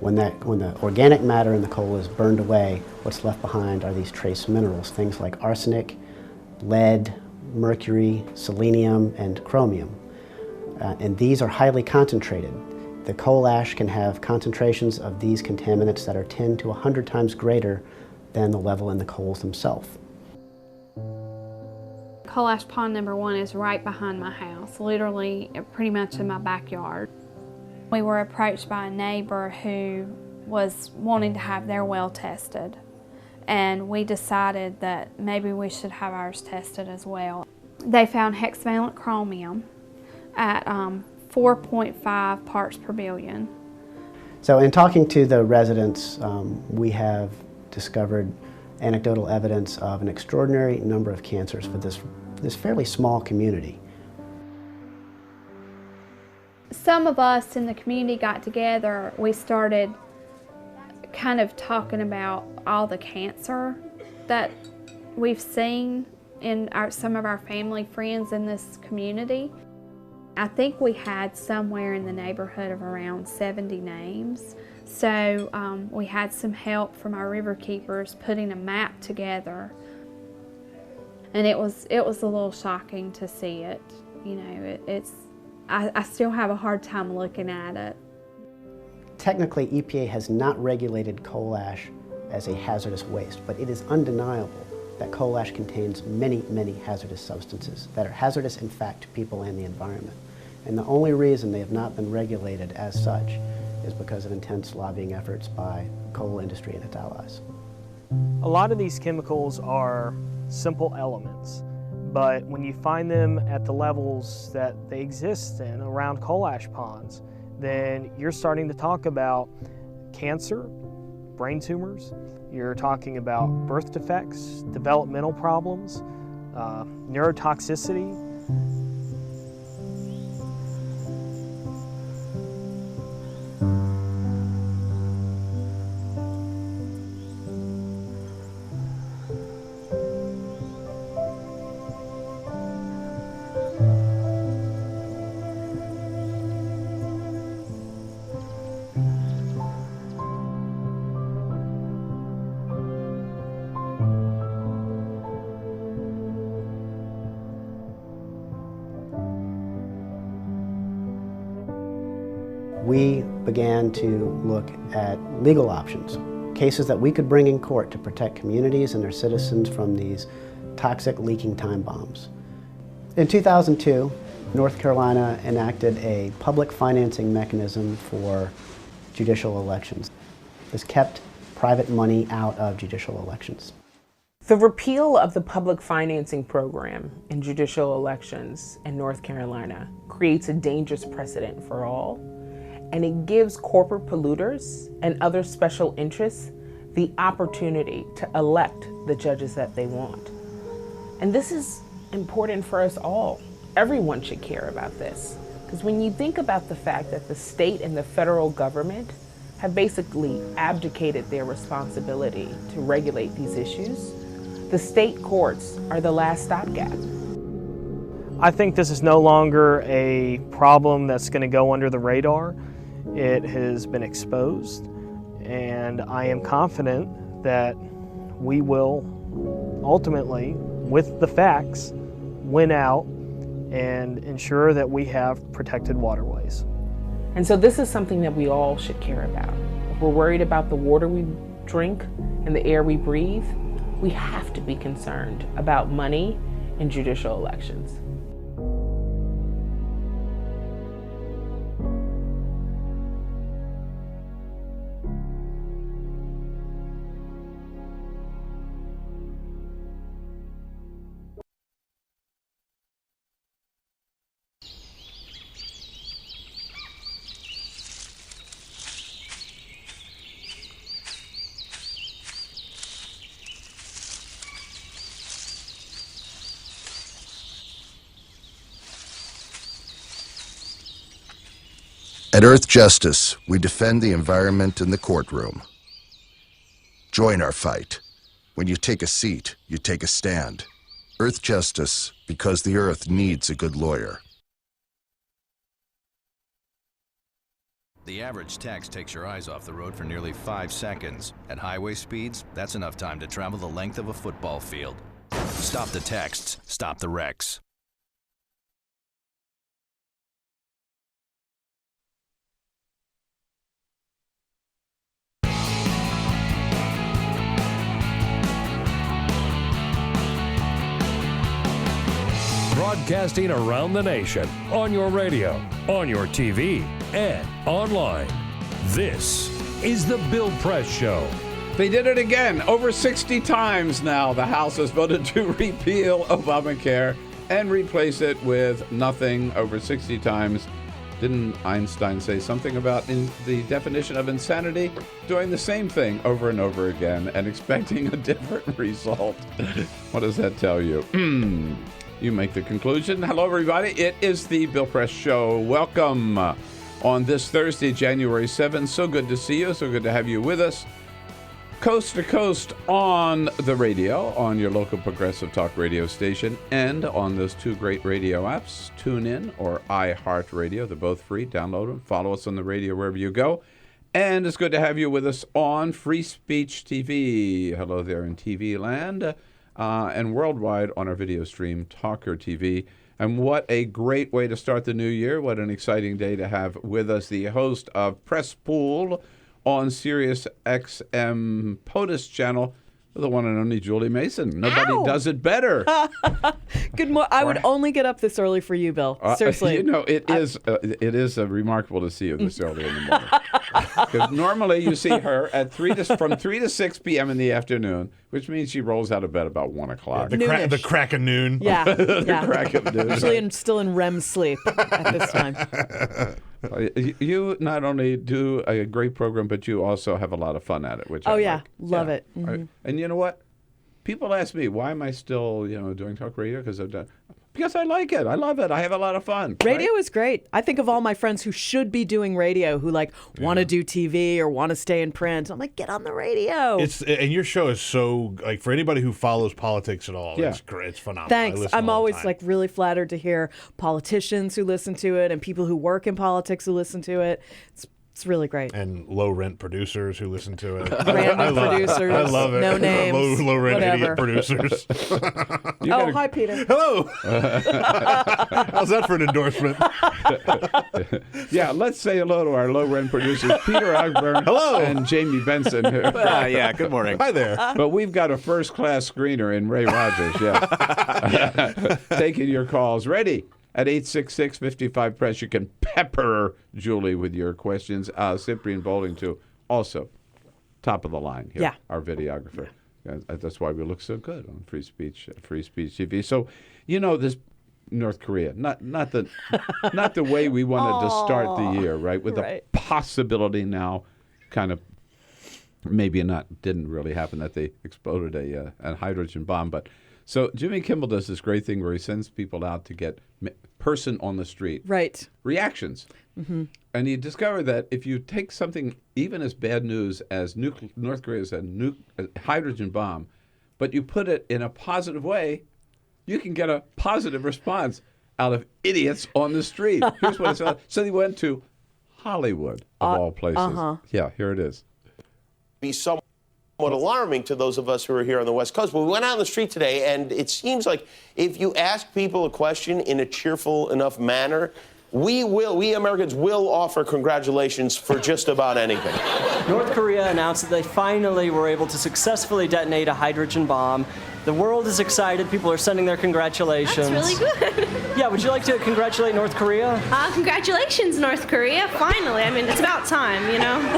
When the organic matter in the coal is burned away, what's left behind are these trace minerals, things like arsenic, lead, mercury, selenium, and chromium. And these are highly concentrated. The coal ash can have concentrations of these contaminants that are 10 to 100 times greater than the level in the coals themselves. Coal ash pond number 1 is right behind my house, literally pretty much in my backyard. We were approached by a neighbor who was wanting to have their well tested, and we decided that maybe we should have ours tested as well. They found hexavalent chromium at 4.5 parts per billion. So in talking to the residents, we have discovered anecdotal evidence of an extraordinary number of cancers for this fairly small community. Some of us in the community got together. We started kind of talking about all the cancer that we've seen in some of our family friends in this community. I think we had somewhere in the neighborhood of around 70 names. So we had some help from our river keepers putting a map together, and it was a little shocking to see it. You know, I still have a hard time looking at it. Technically, EPA has not regulated coal ash as a hazardous waste, but it is undeniable that coal ash contains many, many hazardous substances that are hazardous, in fact, to people and the environment. And the only reason they have not been regulated as such is because of intense lobbying efforts by the coal industry and its allies. A lot of these chemicals are simple elements, but when you find them at the levels that they exist in around coal ash ponds, then you're starting to talk about cancer, brain tumors, you're talking about birth defects, developmental problems, neurotoxicity. We began to look at legal options. cases that we could bring in court to protect communities and their citizens from these toxic leaking time bombs. In 2002, North Carolina enacted a public financing mechanism for judicial elections. This kept private money out of judicial elections. The repeal of the public financing program in judicial elections in North Carolina creates a dangerous precedent for all, and it gives corporate polluters and other special interests the opportunity to elect the judges that they want. And this is important for us all. Everyone should care about this. Because when you think about the fact that the state and the federal government have basically abdicated their responsibility to regulate these issues, the state courts are the last stopgap. I think this is no longer a problem that's going to go under the radar. It has been exposed, and I am confident that we will ultimately, with the facts, win out and ensure that we have protected waterways. And so this is something that we all should care about. If we're worried about the water we drink and the air we breathe, we have to be concerned about money in judicial elections. At Earth Justice, we defend the environment in the courtroom. Join our fight. When you take a seat, you take a stand. Earth Justice, because the Earth needs a good lawyer. The average text takes your eyes off the road for nearly 5 seconds. At highway speeds, that's enough time to travel the length of a football field. Stop the texts, stop the wrecks. Broadcasting around the nation, on your radio, on your TV, and online. This is The Bill Press Show. They did it again. Over 60 times now, the House has voted to repeal Obamacare and replace it with nothing. Over 60 times. Didn't Einstein say something about in the definition of insanity? Doing the same thing over and over again and expecting a different result. What does that tell you? You make the conclusion. Hello, everybody. It is the Bill Press Show. Welcome on this Thursday, January 7th. So good to see you. So good to have you with us. Coast to coast on the radio, on your local progressive talk radio station, and on those two great radio apps, TuneIn or iHeartRadio. They're both free. Download them. Follow us on the radio wherever you go. And it's good to have you with us on Free Speech TV. Hello there in TV land. And worldwide on our video stream, TawkrTV. And what a great way to start the new year. What an exciting day to have with us the host of Press Pool on Sirius XM POTUS channel, the one and only Julie Mason. Nobody does it better. Good morning. I would only get up this early for you, Bill. Seriously. It is remarkable to see you this early in the morning. Because normally you see her at from 3 to 6 p.m. in the afternoon, which means she rolls out of bed about 1 o'clock. The crack of noon. Yeah. The crack of noon. Usually I'm still in REM sleep at this time. You not only do a great program, but you also have a lot of fun at it, which love it. Mm-hmm. And you know what? People ask me, why am I still, doing talk radio? Because I like it. I love it. I have a lot of fun. Radio is great. I think of all my friends who should be doing radio, who want to do TV or want to stay in print. I'm like, get on the radio. And your show is so for anybody who follows politics at all. It's great. It's phenomenal. Thanks. I'm always really flattered to hear politicians who listen to it and people who work in politics who listen to it. It's It's really great. And low-rent producers who listen to it. Random producers. I love it. No names. Low-rent whatever. idiot producers. Hi, Peter. Hello. How's that for an endorsement? Yeah, let's say hello to our low-rent producers, Peter Ogburn and Jamie Benson. Yeah, good morning. Hi there. But we've got a first-class screener in Ray Rogers, yeah. Taking your calls. Ready? At 866-55-PRESS, you can pepper Julie with your questions. Cyprian Bowling, too. Also, top of the line here, Yeah. our videographer. That's why we look so good on Free Speech TV. So, this North Korea, not the way we wanted to start the year, right? With the possibility now, kind of maybe didn't really happen that they exploded a hydrogen bomb, but. So Jimmy Kimmel does this great thing where he sends people out to get person on the street reactions. Mm-hmm. And he discovered that if you take something even as bad news as North Korea's a hydrogen bomb, but you put it in a positive way, you can get a positive response out of idiots on the street. Here's what it said. So he went to Hollywood, of all places. Yeah, here it is. Be somewhat alarming to those of us who are here on the West Coast. But we went out on the street today, and it seems like if you ask people a question in a cheerful enough manner, we Americans will offer congratulations for just about anything. North Korea announced that they finally were able to successfully detonate a hydrogen bomb. The world is excited. People are sending their congratulations. That's really good. Yeah, would you like to congratulate North Korea? Congratulations, North Korea. Finally. I mean, it's about time,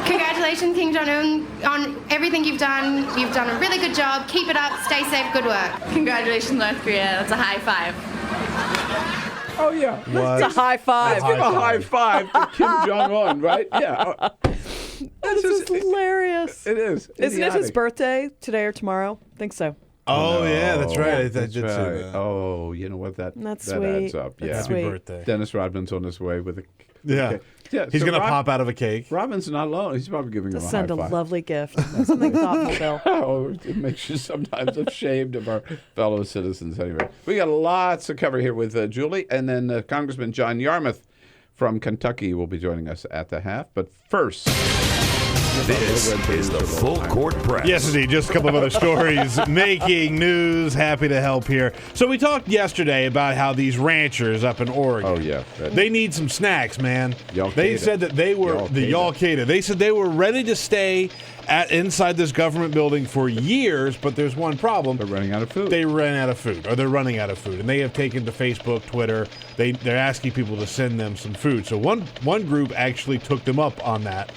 Congratulations, Kim Jong-un, on everything you've done. You've done a really good job. Keep it up. Stay safe. Good work. Congratulations, North Korea. That's a high five. Oh, yeah. It's a high five. Let's give a high five to Kim Jong-un, right? Yeah. This is hilarious. It is. Isn't it his birthday today or tomorrow? I think so. Oh, yeah, that's right. I did That's see right. that. Oh, you know what? That That's that sweet. adds up. That's Yeah. sweet. Happy birthday. Dennis Rodman's on his way with a Yeah. cake. Yeah, He's so going to pop out of a cake. Robin's not alone. He's probably giving him Just a send high a five. lovely gift. Something thoughtful, Bill. Oh, it makes you sometimes ashamed of our fellow citizens. Anyway, we got lots to cover here with Julie, and then Congressman John Yarmouth from Kentucky will be joining us at the half. But first, this is the Full Court Press. Yes, indeed. Just a couple of other stories making news. Happy to help here. So we talked yesterday about how these ranchers up in Oregon. Oh, yeah. They need some snacks, man. Y'all-Qaeda. They said that they were the Y'all-Qaeda. They said they were ready to stay inside this government building for years, but there's one problem. They're running out of food. They ran out of food, or they're running out of food, and they have taken to Facebook, Twitter. They're asking people to send them some food. So one group actually took them up on that.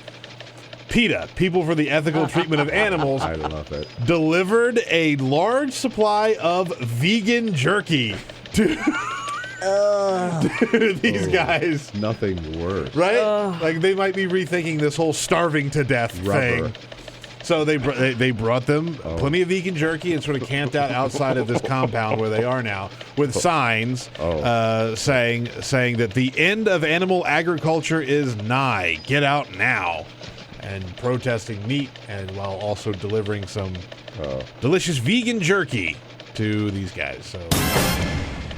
PETA, People for the Ethical Treatment of Animals, I love it. delivered a large supply of vegan jerky to these guys. Nothing worse. Right? Like they might be rethinking this whole starving to death thing. So they brought them plenty of vegan jerky and sort of camped out outside of this compound where they are now with signs saying that the end of animal agriculture is nigh. Get out now. And protesting meat, and while also delivering some delicious vegan jerky to these guys.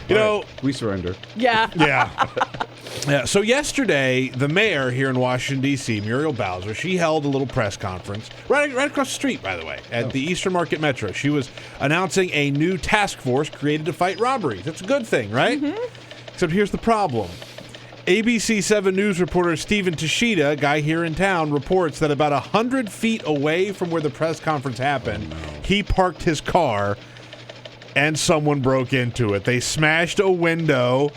So, we surrender. Yeah. Yeah. So yesterday, the mayor here in Washington, D.C., Muriel Bowser, she held a little press conference right across the street, by the way, at the Eastern Market Metro. She was announcing a new task force created to fight robberies. That's a good thing, right? Mm-hmm. Except here's the problem. ABC 7 News reporter Stephen Tashida, a guy here in town, reports that about 100 feet away from where the press conference happened, he parked his car and someone broke into it. They smashed a window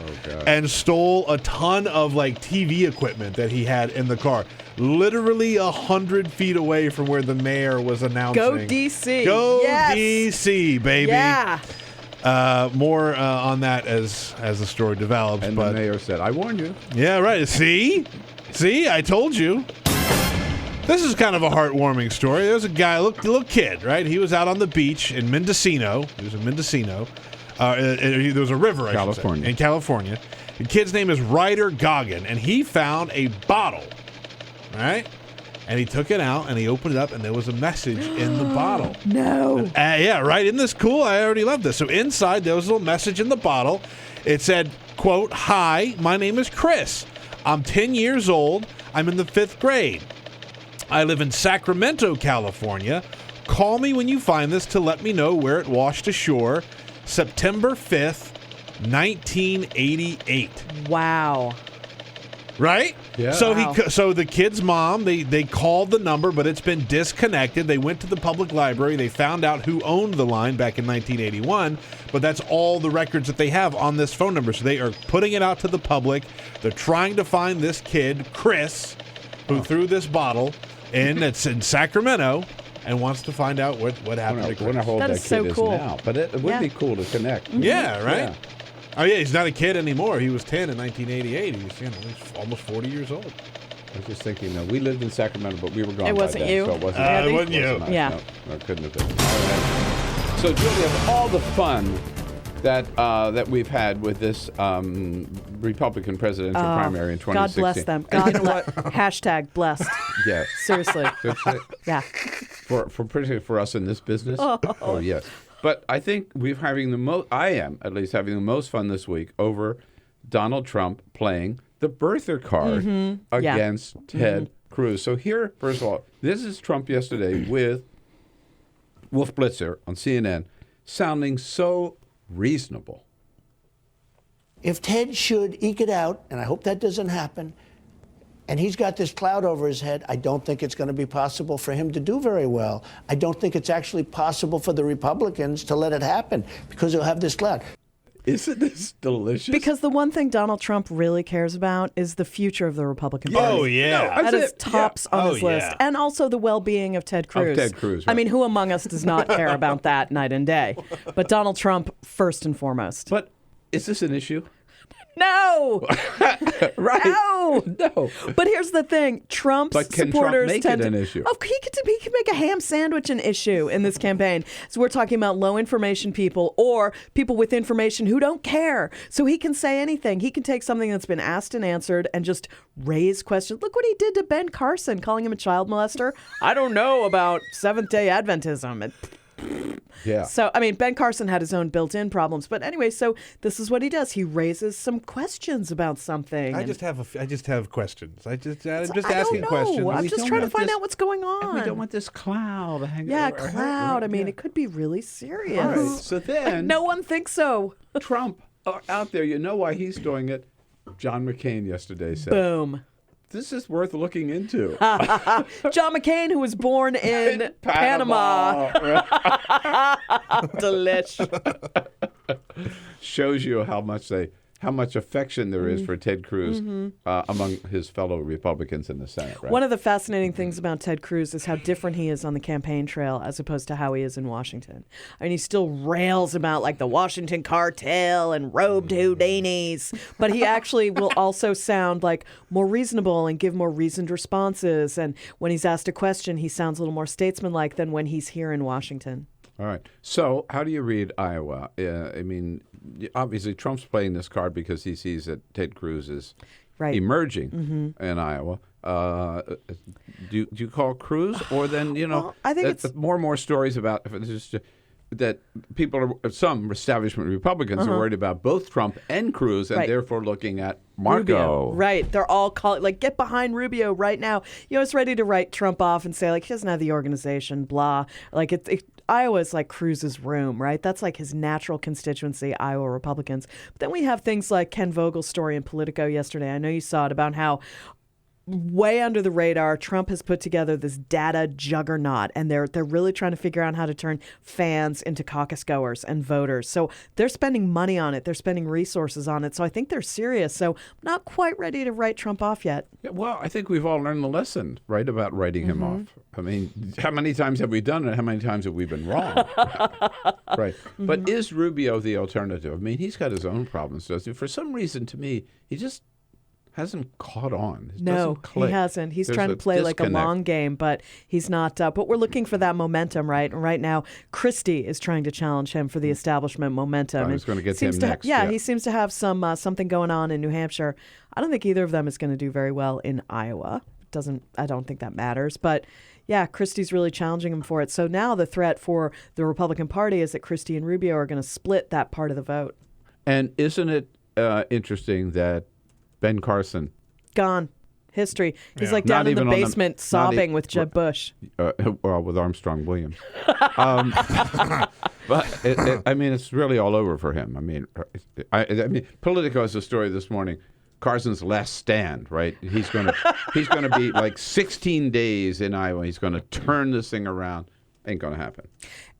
and stole a ton of TV equipment that he had in the car. Literally 100 feet away from where the mayor was announcing. Go DC. Go yes. DC, baby. Yeah. More on that as the story develops. And but the mayor said, I warned you. Yeah, right. See, I told you. This is kind of a heartwarming story. There's a guy, little kid, right? He was out on the beach in Mendocino. He was in Mendocino. There was a river, I should say, in California. The kid's name is Ryder Goggin, and he found a bottle, right? And he took it out, and he opened it up, and there was a message in the bottle. No. Yeah, right? Isn't this cool? I already love this. So inside, there was a little message in the bottle. It said, quote, "Hi, my name is Chris. I'm 10 years old. I'm in the 5th grade. I live in Sacramento, California. Call me when you find this to let me know where it washed ashore. September 5th, 1988. Wow. Right? Yeah. So Wow. so the kid's mom, they called the number, but it's been disconnected. They went to the public library. They found out who owned the line back in 1981, but that's all the records that they have on this phone number. So they are putting it out to the public. They're trying to find this kid, Chris, who threw this bottle in. That's in Sacramento, and wants to find out what happened to Chris. I wonder how old That that is so kid is cool. now. But it would be cool to connect. Yeah, right? Yeah. Oh, yeah, he's not a kid anymore. He was 10 in 1988. He was, he's almost 40 years old. I was just thinking, we lived in Sacramento, but we were gone It by wasn't then, you? so it wasn't, It wasn't you. us. Yeah. No, it couldn't have been. All right. So, Julia, of all the fun that we've had with this Republican presidential primary in 2016. God bless them. God bless. Hashtag blessed. Yes. Seriously. Yeah. Particularly for us in this business. Oh yes. But I think I am at least having the most fun this week over Donald Trump playing the birther card against Ted Cruz. So here, first of all, this is Trump yesterday with Wolf Blitzer on CNN, sounding so reasonable. If Ted should eke it out, and I hope that doesn't happen, and he's got this cloud over his head, I don't think it's going to be possible for him to do very well. I don't think it's actually possible for the Republicans to let it happen because he'll have this cloud. Isn't this delicious? Because the one thing Donald Trump really cares about is the future of the Republican Party. Oh, yeah. That is tops on his list. Yeah. And also the well-being of Ted Cruz. Ted Cruz, I right. mean, who among us does not care about that night and day? But Donald Trump first and foremost. But is this an issue? No! Right. No! But here's the thing. Trump's But can Trump supporters make tend it an to, issue? Oh, he could make a ham sandwich an issue in this campaign. So we're talking about low information people or people with information who don't care. So he can say anything. He can take something that's been asked and answered and just raise questions. Look what he did to Ben Carson, calling him a child molester. I don't know about Seventh-day Adventism. Yeah. So, I mean, Ben Carson had his own built-in problems. But anyway, so this is what he does. He raises some questions about something. I just have questions. I'm just I asking don't know. questions. I'm just trying to find out what's going on. And we don't want this cloud hanging Yeah, over our head, cloud. right? I mean, Yeah. it could be really serious. All right. So then No one thinks so. Trump out there, you know why he's doing it? John McCain yesterday said, Boom. this is worth looking into. John McCain, who was born in Panama. Delish. Shows you how much affection there is for Ted Cruz among his fellow Republicans in the Senate. Right? One of the fascinating things about Ted Cruz is how different he is on the campaign trail as opposed to how he is in Washington. I mean, he still rails about like the Washington cartel and robed Houdinis, but he actually will also sound like more reasonable and give more reasoned responses. And when he's asked a question, he sounds a little more statesmanlike than when he's here in Washington. All right. So how do you read Iowa? I mean, obviously Trump's playing this card because he sees that Ted Cruz is emerging in Iowa. Do you call Cruz, or then Well, I think it's more and more stories about that people are, some establishment Republicans are worried about both Trump and Cruz, and therefore looking at Marco. Rubio. Right. They're all calling, like, get behind Rubio right now. You know, it's ready to write Trump off and say, like, he doesn't have the organization, blah. Like, Iowa's like Cruz's room, right? That's like his natural constituency, Iowa Republicans. But then we have things like Ken Vogel's story in Politico yesterday. I know you saw it, about how way under the radar, Trump has put together this data juggernaut, and they're really trying to figure out how to turn fans into caucus goers and voters. So they're spending money on it. They're spending resources on it. So I think they're serious. So I'm not quite ready to write Trump off yet. Yeah, well, I think we've all learned the lesson, right, about writing him off. I mean, how many times have we done it? How many times have we been wrong? Right. But is Rubio the alternative? I mean, he's got his own problems, doesn't he? For some reason, to me, he just hasn't caught on. It No, doesn't click. he hasn't. He's There's trying to play like a disconnect. long game, but he's not. But we're looking for that momentum, right? And right now, Christie is trying to challenge him for the establishment momentum. I was going to get to Seems him next. Yeah, he seems to have something going on in New Hampshire. I don't think either of them is going to do very well in Iowa. I don't think that matters, but. Yeah, Christie's really challenging him for it. So now the threat for the Republican Party is that Christie and Rubio are going to split that part of the vote. And isn't it interesting that Ben Carson Gone. history. He's Yeah. like down Not in the even on the- basement not sobbing with Jeb Bush. Well, with Armstrong Williams. But I mean, it's really all over for him. I mean, Politico has a story this morning. Carson's last stand, right? He's gonna be like 16 days in Iowa. He's gonna turn this thing around. Ain't gonna happen.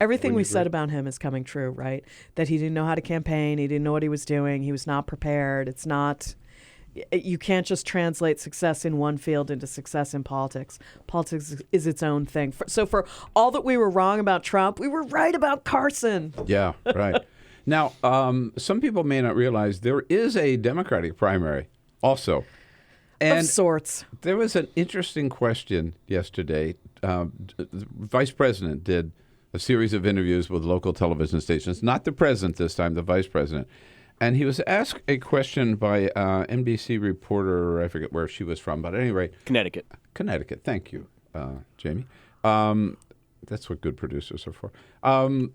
Everything we said about him is coming true, right? That he didn't know how to campaign. He didn't know what he was doing. He was not prepared. It's not. You can't just translate success in one field into success in politics. Politics is its own thing. So for all that we were wrong about Trump, we were right about Carson. Yeah, right. Now, some people may not realize there is a Democratic primary also. And of sorts. There was an interesting question yesterday. The Vice President did a series of interviews with local television stations, not the president this time, the vice president. And he was asked a question by NBC reporter, I forget where she was from, but at any rate. Connecticut. Connecticut. Thank you, Jamie. That's what good producers are for.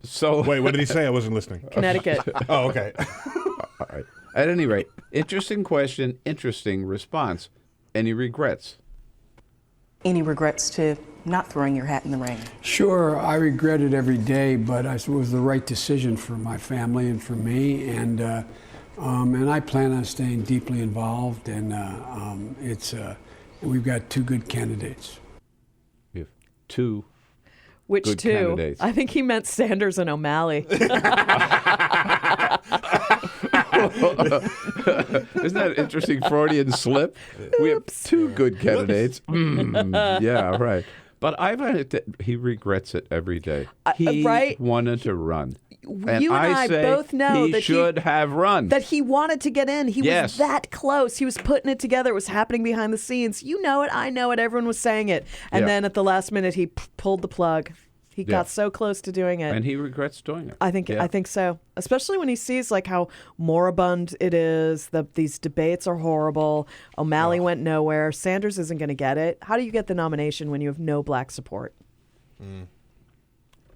So Wait, what did he say? I wasn't listening. Connecticut. Oh, okay. All right. At any rate, interesting question, interesting response. Any regrets? Any regrets to not throwing your hat in the ring? Sure, I regret it every day, but it was the right decision for my family and for me, and I plan on staying deeply involved. And we've got two good candidates. We have two. Which good two? Candidates. I think he meant Sanders and O'Malley. Isn't that an interesting Freudian slip? We have two good candidates. Yeah, right. But I find it that he regrets it every day. He right? wanted to run. And You and I say both know he that should have run. That he wanted to get in. He Yes. was that close. He was putting it together. It was happening behind the scenes. You know it. I know it. Everyone was saying it. And Yeah. then at the last minute, he pulled the plug. He Yeah. got so close to doing it. And he regrets doing it. I think so. Especially when he sees like how moribund it is. These debates are horrible. O'Malley went nowhere. Sanders isn't going to get it. How do you get the nomination when you have no black support?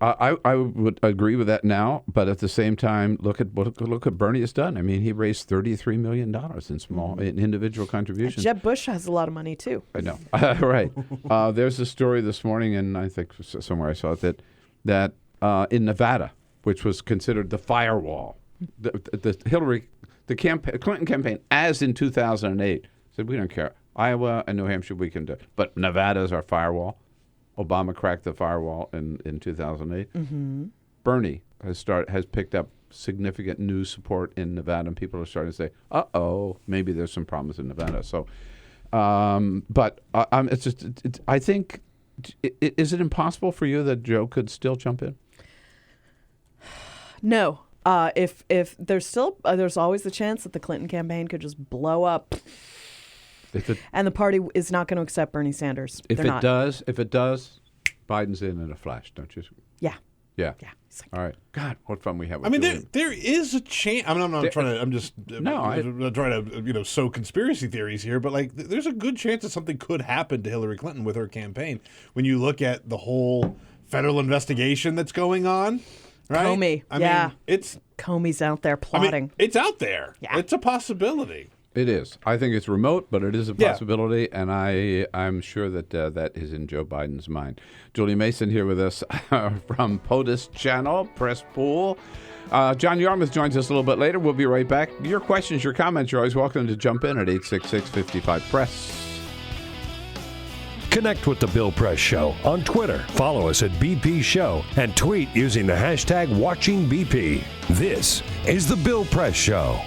I would agree with that now, but at the same time, look at Bernie has done. I mean, he raised $33 million in individual contributions. Jeb Bush has a lot of money too. I know, right? There's a story this morning, and I think somewhere I saw it that in Nevada, which was considered the firewall, the Clinton campaign, as in 2008, said we don't care. Iowa and New Hampshire we can do, but Nevada is our firewall. Obama cracked the firewall in 2008. Mm-hmm. Bernie has picked up significant new support in Nevada, and people are starting to say, "Uh-oh, maybe there's some problems in Nevada." So, but it's just, I think, is it impossible for you that Joe could still jump in? No. If there's always the chance that the Clinton campaign could just blow up. And the party is not going to accept Bernie Sanders. If They're not. does, Biden's in a flash, don't you? Yeah. Yeah. All right. God, what fun we have. I With mean, Julian. there is a chance. I'm not trying to. I'm just I'm not trying to sow conspiracy theories here, but like, there's a good chance that something could happen to Hillary Clinton with her campaign when you look at the whole federal investigation that's going on. Right? Comey. I mean, it's Comey's out there plotting. it's out there. Yeah. It's a possibility. It is. I think it's remote, but it is a possibility, and I'm sure that that is in Joe Biden's mind. Julie Mason here with us from POTUS Channel, Press Pool. John Yarmouth joins us a little bit later. We'll be right back. Your questions, your comments, you're always welcome to jump in at 866-55-PRESS. Connect with The Bill Press Show on Twitter. Follow us at BP Show and tweet using the hashtag WatchingBP. This is The Bill Press Show.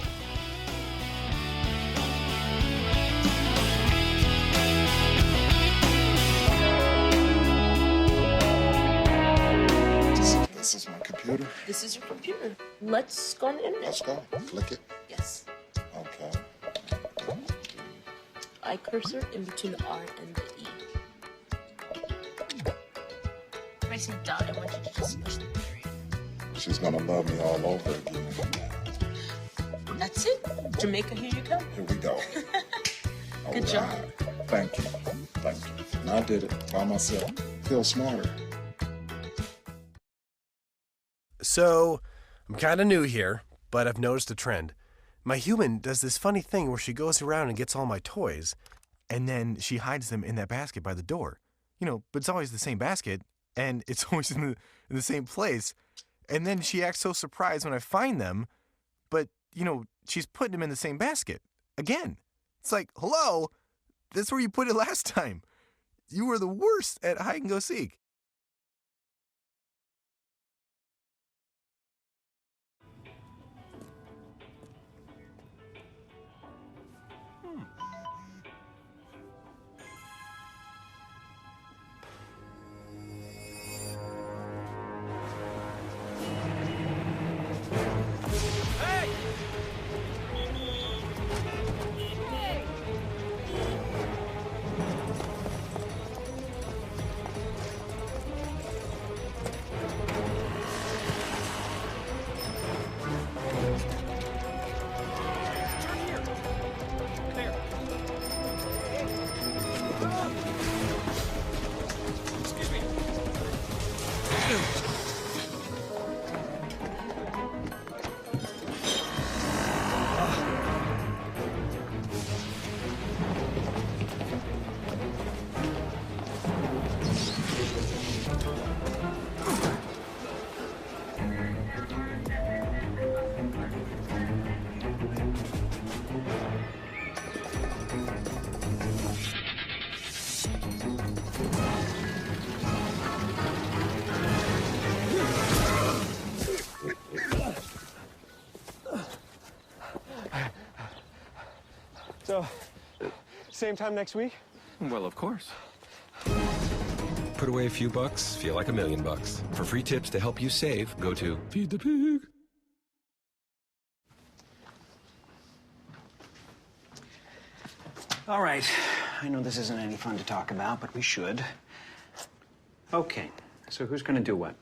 This is my computer. This is your computer. Let's go on the internet. Let's go. Click it. Yes. Okay. I cursor in between the R and the E. If I see dot, I want you to just push the period. She's gonna love me all over again. That's it. Jamaica, here you come. Here we go. Good job. Thank you. Thank you. And I did it by myself. Feel smarter. So, I'm kind of new here, but I've noticed a trend. My human does this funny thing where she goes around and gets all my toys, And then she hides them in that basket by the door. But it's always the same basket, and it's always in the same place. And then she acts so surprised when I find them, but, she's putting them in the same basket again. It's like, hello, that's where you put it last time. You were the worst at hide and go seek. So, same time next week? Well, of course. Put away a few bucks, feel like $1 million. For free tips to help you save, go to Feed the Pig. All right. I know this isn't any fun to talk about, but we should. Okay. So who's going to do what?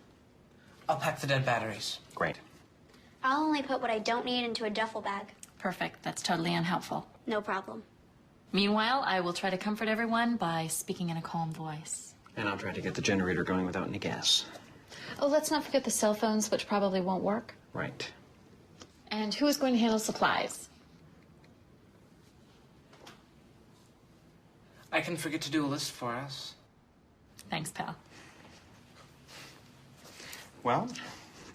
I'll pack the dead batteries. Great. I'll only put what I don't need into a duffel bag. Perfect. That's totally unhelpful. No problem. Meanwhile, I will try to comfort everyone by speaking in a calm voice. And I'll try to get the generator going without any gas. Oh, let's not forget the cell phones, which probably won't work. Right. And who is going to handle supplies? I can forget to do a list for us. Thanks, pal. Well,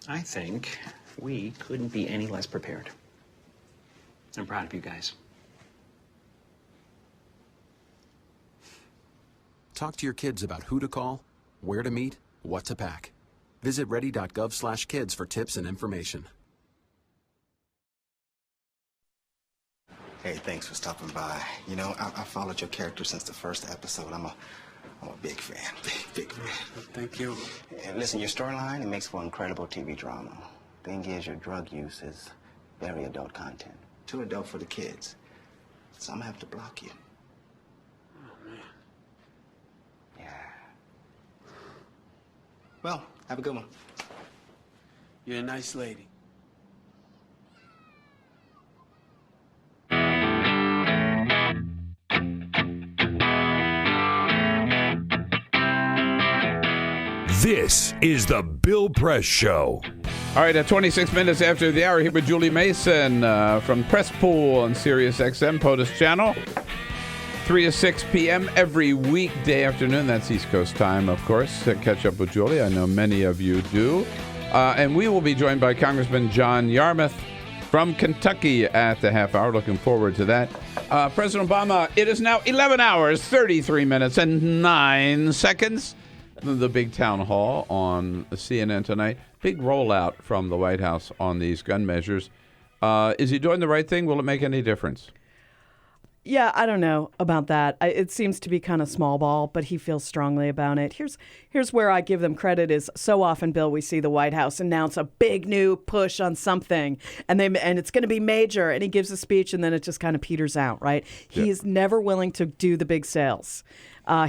I think we couldn't be any less prepared. I'm proud of you guys. Talk to your kids about who to call, where to meet, what to pack. Visit ready.gov/kids for tips and information. Hey, thanks for stopping by. I followed your character since the first episode. I'm a big fan. Big fan. Thank you. And listen, your storyline, it makes for incredible TV drama. Thing is, your drug use is very adult content. Too adult for the kids. So I'm gonna have to block you. Oh, man. Yeah. Well, have a good one. You're a nice lady. This is the Bill Press Show. All right, at 26 minutes after the hour, here with Julie Mason from Press Pool on Sirius XM, POTUS Channel. 3 to 6 p.m. every weekday afternoon. That's East Coast time, of course. Catch up with Julie. I know many of you do. And we will be joined by Congressman John Yarmuth from Kentucky at the half hour. Looking forward to that. President Obama, it is now 11 hours, 33 minutes, and 9 seconds. The big town hall on CNN tonight. Big rollout from the White House on these gun measures. Is he doing the right thing? Will it make any difference? Yeah, I don't know about that. It seems to be kind of small ball, but he feels strongly about it. Here's where I give them credit is so often, Bill, we see the White House announce a big new push on something, and it's going to be major, and he gives a speech, and then it just kind of peters out, right? Yeah. He is never willing to do the big sales.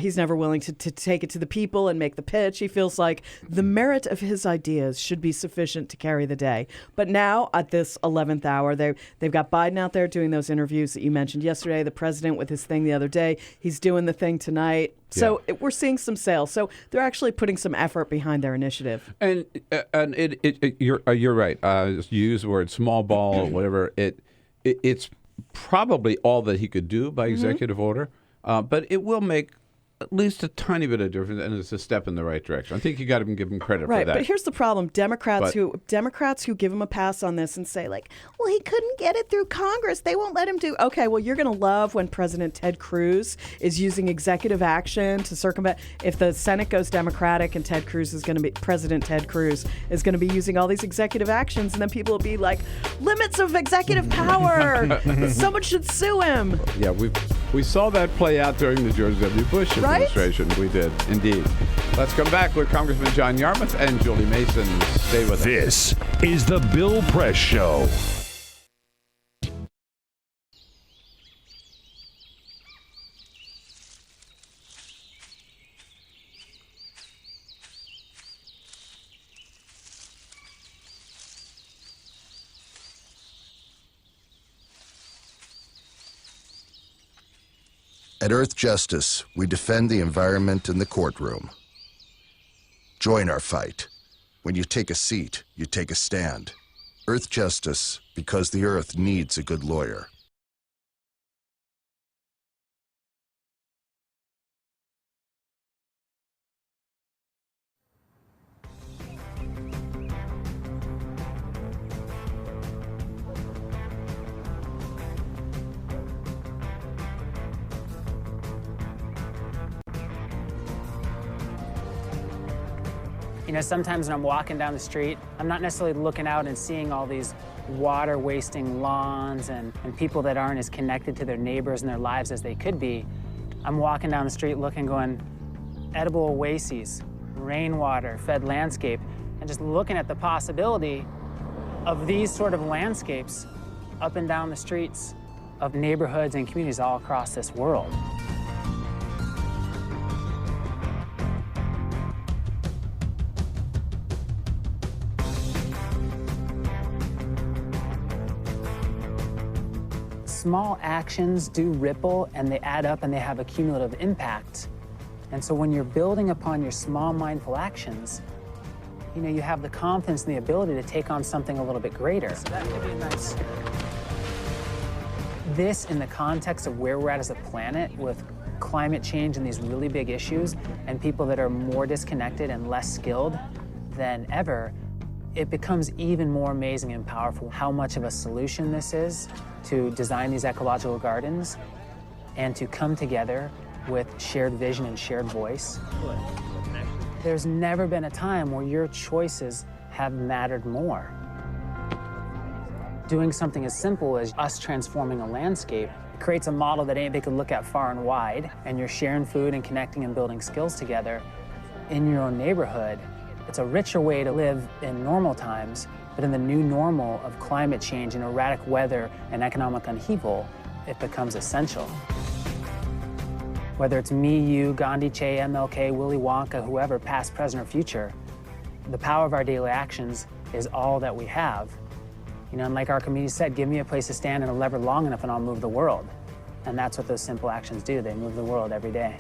He's never willing to take it to the people and make the pitch. He feels like the merit of his ideas should be sufficient to carry the day. But now, at this 11th hour, they've got Biden out there doing those interviews that you mentioned yesterday, the president with his thing the other day. He's doing the thing tonight. So we're seeing some sales. So they're actually putting some effort behind their initiative. And you're right. You use the word small ball or whatever. It's probably all that he could do by executive order. But it will make at least a tiny bit of difference, and it's a step in the right direction. I think you got to give him credit for that. But here's the problem: Democrats who give him a pass on this and say like, "Well, he couldn't get it through Congress; they won't let him do." Okay, well, you're going to love when President Ted Cruz is using executive action to circumvent. If the Senate goes Democratic and President Ted Cruz is going to be using all these executive actions, and then people will be like, "Limits of executive power! Someone should sue him." Yeah, we saw that play out during the George W. Bush administration. We did, indeed. Let's come back with Congressman John Yarmouth and Julie Mason. Stay with us. This is the Bill Press Show. At Earth Justice, we defend the environment in the courtroom. Join our fight. When you take a seat, you take a stand. Earth Justice, because the Earth needs a good lawyer. You know, sometimes when I'm walking down the street, I'm not necessarily looking out and seeing all these water-wasting lawns and people that aren't as connected to their neighbors and their lives as they could be. I'm walking down the street looking, going, edible oases, rainwater, fed landscape, and just looking at the possibility of these sort of landscapes up and down the streets of neighborhoods and communities all across this world. Small actions do ripple, and they add up, and they have a cumulative impact. And so when you're building upon your small, mindful actions, you know, you have the confidence and the ability to take on something a little bit greater. So that could be nice. This, in the context of where we're at as a planet with climate change and these really big issues, and people that are more disconnected and less skilled than ever, it becomes even more amazing and powerful how much of a solution this is to design these ecological gardens and to come together with shared vision and shared voice. There's never been a time where your choices have mattered more. Doing something as simple as us transforming a landscape creates a model that anybody could look at far and wide, and you're sharing food and connecting and building skills together in your own neighborhood. It's a richer way to live in normal times, but in the new normal of climate change and erratic weather and economic upheaval, it becomes essential. Whether it's me, you, Gandhi, Che, MLK, Willy Wonka, whoever, past, present, or future, the power of our daily actions is all that we have. You know, and like our community said, give me a place to stand and a lever long enough and I'll move the world. And that's what those simple actions do. They move the world every day.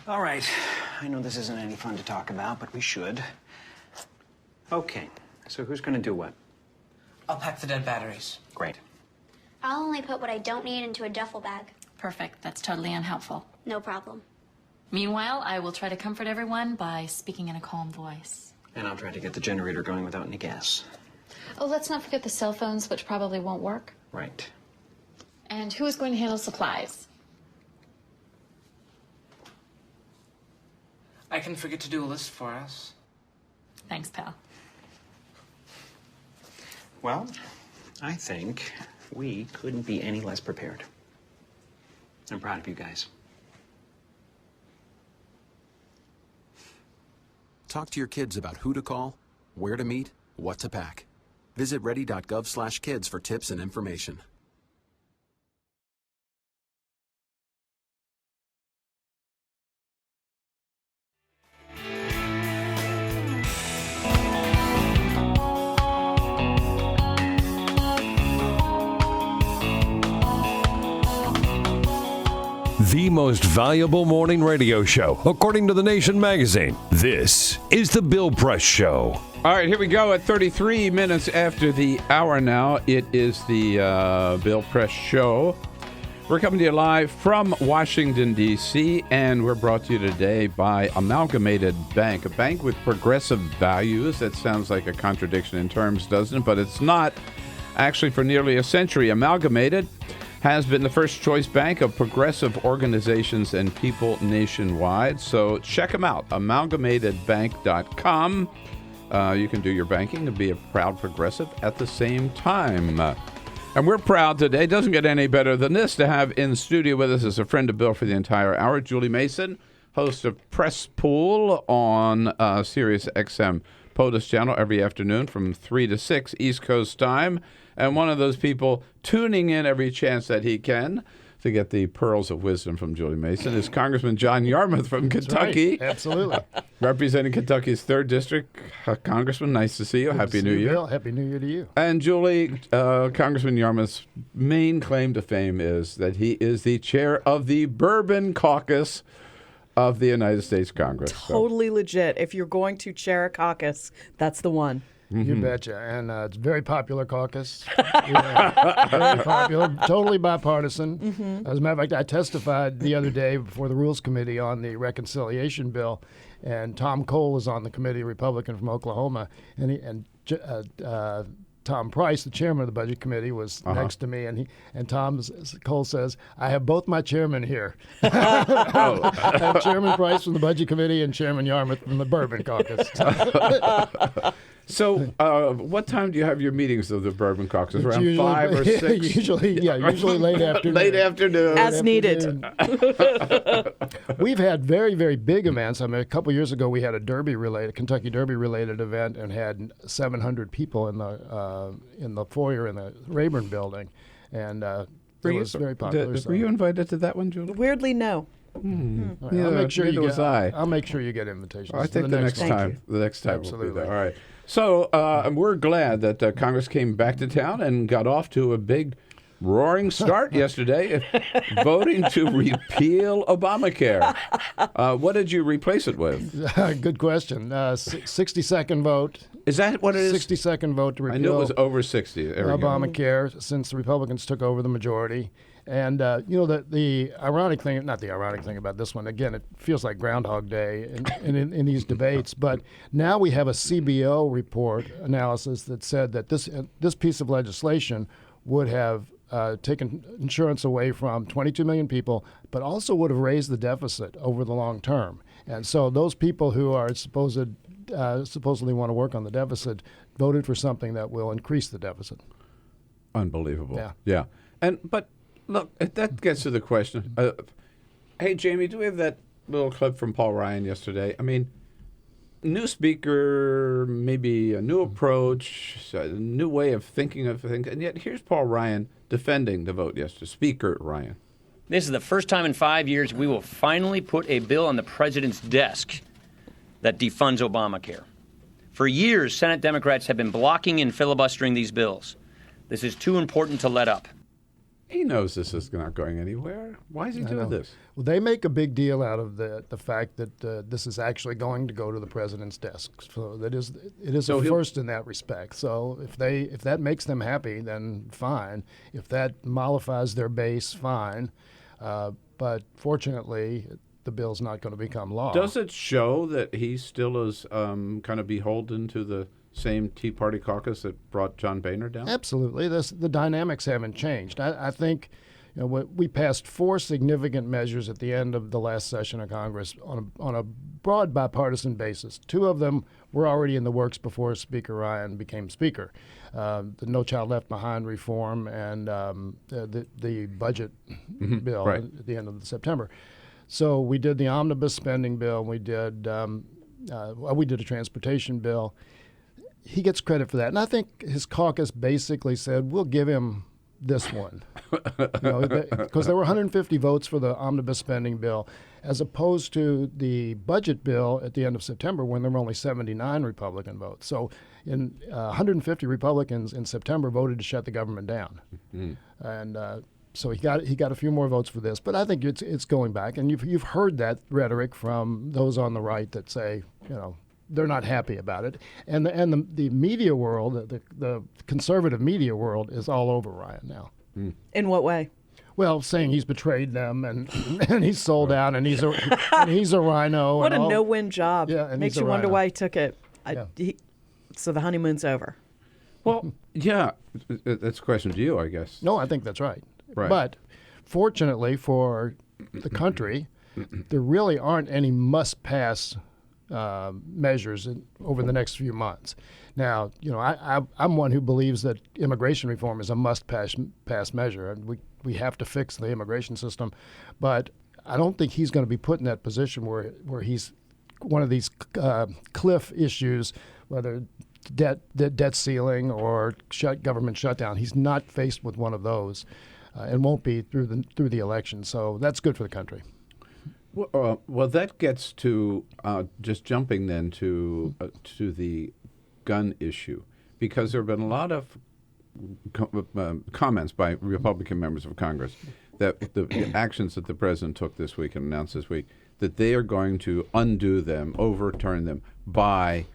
All right. I know this isn't any fun to talk about, but we should. Okay. So who's going to do what? I'll pack the dead batteries. Great. I'll only put what I don't need into a duffel bag. Perfect. That's totally unhelpful. No problem. Meanwhile, I will try to comfort everyone by speaking in a calm voice. And I'll try to get the generator going without any gas. Oh, let's not forget the cell phones, which probably won't work. Right. And who is going to handle supplies? I can forget to do a list for us. Thanks, pal. Well, I think we couldn't be any less prepared. I'm proud of you guys. Talk to your kids about who to call, where to meet, what to pack. Visit ready.gov/kids for tips and information. the most valuable morning radio show, according to The Nation magazine. This is The Bill Press Show. All right, here we go at 33 minutes after the hour now. It is the Bill Press Show. We're coming to you live from Washington, D.C., and we're brought to you today by Amalgamated Bank, a bank with progressive values. That sounds like a contradiction in terms, doesn't it? But it's not. Actually, for nearly a century, Amalgamated has been the first choice bank of progressive organizations and people nationwide. So check them out, amalgamatedbank.com. You can do your banking and be a proud progressive at the same time. And we're proud today, doesn't get any better than this, to have in studio with us as a friend of Bill for the entire hour, Julie Mason, host of Press Pool on Sirius XM POTUS channel every afternoon from 3 to 6 East Coast time. And one of those people tuning in every chance that he can to get the pearls of wisdom from Julie Mason is Congressman John Yarmuth from Kentucky. Right. Absolutely. Representing Kentucky's 3rd District. Congressman, nice to see you. Happy New Year. Bill. Happy New Year to you. And Julie, Congressman Yarmuth's main claim to fame is that he is the chair of the Bourbon Caucus of the United States Congress. Totally legit. If you're going to chair a caucus, that's the one. You betcha. And it's a very popular caucus. Yeah, very popular, totally bipartisan. As a matter of fact, I testified the other day before the Rules Committee on the reconciliation bill, and Tom Cole is on the committee, a Republican from Oklahoma, and Tom Price, the chairman of the Budget Committee, was next to me, and Cole says, "I have both my chairmen here. I have Chairman Price from the Budget Committee and Chairman Yarmuth from the Bourbon Caucus." So, what time do you have your meetings of the Bourbon Caucus? Around 5 or 6? Usually late afternoon. Late afternoon. As needed. We've had very, very big events. I mean, a couple years ago, we had a Kentucky Derby-related event, and had 700 people in the foyer in the Rayburn building, and it was very popular. Were you invited to that one, Julie? Weirdly, no. Right, Yeah, I'll make sure you was get. I. I'll make sure you get invitations. I think the next time. The next time Absolutely. we'll be there. All right. So we're glad that Congress came back to town and got off to a big, roaring start yesterday, voting to repeal Obamacare. What did you replace it with? Good question. 60-second vote. Is that what it is? 60-second vote to repeal. I knew it was over 60. Obamacare, since the Republicans took over the majority. And, the ironic thing, not the ironic thing about this one, again, it feels like Groundhog Day in these debates, but now we have a CBO report analysis that said that this piece of legislation would have taken insurance away from 22 million people, but also would have raised the deficit over the long term. And so those people who are supposedly want to work on the deficit voted for something that will increase the deficit. Unbelievable. Yeah. But look, that gets to the question. Hey, Jamie, do we have that little clip from Paul Ryan yesterday? I mean, new speaker, maybe a new approach, a new way of thinking of things, and yet here's Paul Ryan defending the vote yesterday. Speaker Ryan. This is the first time in 5 years we will finally put a bill on the president's desk that defunds Obamacare. For years, Senate Democrats have been blocking and filibustering these bills. This is too important to let up. He knows this is not going anywhere. Why is he doing this? Well, they make a big deal out of the fact that this is actually going to go to the president's desk. So it is a first in that respect. So if that makes them happy, then fine. If that mollifies their base, fine. But fortunately, the bill's not going to become law. Does it show that he still is kind of beholden to the same Tea Party caucus that brought John Boehner down? Absolutely. The dynamics haven't changed. I think we passed 4 significant measures at the end of the last session of Congress on a broad bipartisan basis. 2 of them were already in the works before Speaker Ryan became Speaker. The No Child Left Behind reform and the budget bill right. at the end of September. So we did the omnibus spending bill. We did a transportation bill. He gets credit for that. And I think his caucus basically said, we'll give him this one. Because there were 150 votes for the omnibus spending bill, as opposed to the budget bill at the end of September when there were only 79 Republican votes. So 150 Republicans in September voted to shut the government down. And So he got a few more votes for this, but I think it's going back, and you've heard that rhetoric from those on the right that say, they're not happy about it, and the media world, the conservative media world, is all over Ryan now. In what way? Well, saying he's betrayed them and he's sold out and he's a rhino. What a no-win job. Yeah, and makes you wonder why he took it. So the honeymoon's over. Well, yeah, that's a question to you, I guess. No, I think that's right. Right. But fortunately for the country, there really aren't any must-pass measures over the next few months. Now, I'm one who believes that immigration reform is a must-pass measure, and we have to fix the immigration system. But I don't think he's going to be put in that position where he's one of these cliff issues, whether debt ceiling or government shutdown. He's not faced with one of those, and won't be through the election. So that's good for the country. Well, that gets to just jumping then to the gun issue, because there have been a lot of comments by Republican members of Congress that the actions that the president took this week and announced this week, that they are going to undo them, overturn them by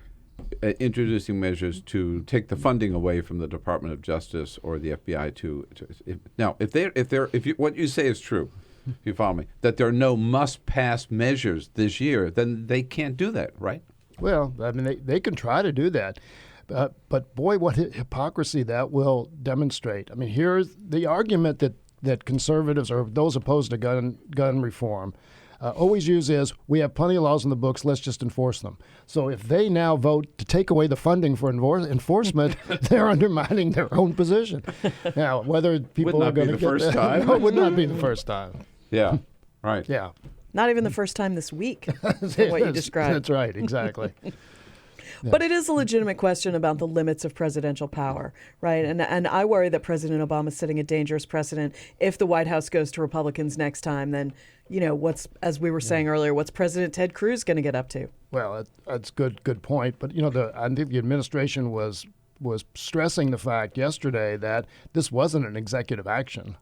introducing measures to take the funding away from the Department of Justice or the FBI. Now, if what you say is true, if you follow me, that there are no must-pass measures this year, then they can't do that, right? Well, I mean, they can try to do that. But boy, what hypocrisy that will demonstrate. I mean, here's the argument that conservatives or those opposed to gun reform always use is, we have plenty of laws in the books, let's just enforce them. So if they now vote to take away the funding for enforcement, they're undermining their own position. Now, whether people are going to get first time. No, it would not be the first time. Yeah, right. Yeah. Not even the first time this week, from what you described. That's right, exactly. But it is a legitimate question about the limits of presidential power, right? And I worry that President Obama is setting a dangerous precedent. If the White House goes to Republicans next time, then, as we were saying earlier, what's President Ted Cruz going to get up to? Well, that's good point. But, I think the administration was stressing the fact yesterday that this wasn't an executive action.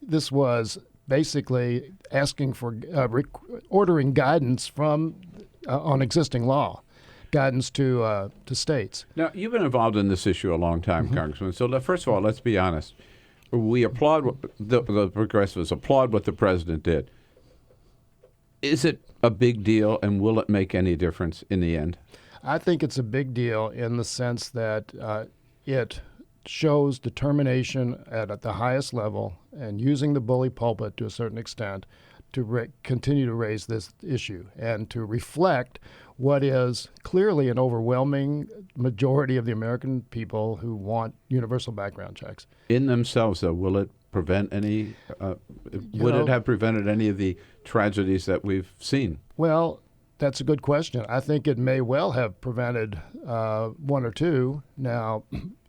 This was basically asking for ordering guidance from on existing law. Guidance to states. Now, you've been involved in this issue a long time, Congressman. So first of all, let's be honest. We applaud, the progressives applaud what the president did. Is it a big deal, and will it make any difference in the end? I think it's a big deal in the sense that it shows determination at the highest level and using the bully pulpit to a certain extent to continue to raise this issue and to reflect what is clearly an overwhelming majority of the American people who want universal background checks. In themselves, though, will it prevent any? Would it have prevented any of the tragedies that we've seen? Well, that's a good question. I think it may well have prevented one or two. Now,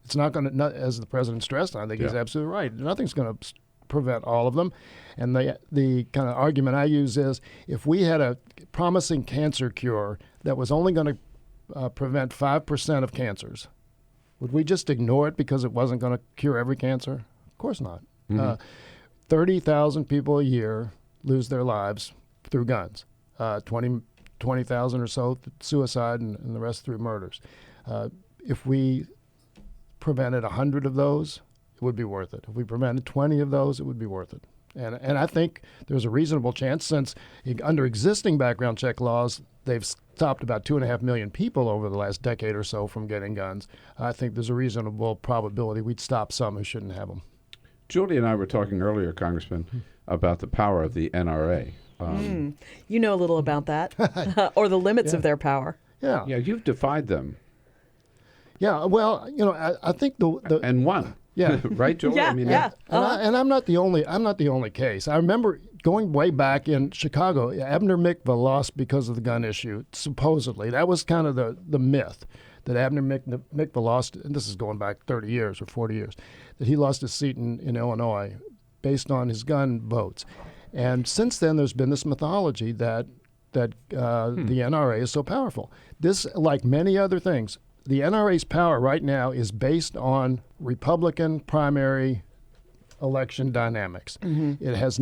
it's not going to, as the president stressed, I think he's absolutely right. Nothing's going to prevent all of them. And the kind of argument I use is, if we had a promising cancer cure that was only going to prevent 5% of cancers, would we just ignore it because it wasn't going to cure every cancer? Of course not. 30,000 people a year lose their lives through guns. 20,000 or so suicide, and the rest through murders. If we prevented 100 of those, it would be worth it. If we prevented 20 of those, it would be worth it. And I think there's a reasonable chance, since under existing background check laws, they've stopped about 2.5 million people over the last decade or so from getting guns. I think there's a reasonable probability we'd stop some who shouldn't have them. Julie and I were talking earlier, Congressman, about the power of the NRA. You know a little about that, or the limits of their power. Yeah. Yeah, you've defied them. Yeah, well, I think the and won. Yeah. Right, Joel? Yeah, I mean, yeah. And I'm not the only case. I remember going way back in Chicago, Abner Mikva lost because of the gun issue, supposedly. That was kind of the myth, that Abner Mikva lost, and this is going back 30 years or 40 years, that he lost his seat in Illinois based on his gun votes. And since then, there's been this mythology that the NRA is so powerful. This, like many other things, the NRA's power right now is based on Republican primary election dynamics. It has.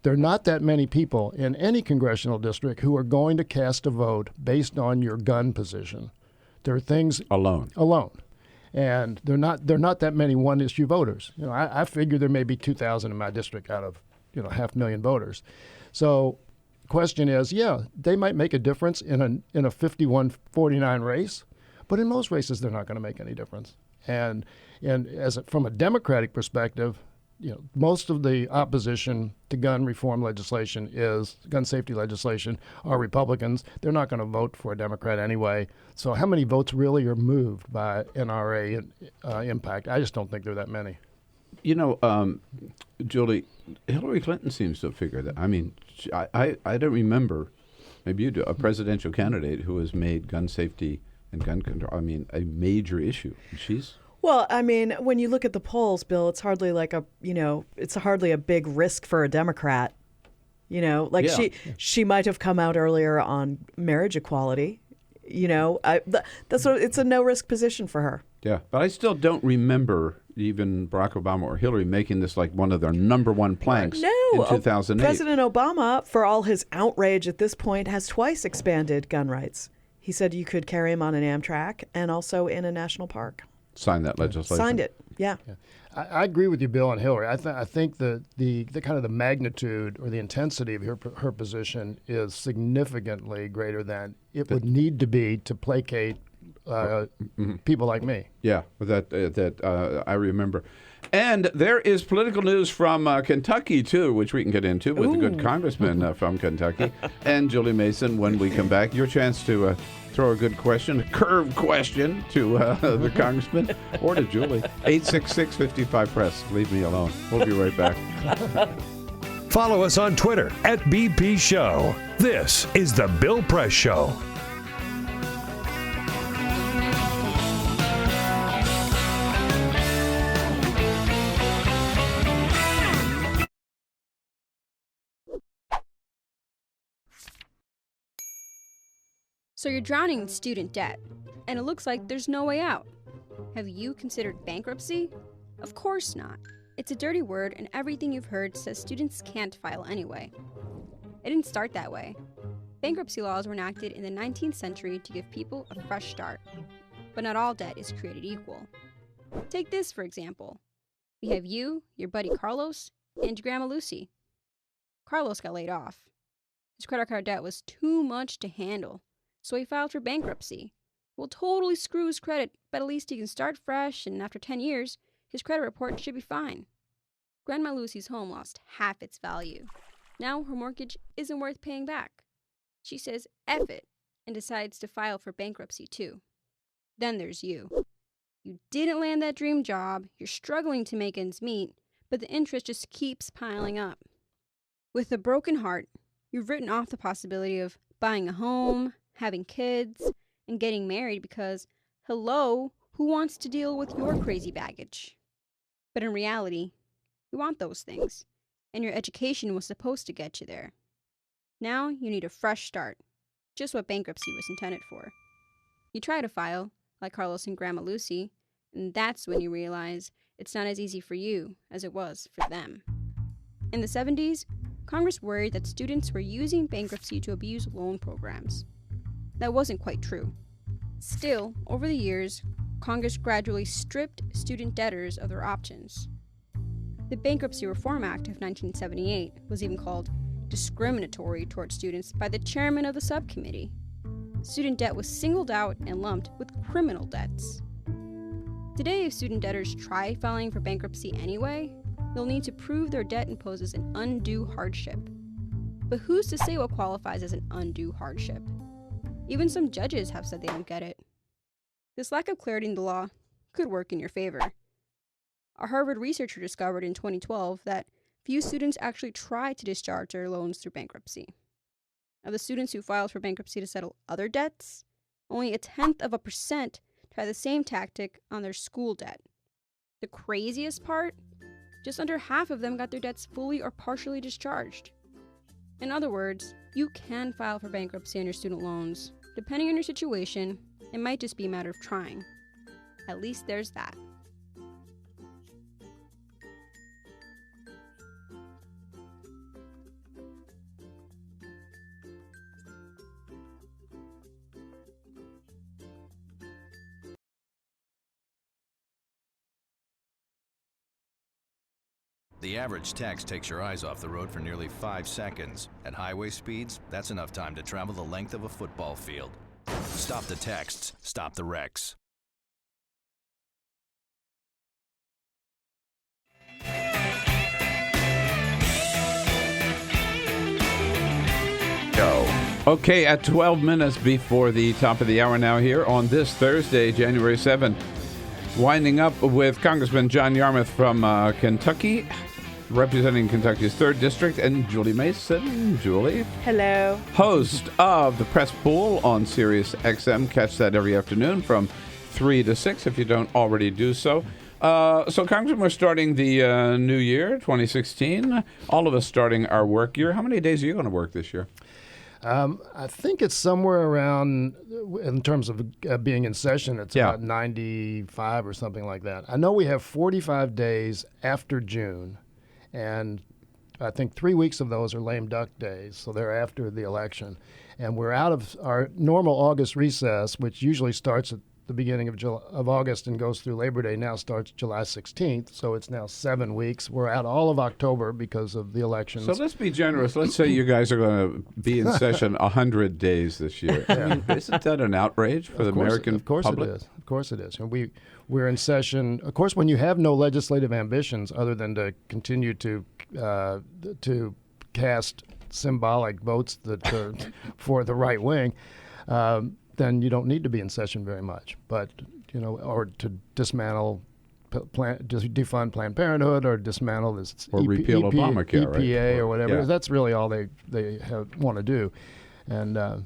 There are not that many people in any congressional district who are going to cast a vote based on your gun position. There are things alone, and they're not that many one-issue voters. I figure there may be 2,000 in my district out of 500,000 voters. So, question is, they might make a difference in a 51-49 race, but in most races they're not going to make any difference. And from a Democratic perspective, most of the opposition to gun reform legislation gun safety legislation are Republicans. They're not going to vote for a Democrat anyway. So how many votes really are moved by NRA impact? I just don't think there are that many. Julie, Hillary Clinton seems to have figured that. I mean, I don't remember, maybe you do, a presidential candidate who has made gun safety and gun control, a major issue. She's... Well, when you look at the polls, Bill, it's hardly it's hardly a big risk for a Democrat. She might have come out earlier on marriage equality. It's a no risk position for her. Yeah, but I still don't remember even Barack Obama or Hillary making this like one of their number one planks in 2008. President Obama, for all his outrage at this point, has twice expanded gun rights. He said you could carry him on an Amtrak and also in a national park. Signed that legislation. Signed it, yeah. I agree with you, Bill and Hillary. I think the kind of the magnitude or the intensity of her position is significantly greater than it would need to be to placate people like me. Yeah, that I remember. And there is political news from Kentucky, too, which we can get into with a good congressman from Kentucky and Julie Mason when we come back. Your chance to throw a good question, a curved question to the congressman or to Julie. 866-55-PRESS. Leave me alone. We'll be right back. Follow us on Twitter @BP Show. This is The Bill Press Show. So you're drowning in student debt, and it looks like there's no way out. Have you considered bankruptcy? Of course not. It's a dirty word, and everything you've heard says students can't file anyway. It didn't start that way. Bankruptcy laws were enacted in the 19th century to give people a fresh start. But not all debt is created equal. Take this, for example. We have you, your buddy Carlos, and your grandma Lucy. Carlos got laid off. His credit card debt was too much to handle. So he filed for bankruptcy. It will totally screw his credit, but at least he can start fresh, and after 10 years, his credit report should be fine. Grandma Lucy's home lost half its value. Now her mortgage isn't worth paying back. She says F it and decides to file for bankruptcy too. Then there's you. You didn't land that dream job, you're struggling to make ends meet, but the interest just keeps piling up. With a broken heart, you've written off the possibility of buying a home, having kids, and getting married because, hello, who wants to deal with your crazy baggage? But in reality, you want those things, and your education was supposed to get you there. Now you need a fresh start, just what bankruptcy was intended for. You try to file, like Carlos and Grandma Lucy, and that's when you realize it's not as easy for you as it was for them. In the 70s, Congress worried that students were using bankruptcy to abuse loan programs. That wasn't quite true. Still, over the years, Congress gradually stripped student debtors of their options. The Bankruptcy Reform Act of 1978 was even called discriminatory toward students by the chairman of the subcommittee. Student debt was singled out and lumped with criminal debts. Today, if student debtors try filing for bankruptcy anyway, they'll need to prove their debt imposes an undue hardship. But who's to say what qualifies as an undue hardship? Even some judges have said they don't get it. This lack of clarity in the law could work in your favor. A Harvard researcher discovered in 2012 that few students actually try to discharge their loans through bankruptcy. Of the students who filed for bankruptcy to settle other debts, only 0.1% tried the same tactic on their school debt. The craziest part? Just under half of them got their debts fully or partially discharged. In other words, you can file for bankruptcy on your student loans. Depending on your situation, it might just be a matter of trying. At least there's that. The average text takes your eyes off the road for nearly 5 seconds. At highway speeds, that's enough time to travel the length of a football field. Stop the texts, stop the wrecks. Okay, at 12 minutes before the top of the hour now here on this Thursday, January 7th, winding up with Congressman John Yarmouth from Kentucky, representing Kentucky's 3rd District, and Julie Mason. Julie. Hello. Host of the Press Pool on Sirius XM. Catch that every afternoon from 3 to 6 if you don't already do so. So, Congressman, we're starting the new year, 2016. All of us starting our work year. How many days are you going to work this year? I think it's somewhere around, in terms of being in session, it's about 95 or something like that. I know we have 45 days after June, and I think 3 weeks of those are lame duck days, so they're after the election. And we're out of our normal August recess, which usually starts at the beginning of August and goes through Labor Day, now starts July 16th, so it's now 7 weeks. We're out all of October because of the elections. So let's be generous. Let's say you guys are going to be in session 100 days this year. I mean, isn't that an outrage for the American public? Of course it is. Of course it is. And we're in session. Of course, when you have no legislative ambitions other than to continue to cast symbolic votes for the right wing, then you don't need to be in session very much. But, or to dismantle, defund Planned Parenthood, or dismantle this or repeal Obamacare, EPA, right? or whatever. Yeah. That's really all they want to do. And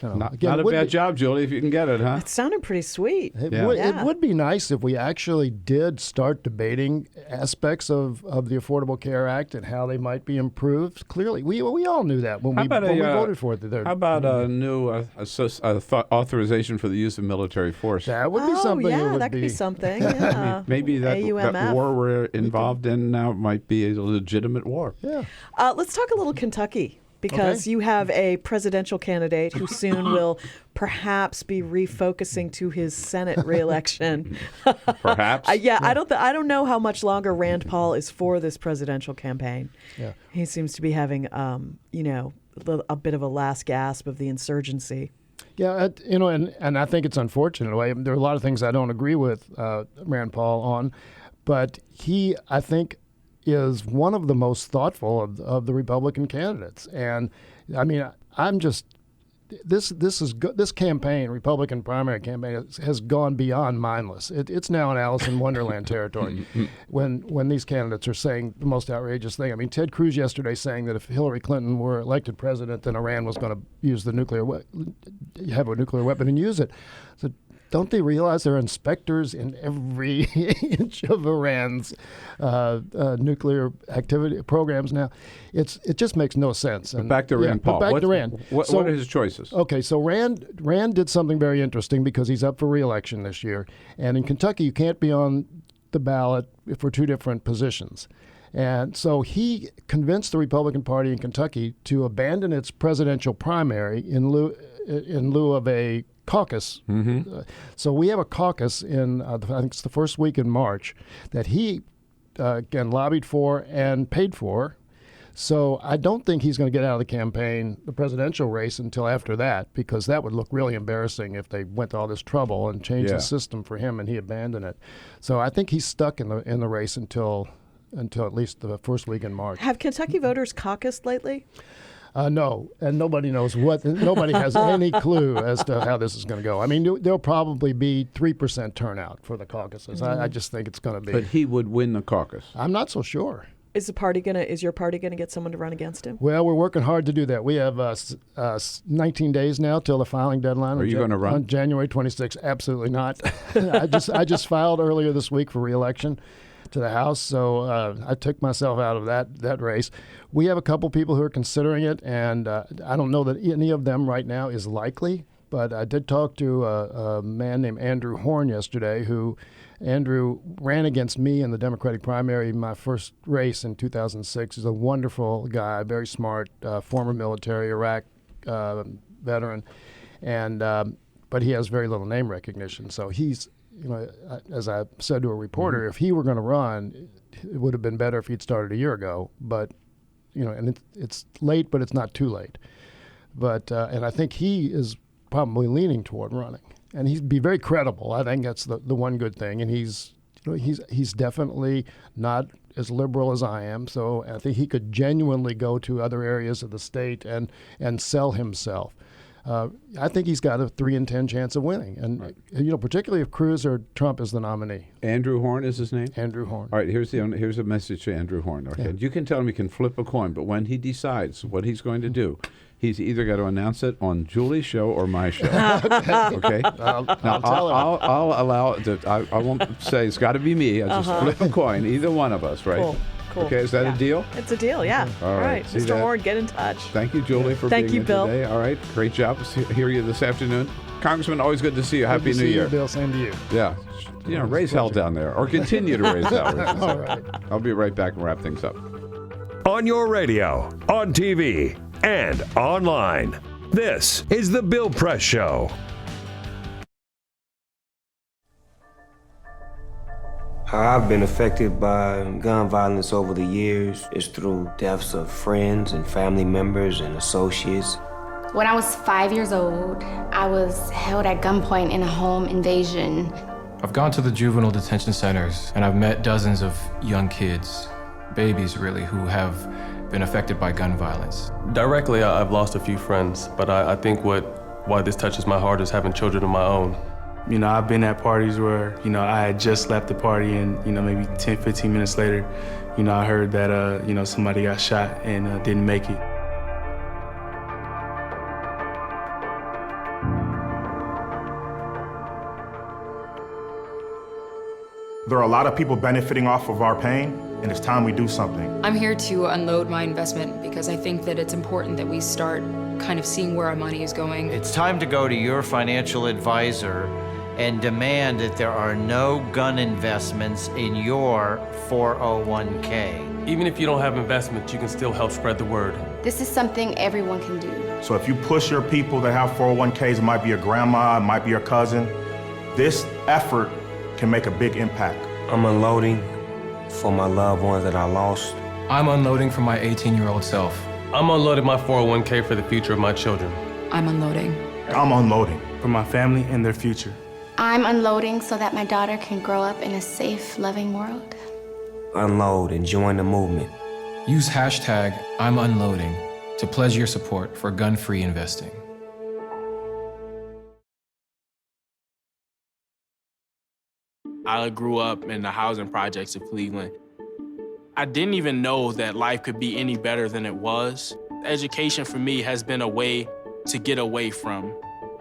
not a bad job, Julie, if you can get it, huh? It sounded pretty sweet. It would be nice if we actually did start debating aspects of the Affordable Care Act and how they might be improved. Clearly, we all knew that when we voted for it. How about a new authorization for the use of military force? That would be something. Yeah, that could be something. Yeah. Maybe that war we're involved in now might be a legitimate war. Yeah. Let's talk a little Kentucky. Because you have a presidential candidate who soon will perhaps be refocusing to his Senate reelection. Perhaps. I don't know how much longer Rand Paul is for this presidential campaign. Yeah. He seems to be having, a bit of a last gasp of the insurgency. Yeah, and I think it's unfortunate. There are a lot of things I don't agree with Rand Paul on, but he, I think, is one of the most thoughtful of the Republican candidates. And I mean, I'm just this campaign, Republican primary campaign, has gone beyond mindless. It's now an Alice in Wonderland territory when these candidates are saying the most outrageous thing. I mean, Ted Cruz yesterday saying that if Hillary Clinton were elected president, then Iran was going to use have a nuclear weapon and use it. So don't they realize there are inspectors in every inch of Iran's nuclear activity programs now? It just makes no sense. And back to Rand Paul. Back to Rand. What are his choices? Okay, so Rand did something very interesting because he's up for re-election this year. And in Kentucky, you can't be on the ballot for 2 different positions. And so he convinced the Republican Party in Kentucky to abandon its presidential primary in lieu of a caucus. So we have a caucus in, I think it's the first week in March, that he, again, lobbied for and paid for. So I don't think he's going to get out of the presidential race until after that, because that would look really embarrassing if they went to all this trouble and changed the system for him and he abandoned it. So I think he's stuck in the race until at least the first week in March. Have Kentucky voters caucused lately? No, and nobody knows nobody has any clue as to how this is going to go. I mean, there'll probably be 3% turnout for the caucuses. I just think it's going to be. But he would win the caucus. I'm not so sure. Is your party gonna get someone to run against him? Well, we're working hard to do that. We have 19 days now till the filing deadline. Are you going to run on January 26th? Absolutely not. I just filed earlier this week for re-election to the House, so I took myself out of that race. We have a couple people who are considering it, and I don't know that any of them right now is likely, but I did talk to a man named Andrew Horn yesterday, Andrew ran against me in the Democratic primary in my first race in 2006. He's a wonderful guy, very smart, former military, Iraq veteran, and but he has very little name recognition, so he's as I said to a reporter, if he were going to run, it would have been better if he'd started a year ago. But, and it's late, but it's not too late. But and I think he is probably leaning toward running, and he'd be very credible. I think that's the one good thing. And he's definitely not as liberal as I am, so I think he could genuinely go to other areas of the state and sell himself. I think he's got a 3 in 10 chance of winning, and particularly if Cruz or Trump is the nominee. Andrew Horn is his name? Andrew Horn. All right, here's a message to Andrew Horn. Okay, yeah. You can tell him he can flip a coin, but when he decides what he's going to do, he's either got to announce it on Julie's show or my show. Okay? I'll allow it. I won't say it's got to be me. I'll just flip a coin, either one of us, right? Cool. Okay, is that a deal? It's a deal, yeah. All right. Mr. Horn, get in touch. Thank you, Julie, for being here Bill. today. All right, great job. Hear you this afternoon. Congressman, always good to see you. Happy New Year. You, Bill. Same to you. Yeah. Raise hell down there, or continue to raise hell. All right. I'll be right back and wrap things up. On your radio, on TV, and online. This is The Bill Press Show. How I've been affected by gun violence over the years is through deaths of friends and family members and associates. When I was 5 years old, I was held at gunpoint in a home invasion. I've gone to the juvenile detention centers, and I've met dozens of young kids, babies really, who have been affected by gun violence. Directly, I've lost a few friends, but I think why this touches my heart is having children of my own. I've been at parties where, I had just left the party and, maybe 10, 15 minutes later, I heard that, somebody got shot and didn't make it. There are a lot of people benefiting off of our pain, and it's time we do something. I'm here to unload my investment because I think that it's important that we start kind of seeing where our money is going. It's time to go to your financial advisor and demand that there are no gun investments in your 401k. Even if you don't have investments, you can still help spread the word. This is something everyone can do. So if you push your people that have 401ks, it might be your grandma, it might be your cousin, this effort can make a big impact. I'm unloading for my loved ones that I lost. I'm unloading for my 18-year-old self. I'm unloading my 401k for the future of my children. I'm unloading. I'm unloading for my family and their future. I'm unloading so that my daughter can grow up in a safe, loving world. Unload and join the movement. Use hashtag I'm unloading to pledge your support for gun-free investing. I grew up in the housing projects of Cleveland. I didn't even know that life could be any better than it was. Education for me has been a way to get away from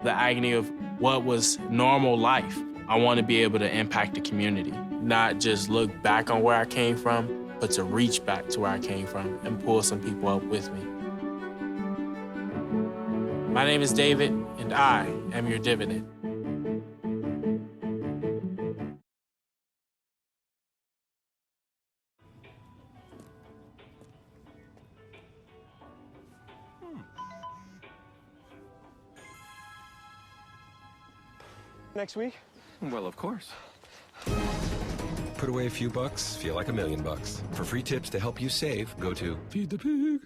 the agony of what was normal life. I want to be able to impact the community, not just look back on where I came from, but to reach back to where I came from and pull some people up with me. My name is David, and I am your dividend. Next week? Well, of course. Put away a few bucks, feel like $1 million. For free tips to help you save, go to Feed the Pig.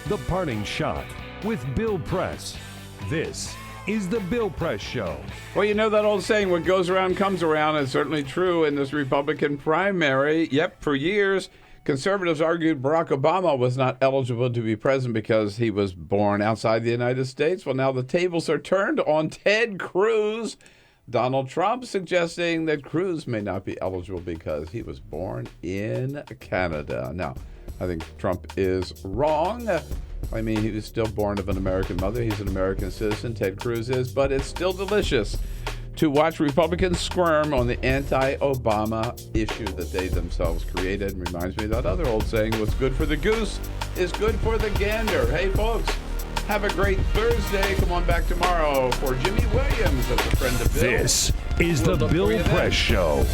The Parting Shot with Bill Press. This is The Bill Press Show. Well, you know that old saying, what goes around comes around, is certainly true in this Republican primary. Yep, for years, conservatives argued Barack Obama was not eligible to be president because he was born outside the United States. Well, now the tables are turned on Ted Cruz. Donald Trump suggesting that Cruz may not be eligible because he was born in Canada. Now, I think Trump is wrong. I mean, he was still born of an American mother. He's an American citizen. Ted Cruz is, but it's still delicious to watch Republicans squirm on the anti-Obama issue that they themselves created. Reminds me of that other old saying, what's good for the goose is good for the gander. Hey, folks, have a great Thursday. Come on back tomorrow for Jimmy Williams as a friend of Bill. This is the Bill Press Show.